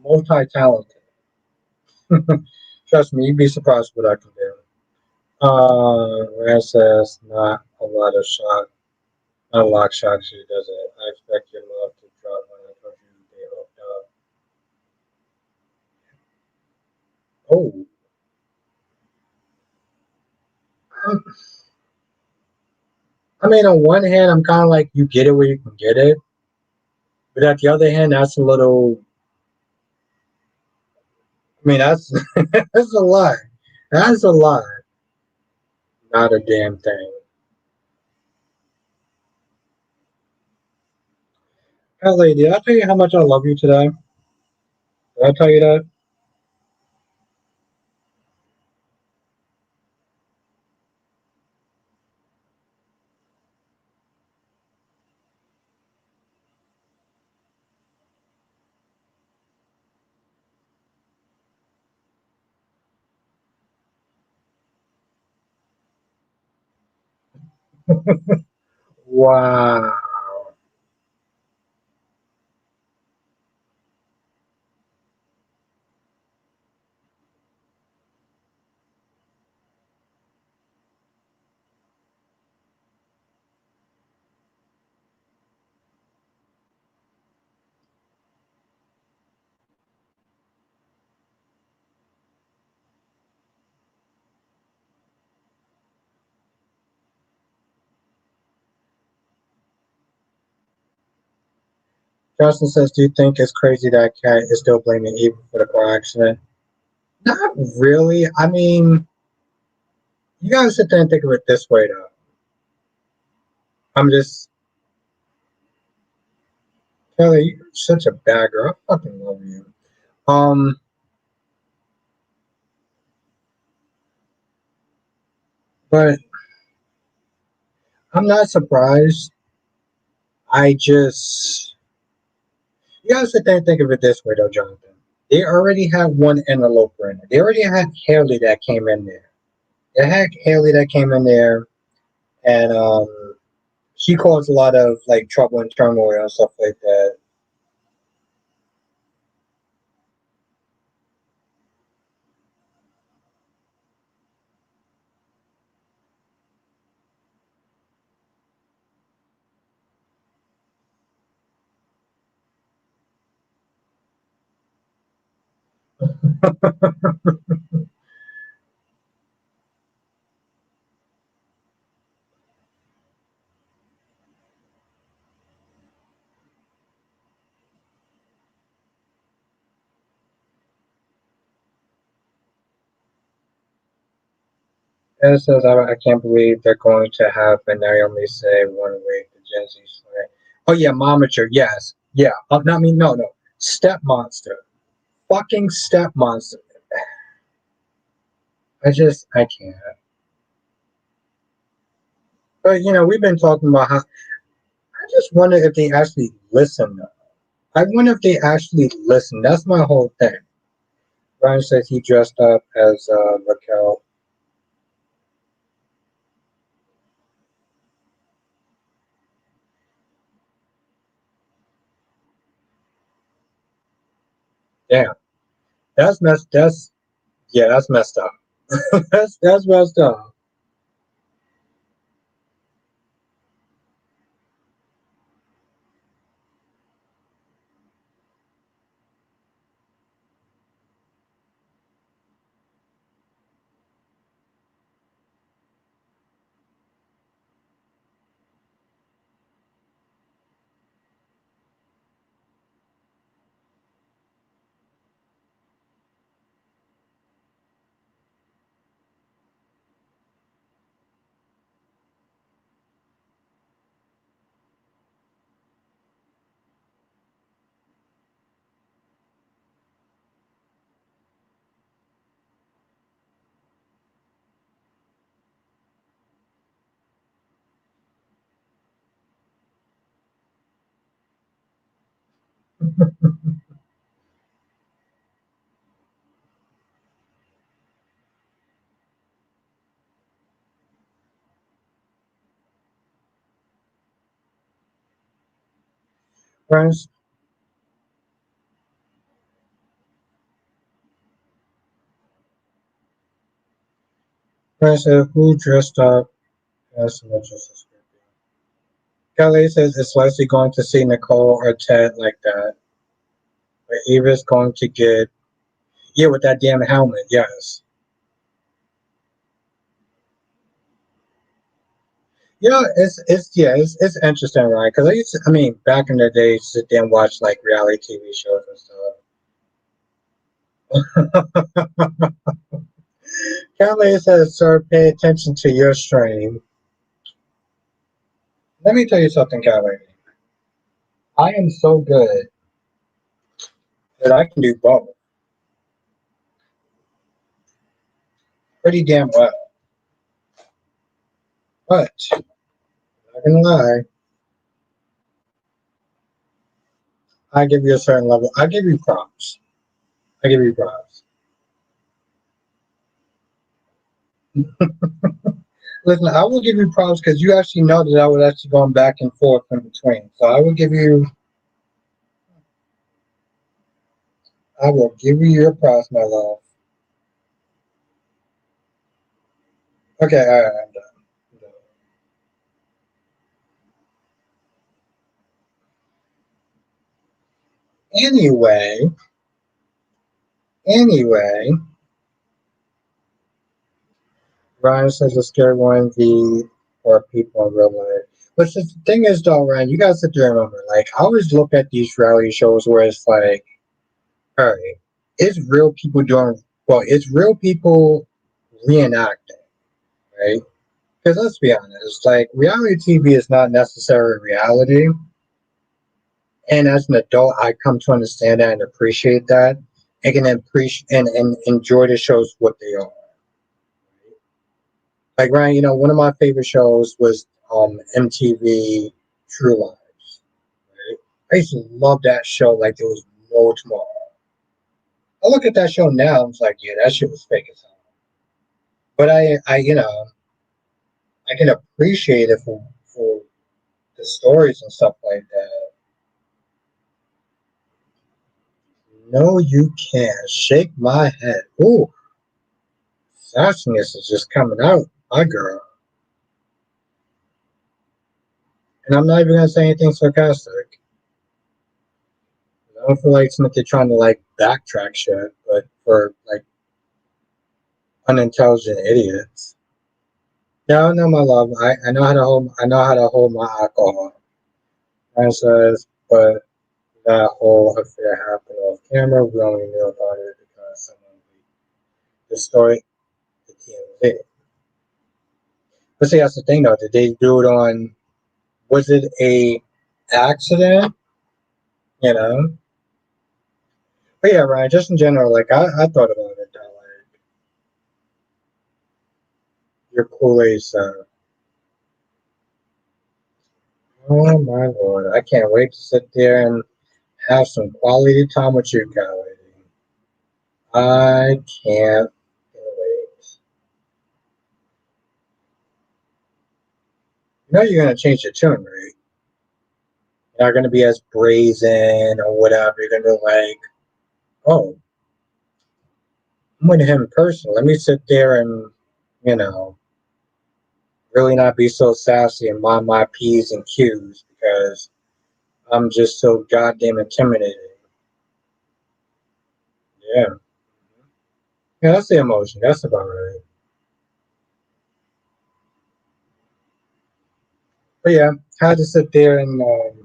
multi-talented. Trust me, you'd be surprised what I can do. Rand says not a lot of shots. Unlock shocks you, does it? I expect your love to drop when I told you they hooked up. Oh, um, I mean, on one hand, I'm kind of like, you get it where you can get it. But at the other hand, that's a little, I mean, that's, that's a lie. That's a lie. Not a damn thing. Ellie, did I tell you how much I love you today? Did I tell you that? Wow. Justin says, do you think it's crazy that Cat is still blaming Eva for the car accident? Not really. I mean, you gotta sit there and think of it this way, though. I'm just Kelly, you're such a bad girl. I fucking love you. Um, but I'm not surprised. I just you gotta sit there and think of it this way though, Jonathan. They already had one interloper in it. They already had Haley that came in there. They had Haley that came in there, and she caused a lot of like trouble and turmoil and stuff like that. And it says, I can't believe they're going to have a Naomi say one way the Gen Z slang. Oh yeah, momager. Yes, yeah. Not me. No, no. Step monster. Fucking step monster. I can't. But we've been talking about how. I just wonder if they actually listen. I wonder if they actually listen. That's my whole thing. Ryan says he dressed up as Raquel. Damn, that's messed. That's yeah, that's messed up. That's messed up. Ryan, Ryan said who dressed up as much as a scorpion. Kelly says it's likely going to see Nicole or Ted like that. But Eva's going to get yeah with that damn helmet. Yes. Yeah, it's interesting, right? Because I mean, back in the day, sit there and watch like reality TV shows and stuff. Kelly says, "Sir, pay attention to your stream." Let me tell you something, Kelly. I am so good that I can do both pretty damn well. But not gonna lie, I give you a certain level. I give you props. I give you props. Listen, I will give you props because you actually know that I was actually going back and forth in between. So I will give you your props, my love. Okay, all right, I'm done. I'm done. Anyway, anyway, Ryan says a scary one the or people in real life. But the thing is, though, Ryan, you guys have to remember, like, I always look at these reality shows where it's like, all right, it's real people doing, well, it's real people reenacting, right? Because let's be honest, like, reality TV is not necessarily reality. And as an adult, I come to understand that and appreciate that. And can appreciate and enjoy the shows what they are. Like Ryan, one of my favorite shows was MTV True Lives. Right? I used to love that show like there was no tomorrow. I look at that show now. I was like, yeah, that shit was fake as hell. But I can appreciate it for the stories and stuff like that. No, you can't shake my head. Ooh, sassiness is just coming out, my girl. And I'm not even gonna say anything sarcastic. I don't feel like Smith is trying to like backtrack shit, but for like unintelligent idiots. Yeah, I know my love. I know how to hold my alcohol. I says, but that whole affair happened off camera. We only knew about it because someone leaked the story to TMZ. But see, that's the thing though. Did they do it on? Was it a accident? You know. But yeah, Ryan. Just in general, like I thought about it. Though, like your Kool Aid son. Oh my lord! I can't wait to sit there and have some quality time with you, Kelly. I can't wait. You know you're gonna change your tune, right? You're not gonna be as brazen or whatever. You're gonna be like, oh, I'm with him personally. Let me sit there and, you know, really not be so sassy and mind my P's and Q's because I'm just so goddamn intimidating. Yeah. Yeah, that's the emotion. That's about right. But yeah, I had to sit there and all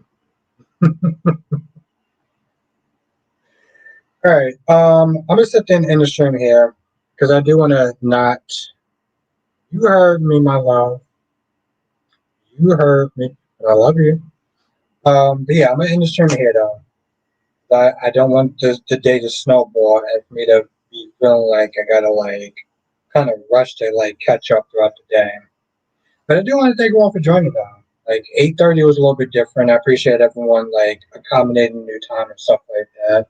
right. I'm gonna sit there and end the stream here because I do want to not. You heard me, my love. You heard me. I love you. But yeah, I'm gonna end the stream here though. I don't want the day to snowball and for me to be feeling like I gotta like kind of rush to like catch up throughout the day. But I do want to thank everyone for joining though. Like 8:30 was a little bit different. I appreciate everyone like accommodating new time and stuff like that.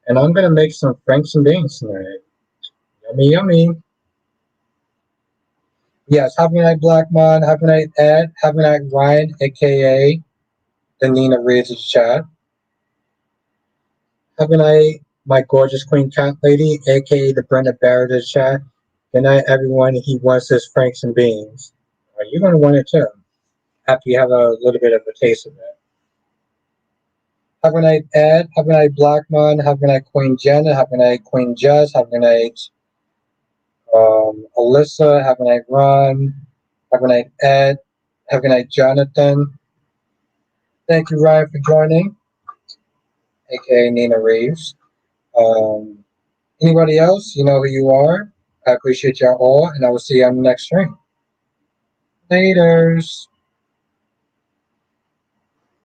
And I'm gonna make some franks and beans tonight. Yummy, yummy. Yes, have a night, Black Man. Have a night, Ed. Have a night, Ryan, aka the Nina Reeves chat. Have a night, my gorgeous Queen Cat Lady, aka the Brenda Barrett of chat. Good night, everyone. He wants his Franks and Beans. You're gonna want it too. After you have a little bit of a taste of it. Have a night, Ed. Have a night, Blackman. Have a night, Queen Jenna. Have a night, Queen Jess. Have a night, Alyssa. Have a night, Ron. Have a night, Ed. Have a night, Jonathan. Thank you, Ryan, for joining, aka Nina Reeves. Um, Anybody else, you know who you are. I appreciate y'all all, and I will see you on the next stream. Laters.